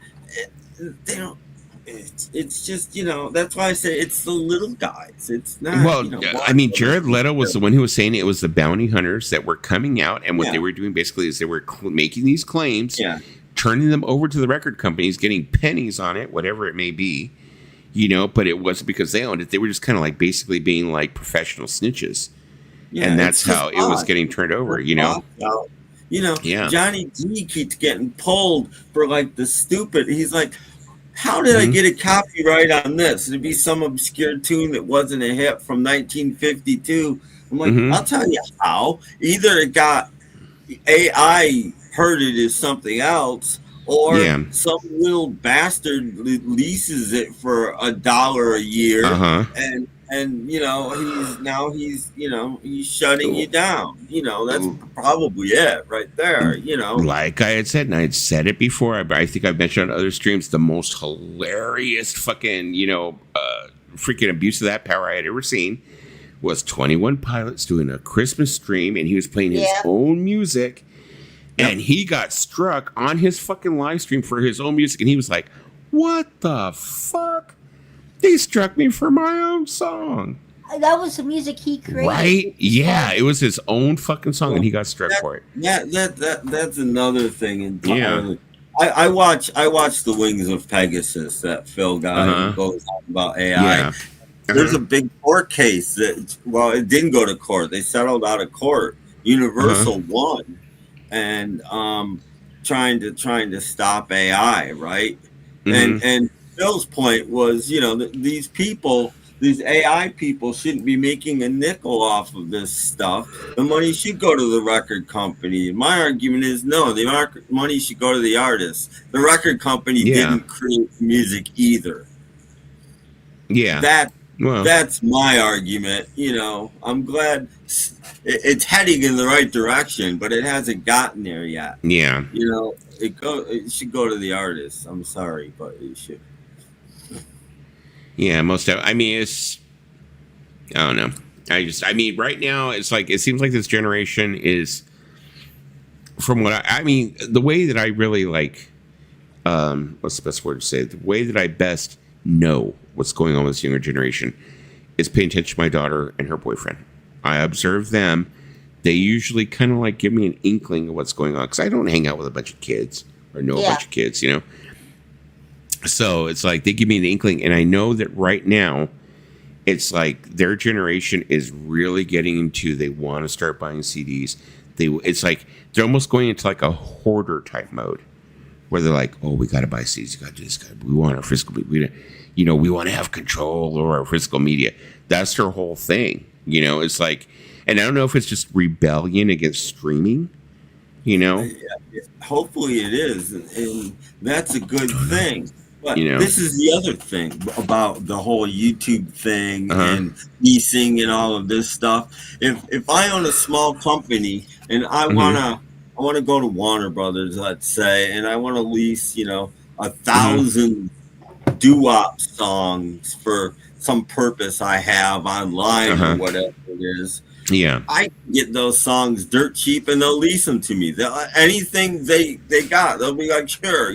They don't. It's just that's why I say it's the little guys. It's not. Well, I mean, Jared Leto was the one who was saying it was the bounty hunters that were coming out, and what they were doing basically is they were making these claims, turning them over to the record companies, getting pennies on it, whatever it may be. But it wasn't because they owned it. They were just kind of like basically being like professional snitches. And that's how it was getting turned over, Johnny D keeps getting pulled for like the stupid. He's like, how did I get a copyright on this? It'd be some obscure tune that wasn't a hit from 1952. I'm like, I'll tell you how. Either it got AI heard it as something else, or some little bastard leases it for $1 a year, and he's shutting you down. That's probably it right there. Like I had said, and I had said it before, I think I've mentioned on other streams, the most hilarious fucking freaking abuse of that power I had ever seen was 21 Pilots doing a Christmas stream, and he was playing his own music. And he got struck on his fucking live stream for his own music. And he was like, what the fuck? They struck me for my own song. That was the music he created. Right? Yeah, it was his own fucking song, and he got struck for it. That's another thing entirely. I watch The Wings of Pegasus, that Phil guy who goes on about AI. Yeah. There's a big court case that, it didn't go to court. They settled out of court. Universal won. And trying to stop AI, right? And Phil's point was, these people, these AI people shouldn't be making a nickel off of this stuff. The money should go to the record company. My argument is no, the money should go to the artist. The record company didn't create music either. Yeah. That's my argument. I'm glad it's heading in the right direction, but it hasn't gotten there yet. Yeah. It should go to the artist. I'm sorry, but it should. Yeah, I mean, I don't know. Right now it's like, it seems like this generation is, from what I mean, the way that I really like, what's the best word to say? The way that I best know what's going on with this younger generation is paying attention to my daughter and her boyfriend. I observe them. they usually kind of like give me an inkling of what's going on because I don't hang out with a bunch of kids or know a bunch of kids, you know. So it's like they give me an inkling, and I know that right now it's like their generation is really getting into, they want to start buying CDs. It's like they're almost going into like a hoarder type mode where they're like, oh, we got to buy CDs, we got to do this, we want our physical, we want to have control over our physical media. That's their whole thing, you know. It's like, and I don't know if it's just rebellion against streaming, you know. Hopefully it is, and that's a good thing. But You know? this is the other thing about the whole YouTube thing and leasing and all of this stuff. If I own a small company and I wanna go to Warner Brothers, let's say, and I want to lease, 1,000 doo-wop songs for some purpose I have online or whatever it is. Yeah, I can get those songs dirt cheap, and they'll lease them to me. Anything they got, they'll be like, sure,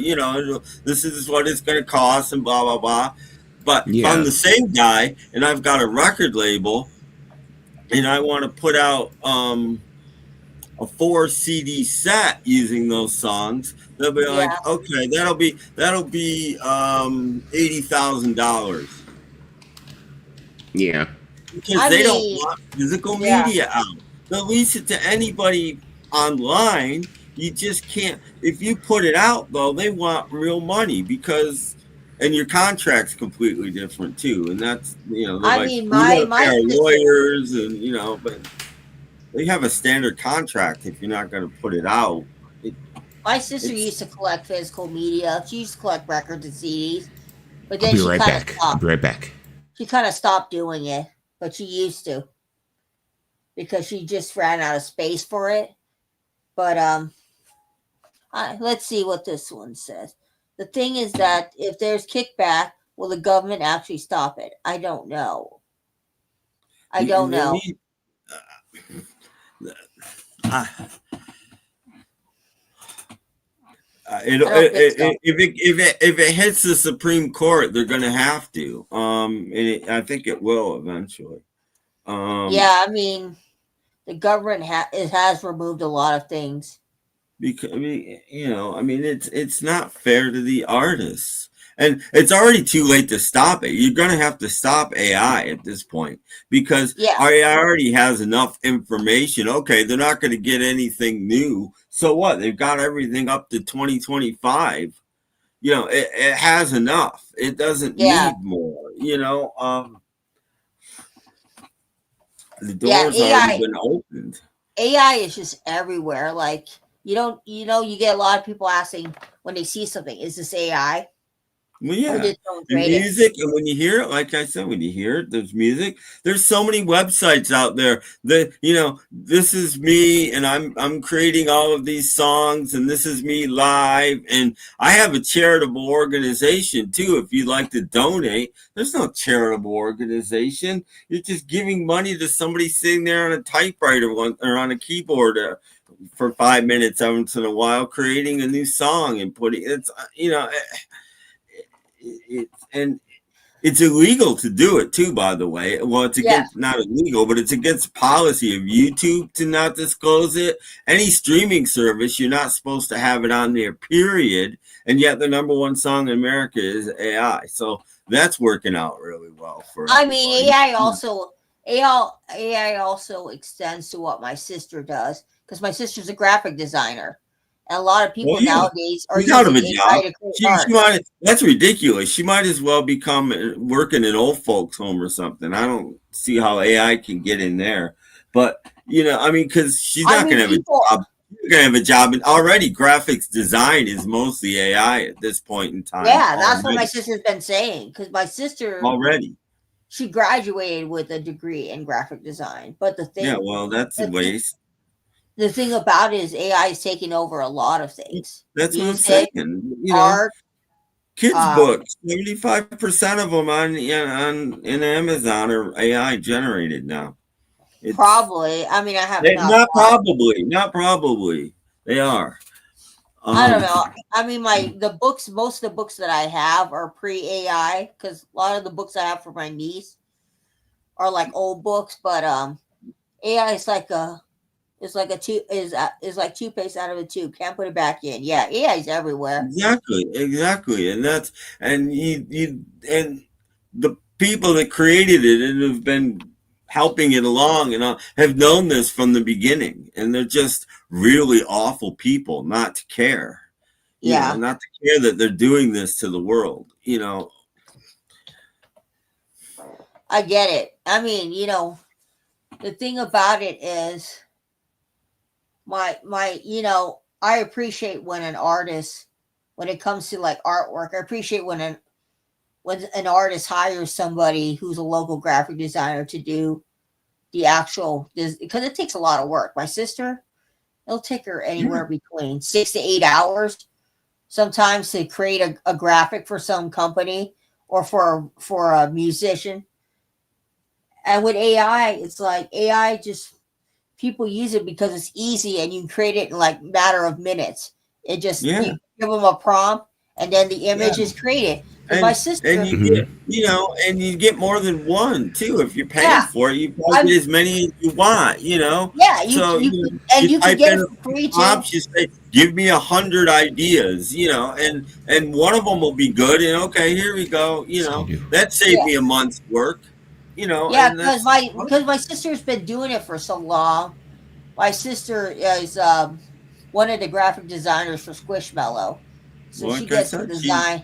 this is what it's going to cost, and blah blah blah. But if I'm the same guy, and I've got a record label, and I want to put out a 4 CD set using those songs, they'll be like, okay, that'll be $80,000. Yeah. Because they don't want physical media out. They'll lease it to anybody online. You just can't. If you put it out, though, they want real money and your contract's completely different too. And that's, they're my lawyers and, but they have a standard contract if you're not going to put it out. My sister used to collect physical media. She used to collect records and CDs, but then I'll be right back. She kind of stopped doing it. But she used to, because she just ran out of space for it. But let's see what this one says. The thing is that if there's kickback, will the government actually stop it? I don't know. I don't know. If it hits the Supreme Court, they're going to have to. And I think it will eventually. Yeah, I mean, the government has removed a lot of things. Because it's not fair to the artists. And it's already too late to stop it. You're going to have to stop AI at this point because AI already has enough information. Okay, they're not going to get anything new. So what? They've got everything up to 2025. It has enough. It doesn't need more. The door's already been opened. AI is just everywhere. Like, you get a lot of people asking when they see something, is this AI? Well, yeah, and music, and when you hear it, like I said, when you hear it, there's music. There's so many websites out there that this is me, and I'm creating all of these songs, and this is me live, and I have a charitable organization too. If you'd like to donate, there's no charitable organization. You're just giving money to somebody sitting there on a typewriter or on a keyboard for 5 minutes once in a while, creating a new song and putting it's illegal to do it too, by the way. Well, it's against not illegal, but it's against policy of YouTube to not disclose it. Any streaming service, you're not supposed to have it on there, period. And yet the number one song in America is AI. So that's working out really well for everybody. I mean, AI also extends to what my sister does, because my sister's a graphic designer. And a lot of people nowadays are out of a job. That's ridiculous. She might as well become working in old folks' home or something. I don't see how AI can get in there. But because she's not going to have a job. You're going to have a job, and already graphics design is mostly AI at this point in time. Yeah, that's what my sister's been saying. Because my sister she graduated with a degree in graphic design. But the thing, that's a waste. The thing about it is AI is taking over a lot of things. That's what I'm saying. Art, kids' books, 75% of them in Amazon are AI generated now. Probably. I mean, I have not probably. They are. I don't know. I mean, most of the books that I have are pre-AI, because a lot of the books I have for my niece are like old books, but AI is like It's like is like toothpaste out of a tube. Can't put it back in. Yeah, AI's everywhere. Exactly, and that's and and the people that created it and have been helping it along and have known this from the beginning, and they're just really awful people not to care. Yeah, not to care that they're doing this to the world. I get it. I mean, the thing about it is my I appreciate when an artist, when it comes to like artwork, I appreciate when an artist hires somebody who's a local graphic designer to do the actual, because it takes a lot of work. My sister, it'll take her anywhere between 6 to 8 hours sometimes to create a graphic for some company or for a musician. And with AI, it's like AI just, people use it because it's easy and you can create it in like matter of minutes. It just, you give them a prompt and then the image is created. And my sister, and you get, and you get more than one too. If you're paying for it, you probably get as many as you want. Yeah, you can get it for free too. You say, give me 100 ideas, and one of them will be good. And okay, here we go. That saved me a month's work. Yeah, because my sister's been doing it for so long. My sister is one of the graphic designers for Squishmallow, so she gets to design.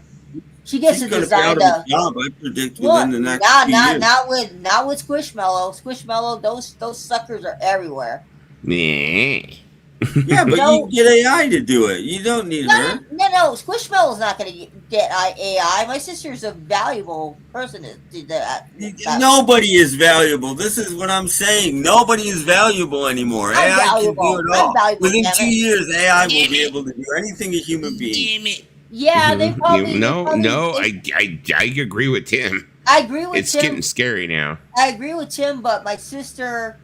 She gets to design the job. I predict within the next few years. Not with Squishmallow. Squishmallow, those suckers are everywhere. Yeah, but you get AI to do it. You don't need her. No. Squishmallow's not going to get AI. My sister's a valuable person to do that. Nobody is valuable. This is what I'm saying. Nobody is valuable anymore. AI can do it all. Within 2 years, AI will be able to do anything a human being. Damn it. Yeah, they probably. I agree with Tim. I agree with Tim. It's getting scary now. I agree with Tim, but my sister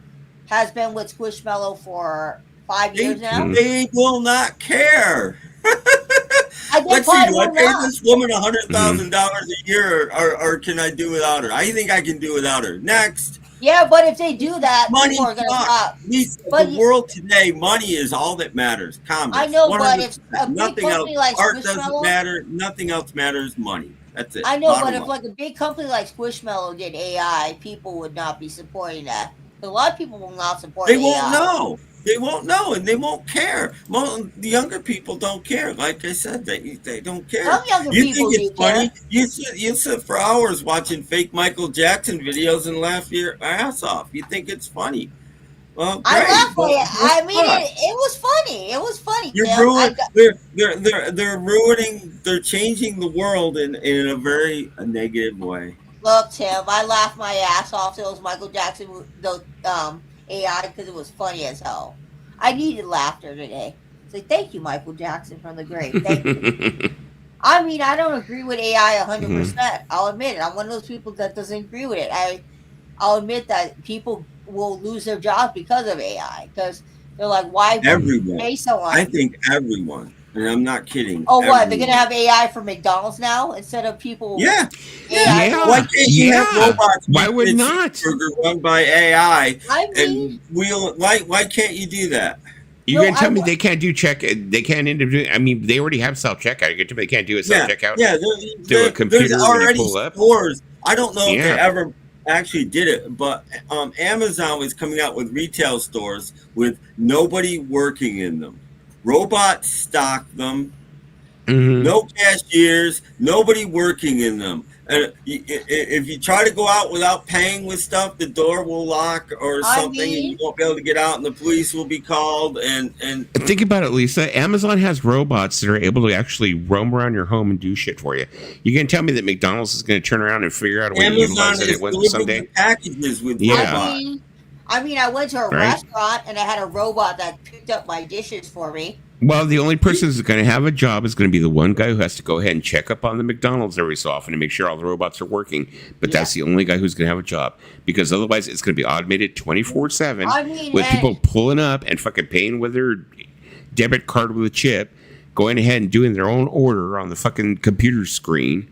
has been with Squishmallow for 5 years now. They will not care. Let's see, do I pay this woman $100,000 a year, or can I do without her? I think I can do without her. Next. Yeah, but if they do that, money people are going to stop. The world today, money is all that matters. Comics. I know, but if a big nothing company else, like art Squishmallow doesn't matter. Nothing else matters. Money. That's it. I know, but if like a big company like Squishmallow did AI, people would not be supporting that. A lot of people will not support AI. They won't know. They won't know, and they won't care. The younger people don't care. Like I said, they don't care. Some younger people think it's funny? Care. You sit for hours watching fake Michael Jackson videos and laugh your ass off. You think it's funny? Well, great. I laugh at it. I mean, it was funny. It was funny. They're ruining. They're changing the world in a very negative way. Look, Tim, I laughed my ass off to those Michael Jackson AI because it was funny as hell. I needed laughter today. So thank you, Michael Jackson from the grave. Thank you. I mean, I don't agree with AI 100%. I'll admit it. I'm one of those people that doesn't agree with it. I'll admit that people will lose their jobs because of AI because they're like, why everyone? Pay someone? I think everyone. And I'm not kidding. Oh, what? They're going to have AI for McDonald's now instead of people? Yeah. AI Why can't you have robots? Why would not? Run by AI. I mean, why can't you do that? You're going to tell me they can't do they can't individually? I mean, they already have self-checkout. You're going to tell me they can't do a self-checkout? Yeah, to a computer there's already pull up? stores. I don't know if they ever actually did it, but Amazon was coming out with retail stores with nobody working in them. Robots stock them. No cashiers, nobody working in them. And if you try to go out without paying with stuff, the door will lock or something, and you won't be able to get out, and the police will be called. And think about it, Lisa. Amazon has robots that are able to actually roam around your home and do shit for you. You can tell me that McDonald's is going to turn around and figure out a way to utilize it someday. Packages with robots. I mean, I went to a restaurant and I had a robot that picked up my dishes for me. Well, the only person who's going to have a job is going to be the one guy who has to go ahead and check up on the McDonald's every so often and make sure all the robots are working. But that's the only guy who's going to have a job because otherwise it's going to be automated 24/7 with people pulling up and fucking paying with their debit card with a chip, going ahead and doing their own order on the fucking computer screen.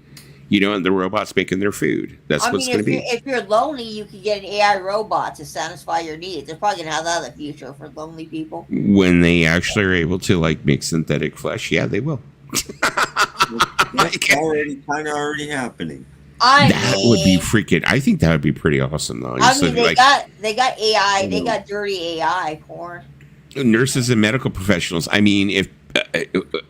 and the robots making their food. That's what's going to be. If you're lonely, you can get an AI robot to satisfy your needs. They're probably gonna have that in the future for lonely people. When they actually are able to like make synthetic flesh, yeah, they will. That's already happening. That would be freaking. I think that would be pretty awesome, though. They got AI. They got dirty AI porn. Nurses and medical professionals. I mean, if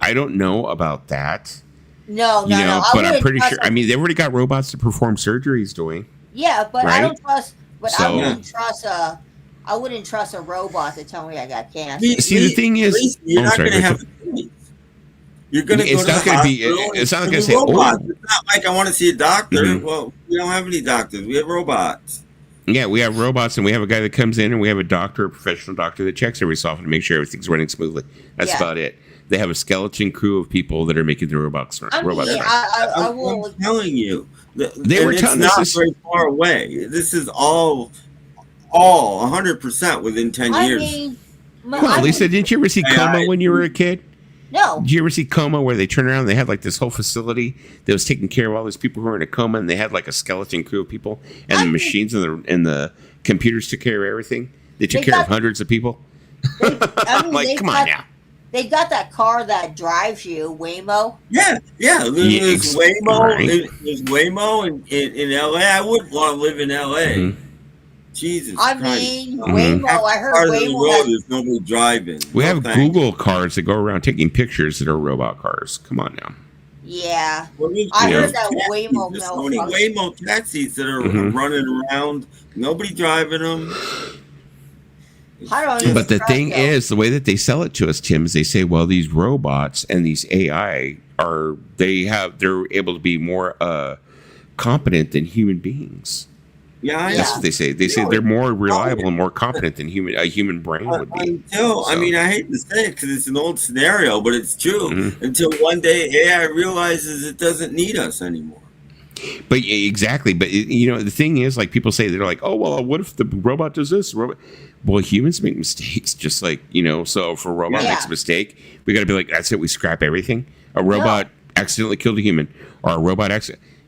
I don't know about that. No. But I'm pretty sure. I mean, they've already got robots to perform surgeries, doing. Yeah, but right? I don't trust. But So, I wouldn't trust a robot to tell me I got cancer. See, the thing is, you're not going to have. You're going to go to the hospital. It's not going to say, robots. It's not like I want to see a doctor. Well, we don't have any doctors. We have robots. Yeah, we have robots, and we have a guy that comes in, and we have a doctor, a professional doctor that checks every so often to make sure everything's running smoothly. That's about it. They have a skeleton crew of people that are making the robots run. I'm telling you, they were telling us us not very far away. This is all 100% within 10 years. Well, Lisa, didn't you ever see Coma when you were a kid? No. Did you ever see Coma where they turn around and they had like this whole facility that was taking care of all these people who were in a coma, and they had like a skeleton crew of people, and the machines and the computers took care of everything? They took care of hundreds of people. Like, come on now. They got that car that drives you, Waymo. Yeah. There's Waymo. There's Waymo in LA. I wouldn't want to live in LA. Jesus Christ. Waymo. I heard Waymo. There's nobody driving. We have Google cars that go around taking pictures that are robot cars. Come on now. Yeah. I heard that Waymo. There's so many Waymo taxis that are running around. Nobody driving them. But the thing is, the way that they sell it to us, Tim, is they say, well, these robots and these AI they're able to be more competent than human beings. Yeah, that's what they say. They say they're more reliable and more competent than a human brain would be. I mean, I hate to say it because it's an old scenario, but it's true. Until one day AI realizes it doesn't need us anymore. But exactly. But the thing is, like people say, they're like, oh well, what if the robot does this? Well, humans make mistakes, just like So if a robot makes a mistake, we got to be like, that's it. We scrap everything. A robot accidentally killed a human, or a robot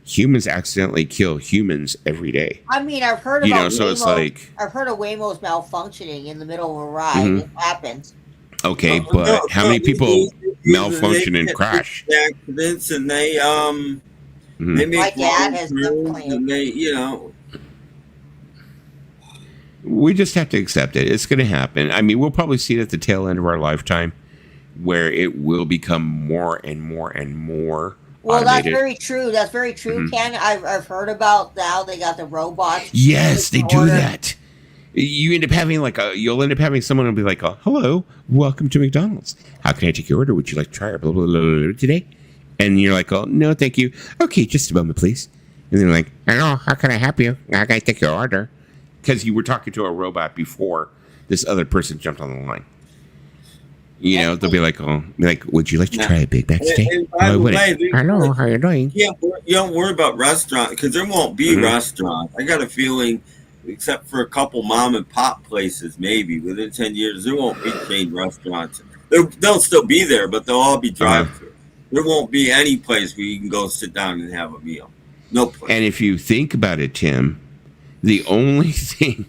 humans accidentally kill humans every day. I mean, I've heard about so Waymo, it's like I've heard of Waymo's malfunctioning in the middle of a ride. It happens. Okay, but how many people malfunction and crash? Accidents, and they make my dad has and we just have to accept it. It's going to happen. I mean, we'll probably see it at the tail end of our lifetime, where it will become more and more and more. Well, automated. that's very true. That's very true, Ken. I've heard about now they got the robots. Yes, they do that. You end up having you'll end up having someone who'll be like, hello, welcome to McDonald's. How can I take your order? Would you like to try our blah, blah, blah, blah, today? And you're like, oh, no, thank you. Okay, just a moment, please. And they're like, hello, how can I help you? How can I take your order? Because you were talking to a robot before this other person jumped on the line. They'll be like, would you like to try a Big Mac today? And by the way, hello, how are you doing? You don't worry about restaurants because there won't be restaurants. I got a feeling, except for a couple mom and pop places, maybe within 10 years, there won't be chain restaurants. They'll still be there, but they'll all be drive-through. There won't be any place where you can go sit down and have a meal. No place. And if you think about it, Tim, the only thing,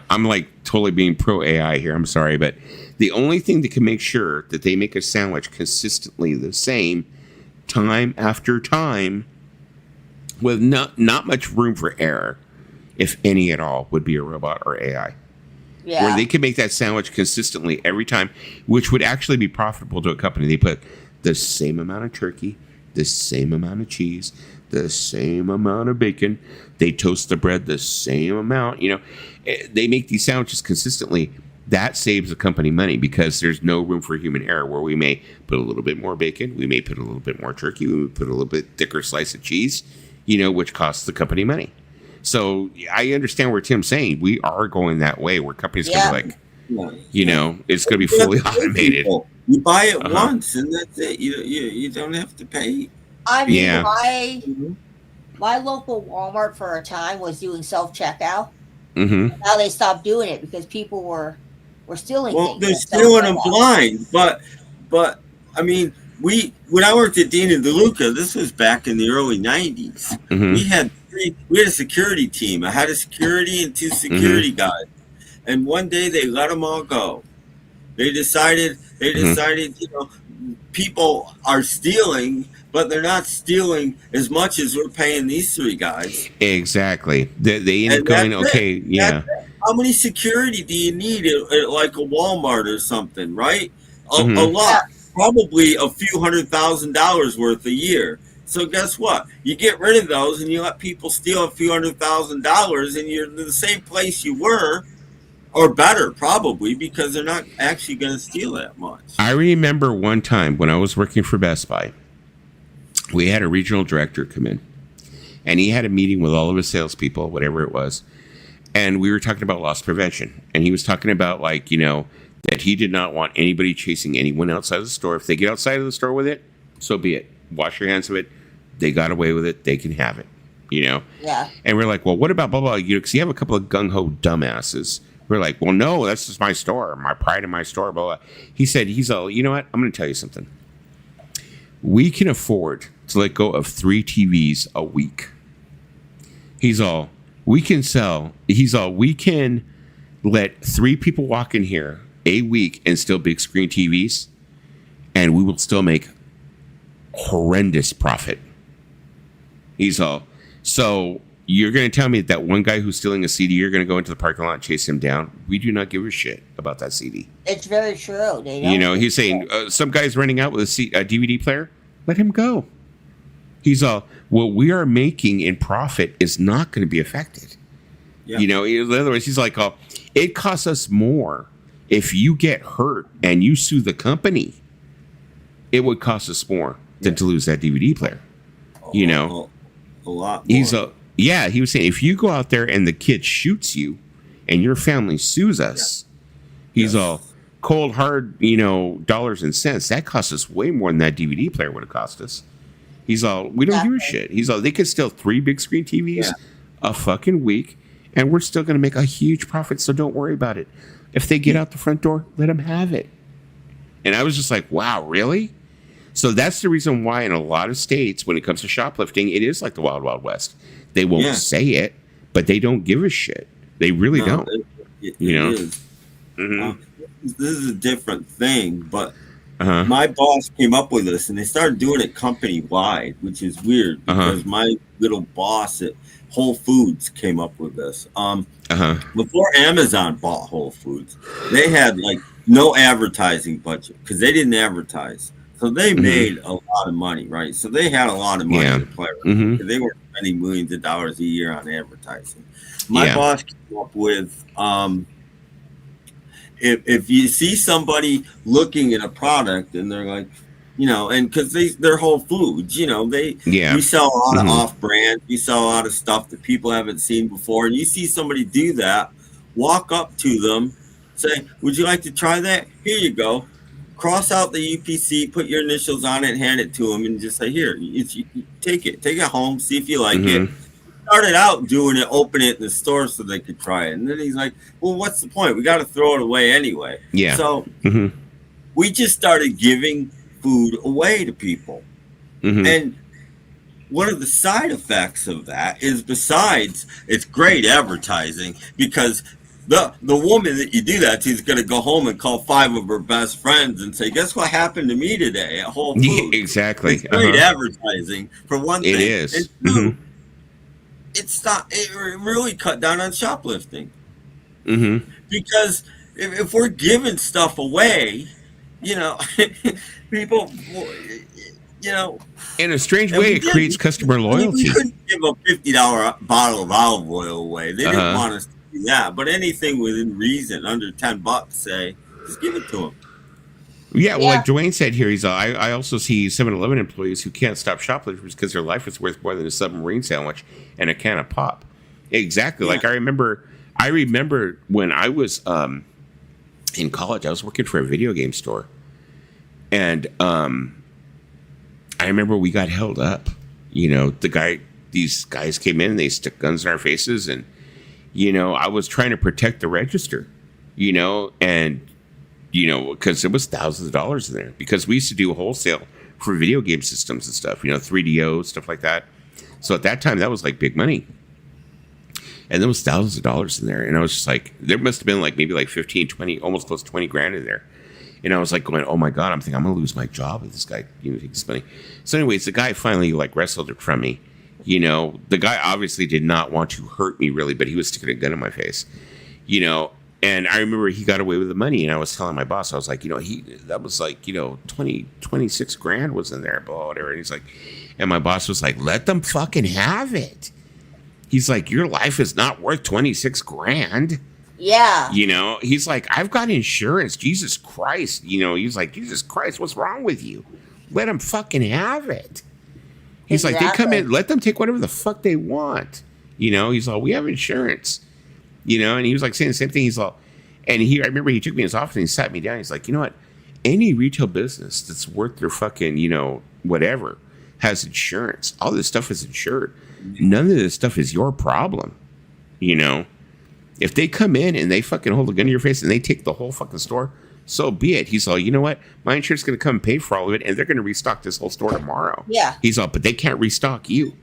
I'm like totally being pro AI here, I'm sorry, but the only thing that can make sure that they make a sandwich consistently the same time after time with not much room for error, if any at all, would be a robot or AI. Yeah. Where they can make that sandwich consistently every time, which would actually be profitable to a company. They put the same amount of turkey, the same amount of cheese, the same amount of bacon. They toast the bread the same amount. They make these sandwiches consistently. That saves the company money because there's no room for human error, where we may put a little bit more bacon, we may put a little bit more turkey, we may put a little bit thicker slice of cheese, which costs the company money. So I understand where Tim's saying we are going that way, where companies can be like, it's going to be fully automated. You buy it once and that's it. You don't have to pay. I mean, my local Walmart for a time was doing self-checkout. Now they stopped doing it because people were stealing things. They're stealing them blind, but I mean, when I worked at Dean and DeLuca, this was back in the early 90s. Mm-hmm. We had a security team. I had a security and 2 security guys. And one day they let them all go. They decided, you know, people are stealing, but they're not stealing as much as we're paying these 3 guys. Exactly. They end up going, okay, yeah. How many security do you need at like a Walmart or something, right? A lot. Probably a few $100,000 worth a year. So guess what? You get rid of those and you let people steal a few $100,000 and you're in the same place you were, or better probably, because they're not actually going to steal that much. I remember one time when I was working for Best Buy, we had a regional director come in and he had a meeting with all of his salespeople, whatever it was. And we were talking about loss prevention. And he was talking about, like, you know, that he did not want anybody chasing anyone outside of the store. If they get outside of the store with it, so be it. Wash your hands of it. They got away with it. They can have it, you know? Yeah. And we're like, well, what about blah, blah, you know, because you have a couple of gung-ho dumbasses. We're like, well, no, that's just my store. My pride in my store, blah, blah. He said, he's all, you know what? I'm going to tell you something. We can afford to let go of 3 TVs a week. He's all, we can let 3 people walk in here a week and still big screen TVs, and we will still make horrendous profit. He's all, so you're going to tell me that one guy who's stealing a CD, you're going to go into the parking lot and chase him down? We do not give a shit about that CD. It's very true. You know, he's saying some guy's running out with a DVD player. Let him go. He's all, what we are making in profit is not going to be affected. Yeah. You know, in other words, he's like, oh, it costs us more if you get hurt and you sue the company. It would cost us more than to lose that DVD player. You know, a lot more. He was saying, if you go out there and the kid shoots you and your family sues us, he's all cold, hard, you know, dollars and cents. That costs us way more than that DVD player would have cost us. He's all, we don't give a shit. He's all, they could steal 3 big screen TVs a fucking week and we're still going to make a huge profit. So don't worry about it. If they get out the front door, let them have it. And I was just like, wow, really? So that's the reason why in a lot of states, when it comes to shoplifting, it is like the Wild Wild West. They won't say it, but they don't give a shit. They really don't. You know? This is a different thing, but my boss came up with this, and they started doing it company-wide, which is weird because my little boss at Whole Foods came up with this. Before Amazon bought Whole Foods, they had like no advertising budget because they didn't advertise. So they made a lot of money, right? So they had a lot of money to play with. They were spending millions of dollars a year on advertising. My boss came up with, if you see somebody looking at a product and they're like, you know, and because they're Whole Foods, you know, we sell a lot of off-brand, we sell a lot of stuff that people haven't seen before, and you see somebody do that, walk up to them, say, would you like to try that? Here you go. Cross out the UPC, put your initials on it, hand it to them, and just say, here, you take it home, see if you like it. Started out doing it, open it in the store so they could try it. And then he's like, well, what's the point? We got to throw it away anyway. Yeah. So we just started giving food away to people. And one of the side effects of that is, besides it's great advertising, because the woman that you do that to is going to go home and call 5 of her best friends and say, guess what happened to me today at Whole Foods? Yeah, exactly. It's great advertising, for one thing. It is. And 2, it really cut down on shoplifting. Because if we're giving stuff away, you know, people, you know. In a strange way, it creates customer loyalty. We couldn't give a $50 bottle of olive oil away. They didn't want us to do that. But anything within reason, under $10, say, just give it to them. Yeah, well, like Dwayne said here, I also see 7-Eleven employees who can't stop shoplifters because their life is worth more than a submarine sandwich and a can of pop. Exactly. Like I remember when I was in college, I was working for a video game store, and I remember we got held up. You know, these guys came in and they stuck guns in our faces, and you know, I was trying to protect the register, you know, and you know, because it was thousands of dollars in there, because we used to do wholesale for video game systems and stuff, 3DO, stuff like that. So at that time, that was like big money. And there was thousands of dollars in there. And I was just like, there must have been like maybe like 15, 20, almost close to 20 grand in there. And I was like going, oh my God, I'm thinking I'm going to lose my job if this guy, takes money. So anyways, the guy finally like wrestled it from me. The guy obviously did not want to hurt me really, but he was sticking a gun in my face, and I remember he got away with the money. And I was telling my boss, I was like, that was like, 26 grand was in there, blah, whatever. And he's like, and my boss was like, let them fucking have it. He's like, your life is not worth 26 grand. Yeah. He's like, I've got insurance. Jesus Christ. He's like, Jesus Christ, what's wrong with you? Let them fucking have it. He's like, they come in, let them take whatever the fuck they want. He's all, we have insurance. And he was like saying the same thing. He's all, and I remember he took me in his office and he sat me down. He's like, you know what? Any retail business that's worth their fucking, whatever, has insurance. All this stuff is insured. None of this stuff is your problem. If they come in and they fucking hold a gun to your face and they take the whole fucking store, so be it. He's all, you know what? My insurance is going to come and pay for all of it, and they're going to restock this whole store tomorrow. Yeah. He's all, but they can't restock you.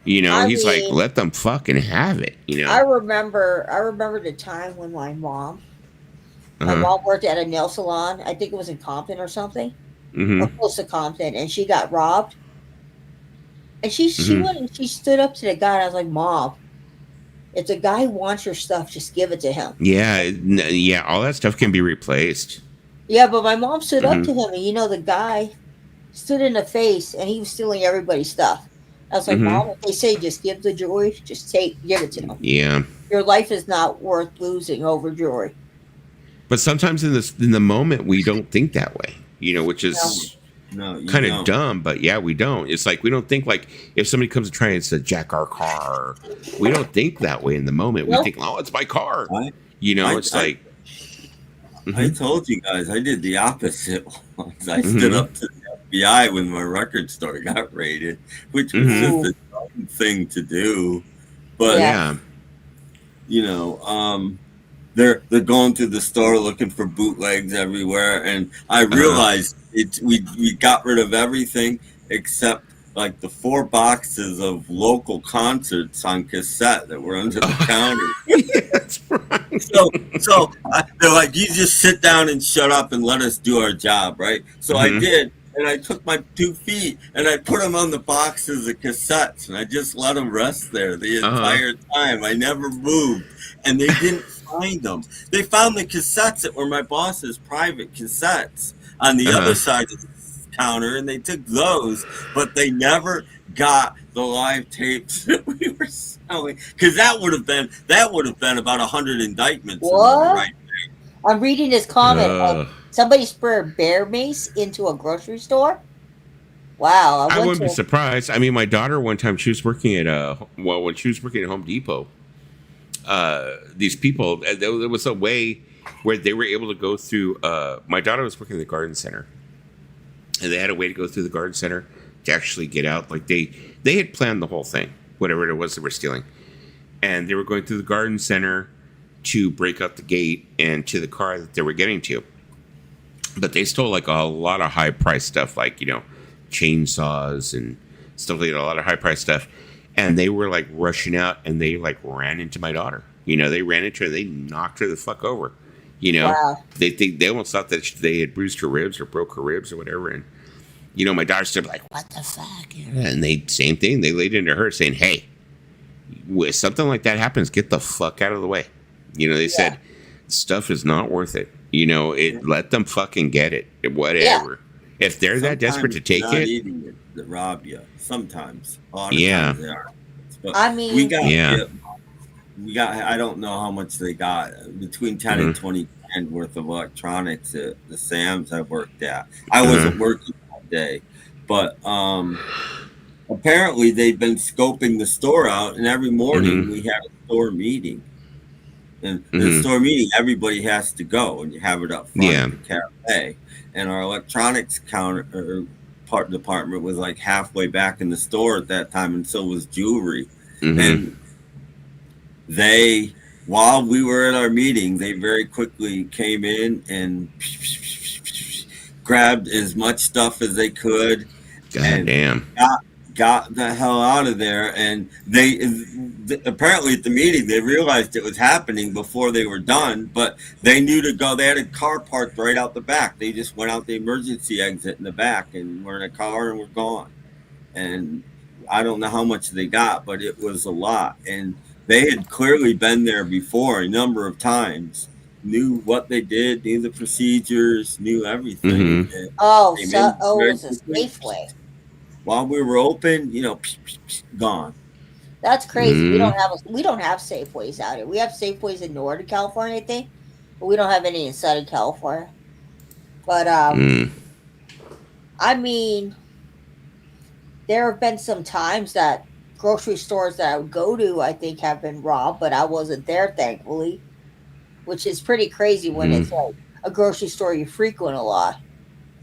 He's like, let them fucking have it. I remember the time when my mom worked at a nail salon. I think it was in Compton or something, or close to Compton, and she got robbed. And she went and she stood up to the guy, and I was like, Mom, if the guy wants your stuff, just give it to him. Yeah, all that stuff can be replaced. Yeah, but my mom stood up to him, and the guy stood in the face, and he was stealing everybody's stuff. I was like, Mom, if they say just give the jewelry, just give it to them. Yeah. Your life is not worth losing over jewelry. But sometimes in the moment, we don't think that way, which is kind of dumb, but yeah, we don't. It's like, we don't think like if somebody comes and tries to jack our car, we don't think that way in the moment. We think, oh, it's my car. I told you guys, I did the opposite once. I stood up to the FBI when my record store got raided, which was just a dumb thing to do. But, they're going through the store looking for bootlegs everywhere. And I realized we got rid of everything except like the 4 boxes of local concerts on cassette that were under the counter. That's right. So they're like, you just sit down and shut up and let us do our job, right? So I did, and I took my 2 feet and I put them on the boxes of cassettes, and I just let them rest there the entire time. I never moved, and they didn't find them. They found the cassettes that were my boss's private cassettes on the other side of the counter, and they took those, but they never got the live tapes that we were selling, because that would have been about 100 indictments. What? Right there. I'm reading this comment. Somebody sprayed bear mace into a grocery store. Wow, I wouldn't be surprised. I mean, my daughter one time, she was working at when she was working at Home Depot. These people, there was a way where they were able to go through. My daughter was working at the garden center, and they had a way to go through the garden center to actually get out. Like they had planned the whole thing, whatever it was they were stealing, and they were going through the garden center to break out the gate and to the car that they were getting to. But they stole like a lot of high price stuff, like chainsaws and stuff like that, a lot of high price stuff. And they were like rushing out, and they like ran into my daughter. They ran into her, they knocked her the fuck over. Wow. They almost thought that they had bruised her ribs or broke her ribs or whatever. And my daughter stood like, what the fuck? And same thing. They laid into her saying, hey, if something like that happens, get the fuck out of the way. They said stuff is not worth it. Let them fucking get it. Whatever. Yeah. If they're that desperate to take it, eating it that rob you. Sometimes. A lot of times they are. But I mean, we got. I don't know how much they got, between 10 and 20 grand worth of electronics at the Sam's I worked at. I wasn't working that day, but apparently they've been scoping the store out, and every morning we had a store meeting. And the store meeting, everybody has to go, and you have it up front at the cafe. And our electronics department was like halfway back in the store at that time, and so was jewelry. And while we were at our meeting, they very quickly came in and grabbed as much stuff as they could. God damn. Got the hell out of there. And they apparently at the meeting, they realized it was happening before they were done, but they knew to go. They had a car parked right out the back. They just went out the emergency exit in the back and were in a car and were gone. And I don't know how much they got, but it was a lot. And they had clearly been there before a number of times, knew what they did, knew the procedures, knew everything. Mm-hmm. Oh, it was a Safeway. While we were open, gone. That's crazy. Mm-hmm. We don't have Safeways out here. We have Safeways in Northern California, I think, but we don't have any in Southern California. But I mean, there have been some times that grocery stores that I would go to, I think, have been robbed, but I wasn't there, thankfully, which is pretty crazy when it's like a grocery store you frequent a lot.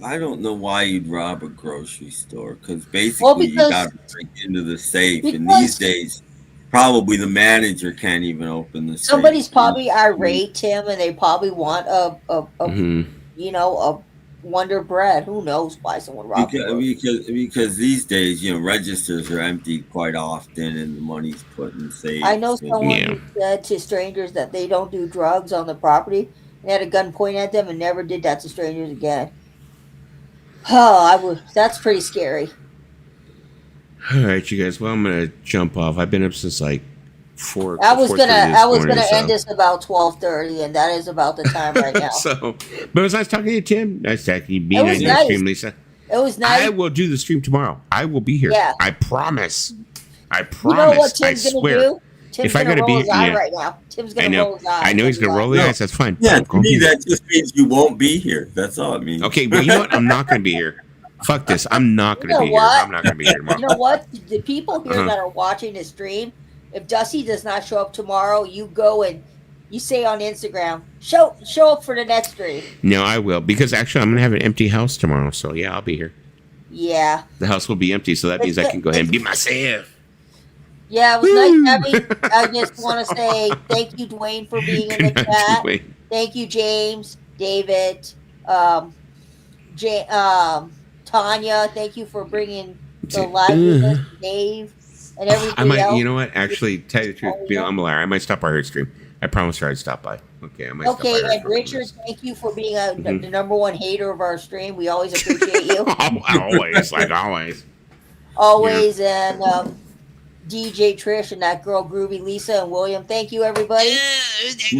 I don't know why you'd rob a grocery store, because basically you got to break into the safe. And these days, probably the manager can't even open the safe. Somebody's probably irate, Tim, and they probably want a Wonder Bread. Who knows why someone robbed because these days, registers are emptied quite often and the money's put in safe. I know someone who said to strangers that they don't do drugs on the property and had a gun pointed at them and never did that to strangers again. Oh, that's pretty scary. All right, you guys. Well, I'm gonna jump off. I've been up since like 4. I was gonna end this about 12:30, and that is about the time right now. But it was nice talking to you, Tim. Nice talking to you. Being on your stream, Lisa. It was nice. I will do the stream tomorrow. I will be here. Yeah. I promise. I promise. You know what Tim's I swear. Gonna do? Tim's gonna roll his eye right now. Tim's gonna roll his eye. I know he's gonna roll his eyes. That's fine. Yeah, to me that just means you won't be here. That's all it means. Okay, well, you know what? I'm not gonna be here. Fuck this. I'm not gonna be here. I'm not gonna be here tomorrow. You know what? The people here that are watching the stream, if Dusty does not show up tomorrow, you go and you say on Instagram, show up for the next stream. No, I will, because actually I'm gonna have an empty house tomorrow. So yeah, I'll be here. Yeah. The house will be empty, so that means I can go ahead and be myself. Yeah, it was nice having. I just want to say thank you, Dwayne, for being in the chat. Dwayne. Thank you, James, David, Tanya. Thank you for bringing the liveliness, Dave, and everything I might, else. you know what? Actually, tell you the truth, I'm a liar. I might stop by her stream. I promise her I'd stop by. Okay, I might. Okay, stop by and Richard, thank you for being the number one hater of our stream. We always appreciate you. Always, like always. Always, yeah. And. DJ Trish and that girl Groovy Lisa and William. Thank you, everybody.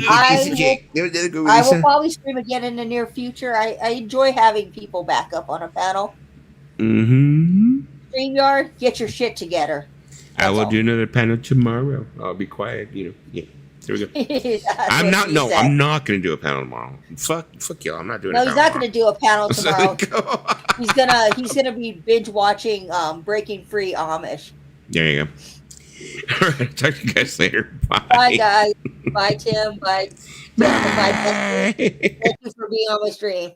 I will probably stream again in the near future. I enjoy having people back up on a panel. Mm-hmm. StreamYard, get your shit together. I will do another panel tomorrow. I'll be quiet. Yeah. There we go. I'm not going to do a panel tomorrow. Fuck y'all. I'm not doing. No, he's not going to do a panel tomorrow. He's gonna be binge watching Breaking Free Amish. There you go. All right, talk to you guys later. Bye. Bye, guys. Bye, Tim. Bye. Bye. Thank you for being on my stream.